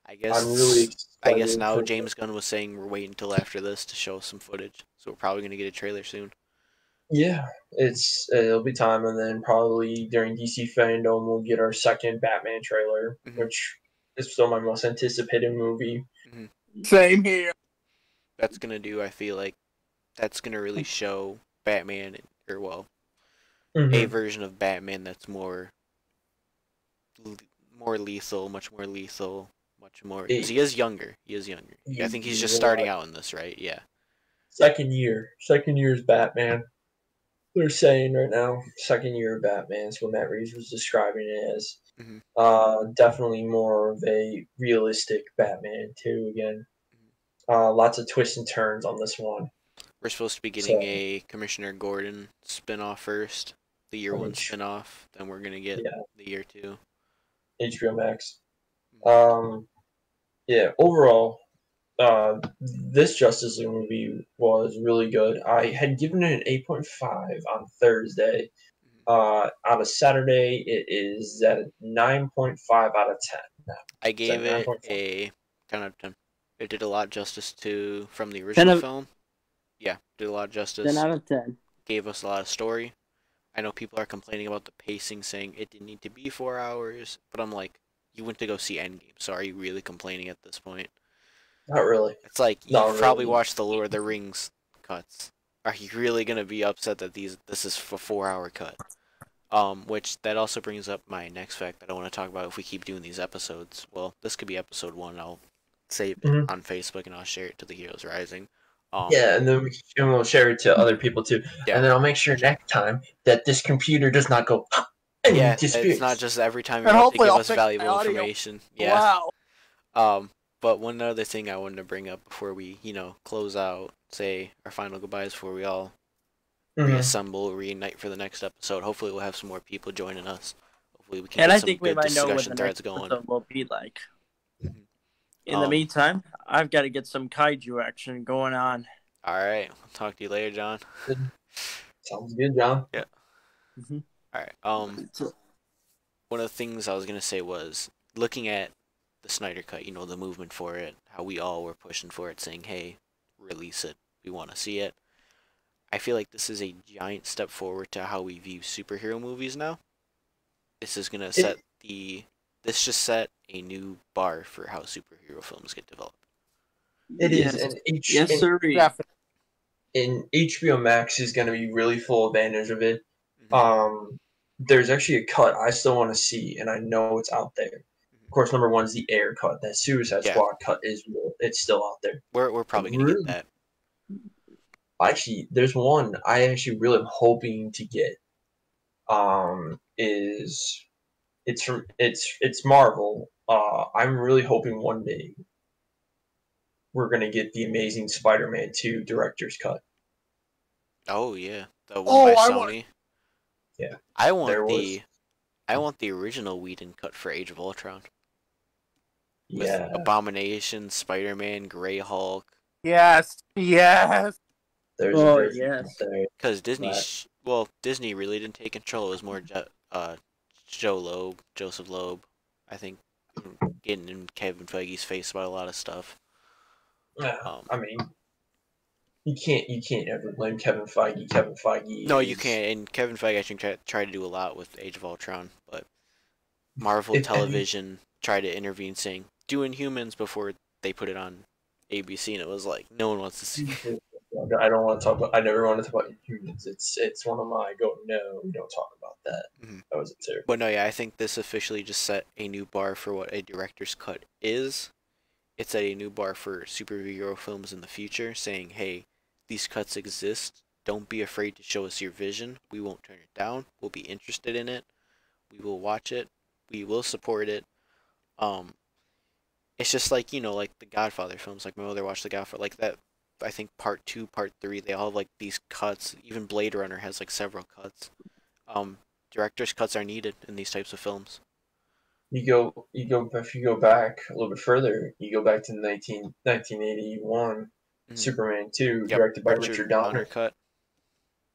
I guess now James Gunn was saying we're waiting until after this to show some footage, so we're probably gonna get a trailer soon. Yeah, it'll be time, and then probably during DC fandom we'll get our second Batman trailer, which is still my most anticipated movie. Same here. That's gonna do. I feel like that's gonna really show Batman, a version of Batman that's more lethal, much more lethal. Much more, because he is younger. I think he's just starting out in this, right? Yeah. Second year's Batman. They're saying right now, second year of Batman is what Matt Reeves was describing it as. Definitely more of a realistic Batman too. Again, lots of twists and turns on this one. We're supposed to be getting a Commissioner Gordon spinoff first, the year 1 spinoff. Then we're gonna get the year 2. HBO Max. Yeah, overall, this Justice League movie was really good. I had given it an 8.5 on Thursday. On a Saturday, it is at a 9.5 out of 10. I gave it a 10 out of 10. It did a lot of justice from the original film. Yeah, did a lot of justice. 10 out of 10. Gave us a lot of story. I know people are complaining about the pacing, saying it didn't need to be 4 hours, but I'm like, you went to go see Endgame, so are you really complaining at this point? Not really. It's like, you've probably watched the Lord of the Rings cuts. Are you really going to be upset that this is a 4-hour cut? Which, that also brings up my next fact that I want to talk about if we keep doing these episodes. Well, this could be episode 1. I'll save it on Facebook and I'll share it to the Heroes Rising. And then we'll share it to other people too. Yeah. And then I'll make sure next time that this computer does not go... Yeah, it's not just every time you have to give us valuable information. Yeah. Wow. But one other thing I wanted to bring up before we, close out, say our final goodbyes before we all reassemble, reunite for the next episode. Hopefully we'll have some more people joining us. Hopefully we can get some good discussion threads going. Will be like. In the meantime, I've got to get some kaiju action going on. All right. I'll talk to you later, John. Sounds good, John. Yeah. All right. One of the things I was gonna say was looking at the Snyder Cut. The movement for it, how we all were pushing for it, saying, "Hey, release it. We want to see it." I feel like this is a giant step forward to how we view superhero movies now. This is gonna set a new bar for how superhero films get developed. It is, and HBO Max is gonna be really full advantage of it. There's actually a cut I still want to see, and I know it's out there. Of course, number one is the Air cut. That Suicide Squad cut it's still out there. We're probably gonna get that. Actually, there's one I actually really am hoping to get. It's Marvel. I'm really hoping one day we're gonna get the Amazing Spider-Man 2 director's cut. Oh yeah, the one by Sony. Yeah, I want the original Whedon cut for Age of Ultron. With Abomination, Spider-Man, Grey Hulk. Yes. Yes. Because Disney really didn't take control. It was more Joseph Loeb, I think, getting in Kevin Feige's face about a lot of stuff. Yeah, I mean, you can't ever blame Kevin Feige. Kevin Feige. No, you can't. And Kevin Feige, I think, tried to do a lot with Age of Ultron, but Marvel Television tried to intervene, saying do Inhumans before they put it on ABC, and it was like no one wants to see it. I don't want to talk about. I never want to talk about Inhumans. It's one of my go. No, we don't talk about that. Mm-hmm. That was a terrible. But no, yeah, I think this officially just set a new bar for what a director's cut is. It set a new bar for superhero films in the future, saying, hey, these cuts exist. Don't be afraid to show us your vision. We won't turn it down. We'll be interested in it. We will watch it. We will support it. It's just like, you know, like the Godfather films. Like my mother watched the Godfather. Like that, I think part 2, part 3, they all have like these cuts. Even Blade Runner has like several cuts. Director's cuts are needed in these types of films. If you go back a little bit further, you go back to 1981, Superman 2, directed by Richard Donner. Cut.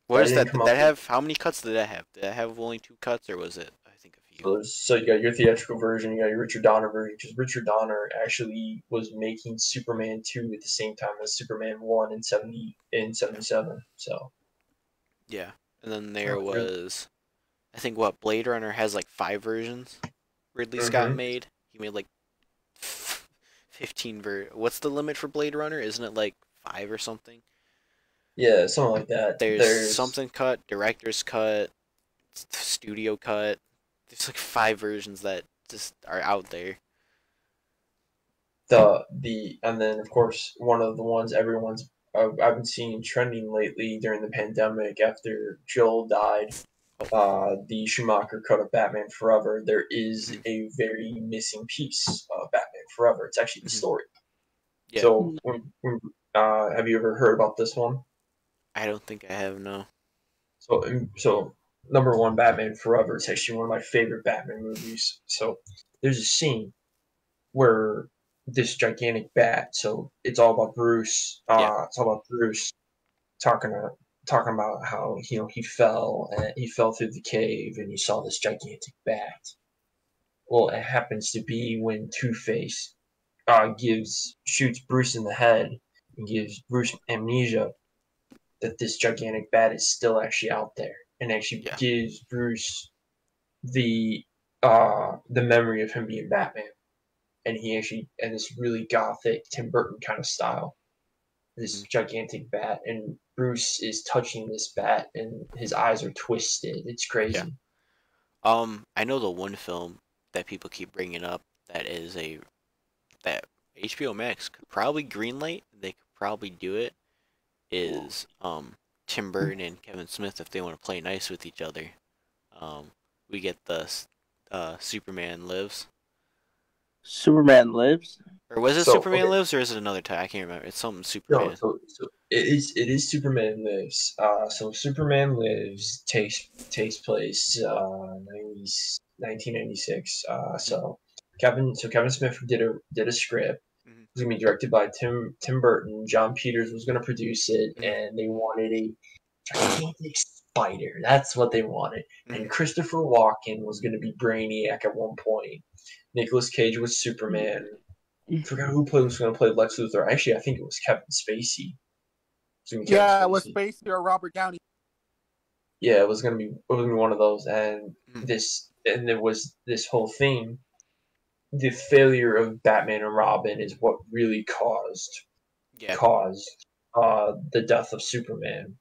What is that? Did that have, how many cuts did that have? Did that have only 2 cuts, or was it, I think, a few? So you got your theatrical version, you got your Richard Donner version, because Richard Donner actually was making Superman 2 at the same time as Superman 1 in 77. So yeah, and then there was, I think, what, Blade Runner has like 5 versions. Ridley Scott made. He made like 15 What's the limit for Blade Runner? Isn't it like 5 or something? Yeah, something like that. There's something cut, director's cut, studio cut. There's like 5 versions that just are out there. And then of course one of the ones I've been seeing trending lately during the pandemic after Joel died. The Schumacher cut of Batman Forever, there is a very missing piece of Batman Forever. It's actually the story. Yeah. So, have you ever heard about this one? I don't think I have, no. So number 1, Batman Forever. It's actually one of my favorite Batman movies. So there's a scene where this gigantic bat. So it's all about Bruce. It's all about Bruce talking about how he fell through the cave and he saw this gigantic bat. Well, it happens to be when Two-Face shoots Bruce in the head and gives Bruce amnesia that this gigantic bat is still actually out there, and actually gives Bruce the memory of him being Batman, and this really gothic Tim Burton kind of style. This gigantic bat, and Bruce is touching this bat, and his eyes are twisted. It's crazy. Yeah. I know the one film that people keep bringing up that HBO Max could probably greenlight. They could probably do it. Is Tim Burton and Kevin Smith, if they want to play nice with each other. We get the Superman Lives. Superman Lives? Or was it Superman Lives, or is it another time? I can't remember. It's something Superman. No, so it is Superman Lives. So Superman Lives takes place 1996. So Kevin Smith did a script. It was gonna be directed by Tim Burton. John Peters was gonna produce it, and they wanted a gigantic spider. That's what they wanted. And Christopher Walken was gonna be Brainiac at one point. Nicolas Cage was Superman. I forgot who was going to play Lex Luthor. Actually, I think it was Kevin Spacey. It was Spacey or Robert Downey. Yeah, it was going to be one of those. And there was this whole thing. The failure of Batman and Robin is what really caused the death of Superman.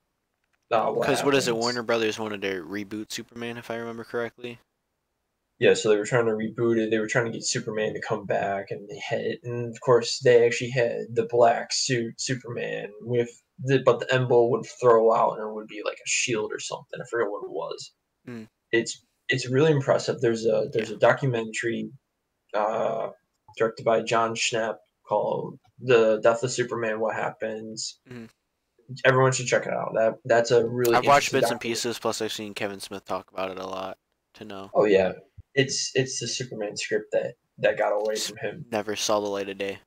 Because what is it? Warner Brothers wanted to reboot Superman, if I remember correctly. Yeah, so they were trying to reboot it. They were trying to get Superman to come back, and of course, they actually had the black suit Superman but the emblem would throw out, and it would be like a shield or something. I forget what it was. It's really impressive. There's a documentary directed by John Schnepp called "The Death of Superman: What Happens." Everyone should check it out. That's a really. I've watched bits and pieces. Plus, I've seen Kevin Smith talk about it a lot to know. Oh yeah. It's the Superman script that got away from him. Never saw the light of day.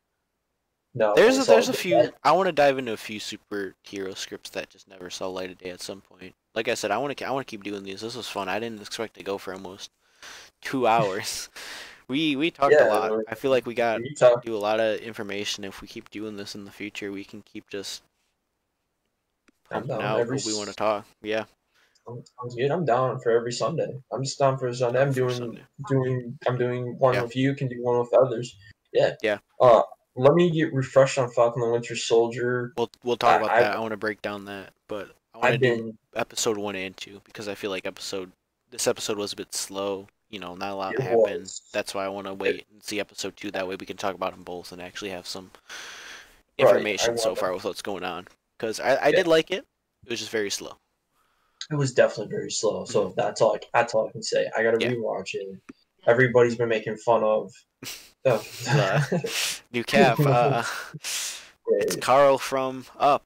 No, there's a few. I want to dive into a few superhero scripts that just never saw light of day at some point. Like I said, I want to keep doing these. This was fun. I didn't expect to go for almost 2 hours. We talked a lot. I feel like we got we talk. do a lot of information. If we keep doing this in the future, we can keep just I'm pumping down out every. what we want to talk. Yeah. Sounds good. I'm down for every Sunday. I'm just down for a Sunday. I'm For doing Sunday. I'm doing one Yeah. with you. Can do one with others. Yeah. Yeah. Let me get refreshed on Falcon and Winter Soldier. We'll talk about that. I want to break down that, but I want to do episode 1 and 2 because I feel like this episode was a bit slow. You know, not a lot happened. That's why I want to wait and see episode 2. That way we can talk about them both and actually have some information so far with what's going on. Because I did like it. It was just very slow. It was definitely very slow. So that's all I can say. I gotta rewatch it. Everybody's been making fun of new cap. It's Carl from Up.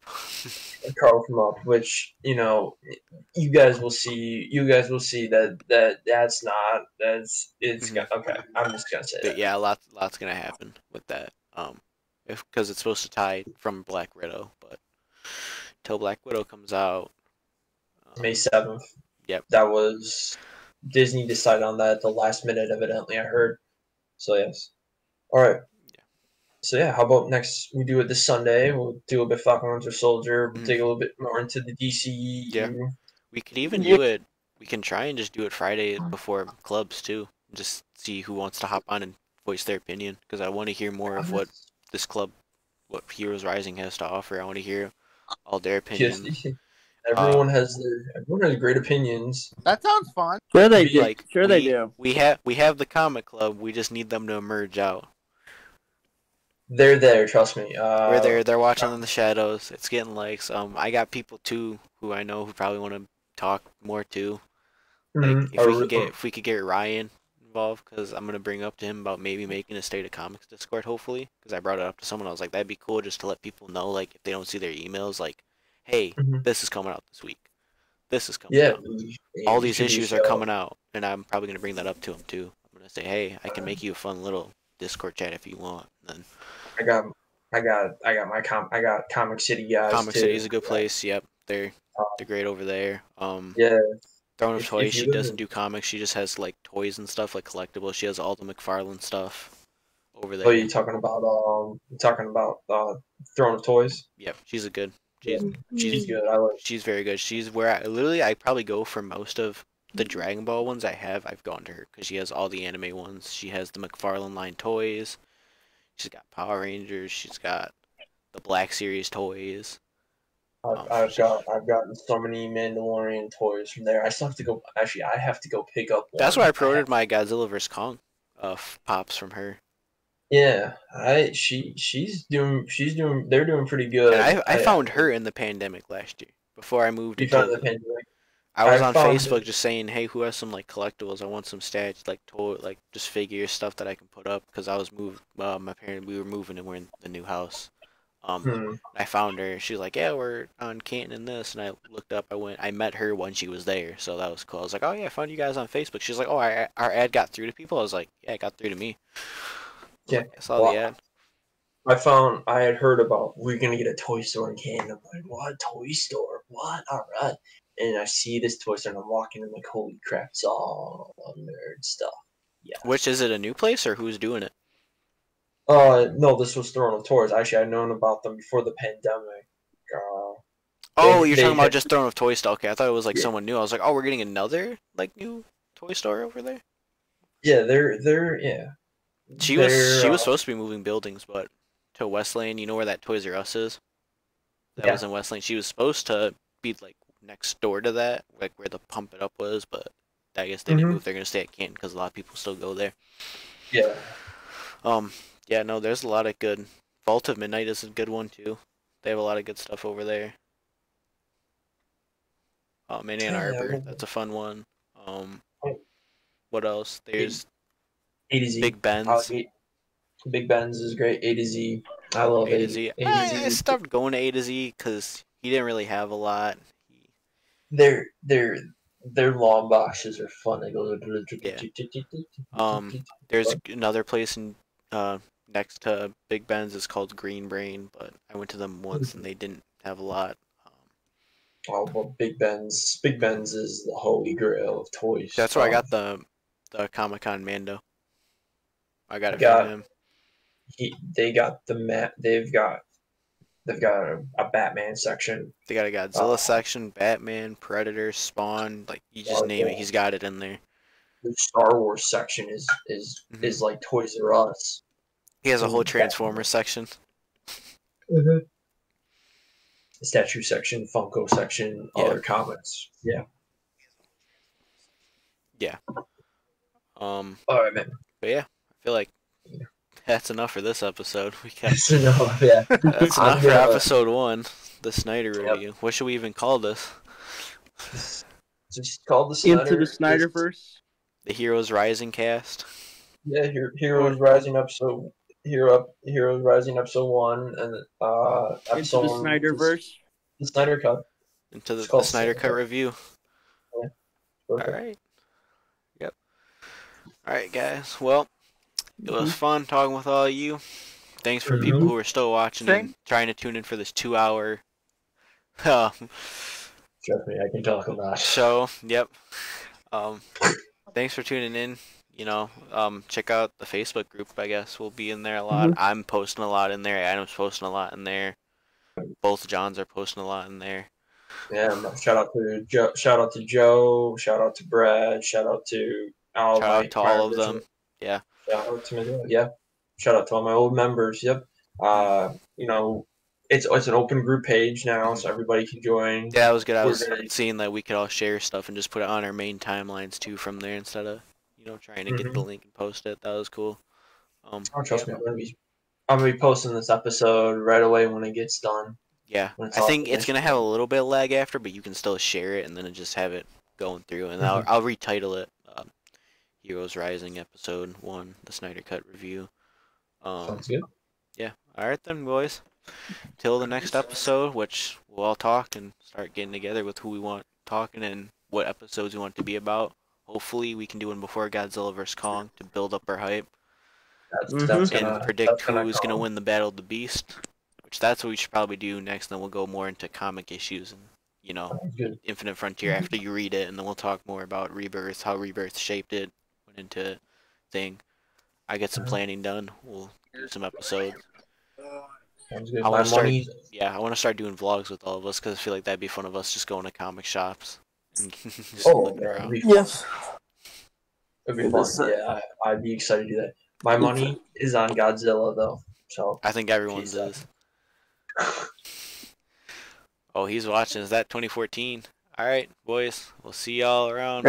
Carl from Up, which you guys will see. You guys will see that's not it's okay. I'm just gonna say that. Yeah, lots gonna happen with that. Because it's supposed to tie from Black Widow, but till Black Widow comes out, May 7th. Yep. That was Disney decided on that at the last minute, evidently, I heard. So, yes. All right. Yeah. So, yeah, how about next we do it this Sunday? We'll do a bit of Falcon Winter Soldier. We'll dig a little bit more into the DCU. Yeah. We could even do it. We can try and just do it Friday before clubs, too. Just see who wants to hop on and voice their opinion. Because I want to hear more of what this club, what Heroes Rising has to offer. I want to hear all their opinions. Yes. Everyone has great opinions. That sounds fun. Sure they do. They do. We have the comic club. We just need them to emerge out. They're there, trust me. We're there. They're watching in the shadows. It's getting likes. I got people too who I know who probably want to talk more too. Like if we could get Ryan involved, because I'm gonna bring up to him about maybe making a State of Comics Discord. Hopefully, because I brought it up to someone. I was like, that'd be cool just to let people know, like if they don't see their emails, like, hey, this is coming out this week. This is coming out. All these issues are coming out, and I'm probably gonna bring that up to him too. I'm gonna say, hey, I can make you a fun little Discord chat if you want. And then I got Comic City guys. Comic City's a good place. Yep, they're great over there. Yeah. Throne of Toys, she doesn't do comics. She just has like toys and stuff, like collectibles. She has all the McFarlane stuff over there. Oh, you talking about Throne of Toys? Yep, she's good. She's good. She's very good. She's where I probably go for most of the Dragon Ball ones I've gone to her because she has all the anime ones. She has the McFarlane line toys. She's got Power Rangers. She's got the Black Series toys. I've gotten so many Mandalorian toys from there. I still have to go. Actually, I have to go pick up one. That's where I pre-ordered my Godzilla vs Kong pops from her. Yeah, she's doing. They're doing pretty good. And I found her in the pandemic last year before I moved. You found the pandemic. I was on Facebook just saying, hey, who has some like collectibles? I want some stats, like toy, like just figures, stuff that I can put up because I was moved. We were moving and we're in the new house. I found her. She was like, yeah, we're on Canton and this. And I looked up. I met her when she was there, so that was cool. I was like, oh yeah, I found you guys on Facebook. She's like, oh, our ad got through to people. I was like, yeah, it got through to me. Yeah, I saw the ad. I had heard about we're gonna get a toy store in Canton. I'm like, what toy store? What? All right. And I see this toy store and I'm walking and I'm like, holy crap, it's all nerd stuff. Yeah. Which is it, a new place or who's doing it? No, this was Throne of Toys. Actually, I'd known about them before the pandemic. You're talking about just Throne of Toys stuff. Okay, I thought it was like someone new. I was like, oh, we're getting another like new toy store over there. Yeah, they're yeah. She was supposed to be moving buildings, but to West Lane. You know where that Toys R Us is? That was in West Lane. She was supposed to be like next door to that, like where the Pump It Up was, but I guess they didn't move. They're gonna stay at Canton because a lot of people still go there. Yeah. Yeah, no, there's a lot of good. Vault of Midnight is a good one too. They have a lot of good stuff over there. In Ann Arbor, that's a fun one. What else? There's A to Z. Big Ben's. Big Ben's is great. A to Z. I love A to Z. I stopped going to A to Z because he didn't really have a lot. Their long boxes are fun. They go. There's another place in next to Big Ben's is called Green Brain, but I went to them once and they didn't have a lot. Well, Big Ben's is the holy grail of toys. That's where I got the Comic-Con Mando. I got it Got- from him. They got they've got a Batman section. They got a Godzilla section, Batman, Predator, Spawn, like you just name it, he's got it in there. The Star Wars section is like Toys R Us. He has a whole Transformers section. The statue section, Funko section, other comics. Yeah. Yeah. All right, man. But yeah, I feel like that's enough for this episode. We got That's enough. Yeah. that's enough for episode 1, the Snyder review. What should we even call this? Just called the Snyder. Into the Snyderverse. The Heroes Rising cast. Yeah, Heroes Rising episode. Heroes Rising episode 1 and episode Into the Snyderverse. The Snyder Cut. Into the Snyder Cut review. Yeah. All right. Yep. All right, guys. Well, it was fun talking with all of you. Thanks for people who are still watching and trying to tune in for this 2-hour Trust me, I can talk a lot. show. Yep. Thanks for tuning in. You know, check out the Facebook group. I guess we'll be in there a lot. I'm posting a lot in there. Adam's posting a lot in there. Both Johns are posting a lot in there. Yeah, shout out to Joe. Shout out to Brad. Shout out to all of them. Yeah. Shout out to me. Yeah. Shout out to all my old members. Yep. You know, it's an open group page now, so everybody can join. Yeah, that was good. I was seeing that we could all share stuff and just put it on our main timelines too from there instead of trying to get the link and post it. That was cool. Trust me, I'm gonna be posting this episode right away when it gets done. Yeah, I think it's gonna have a little bit of lag after, but you can still share it and then just have it going through. And I'll retitle it Heroes Rising Episode 1, the Snyder Cut review. Sounds good. Yeah. All right then, boys. Till the next episode, which we'll all talk and start getting together with who we want talking and what episodes we want to be about. Hopefully, we can do one before Godzilla vs. Kong to build up our hype and predict who's going to win the Battle of the Beast. Which that's what we should probably do next. Then we'll go more into comic issues and Infinite Frontier after you read it, and then we'll talk more about Rebirth, how Rebirth shaped it, went into thing. I get some planning done. We'll do some episodes. Sounds good. I want to start doing vlogs with all of us because I feel like that'd be fun of us just going to comic shops. And just looking around. Yes. It'd be fun. Yeah, I'd be excited to do that. My money is on Godzilla though, so I think everyone's is. Oh, he's watching. Is that 2014? All right, boys. We'll see y'all around.